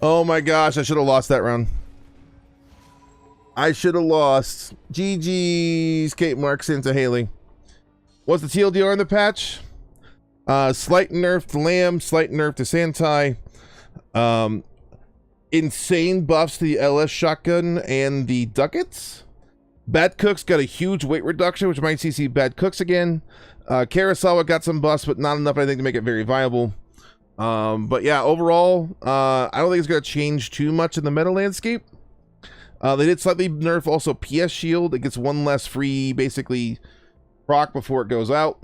S1: Oh my gosh, I should have lost that round. I should have lost. GG's, Kate Marks into Haley. What's the TLDR in the patch? Slight nerf to Lamb, slight nerf to Santai. Insane buffs to the LS shotgun and the ducats. Bad Cooks got a huge weight reduction, which might see Bad Cooks again. Karasawa got some buffs, but not enough, I think, to make it very viable. But yeah, overall, I don't think it's going to change too much in the meta landscape. They did slightly nerf also PS Shield. It gets one less free, basically, proc before it goes out.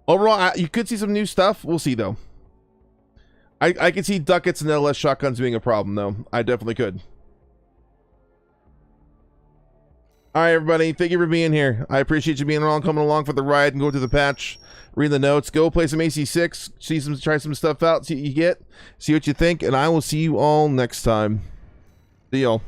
S1: Overall, you could see some new stuff. We'll see, though. I could see ducats and LS shotguns being a problem, though. I definitely could. All right, everybody. Thank you for being here. I appreciate you being along, coming along for the ride and going through the patch, reading the notes. Go play some AC6, try some stuff out, see what you get, see what you think, and I will see you all next time. See y'all.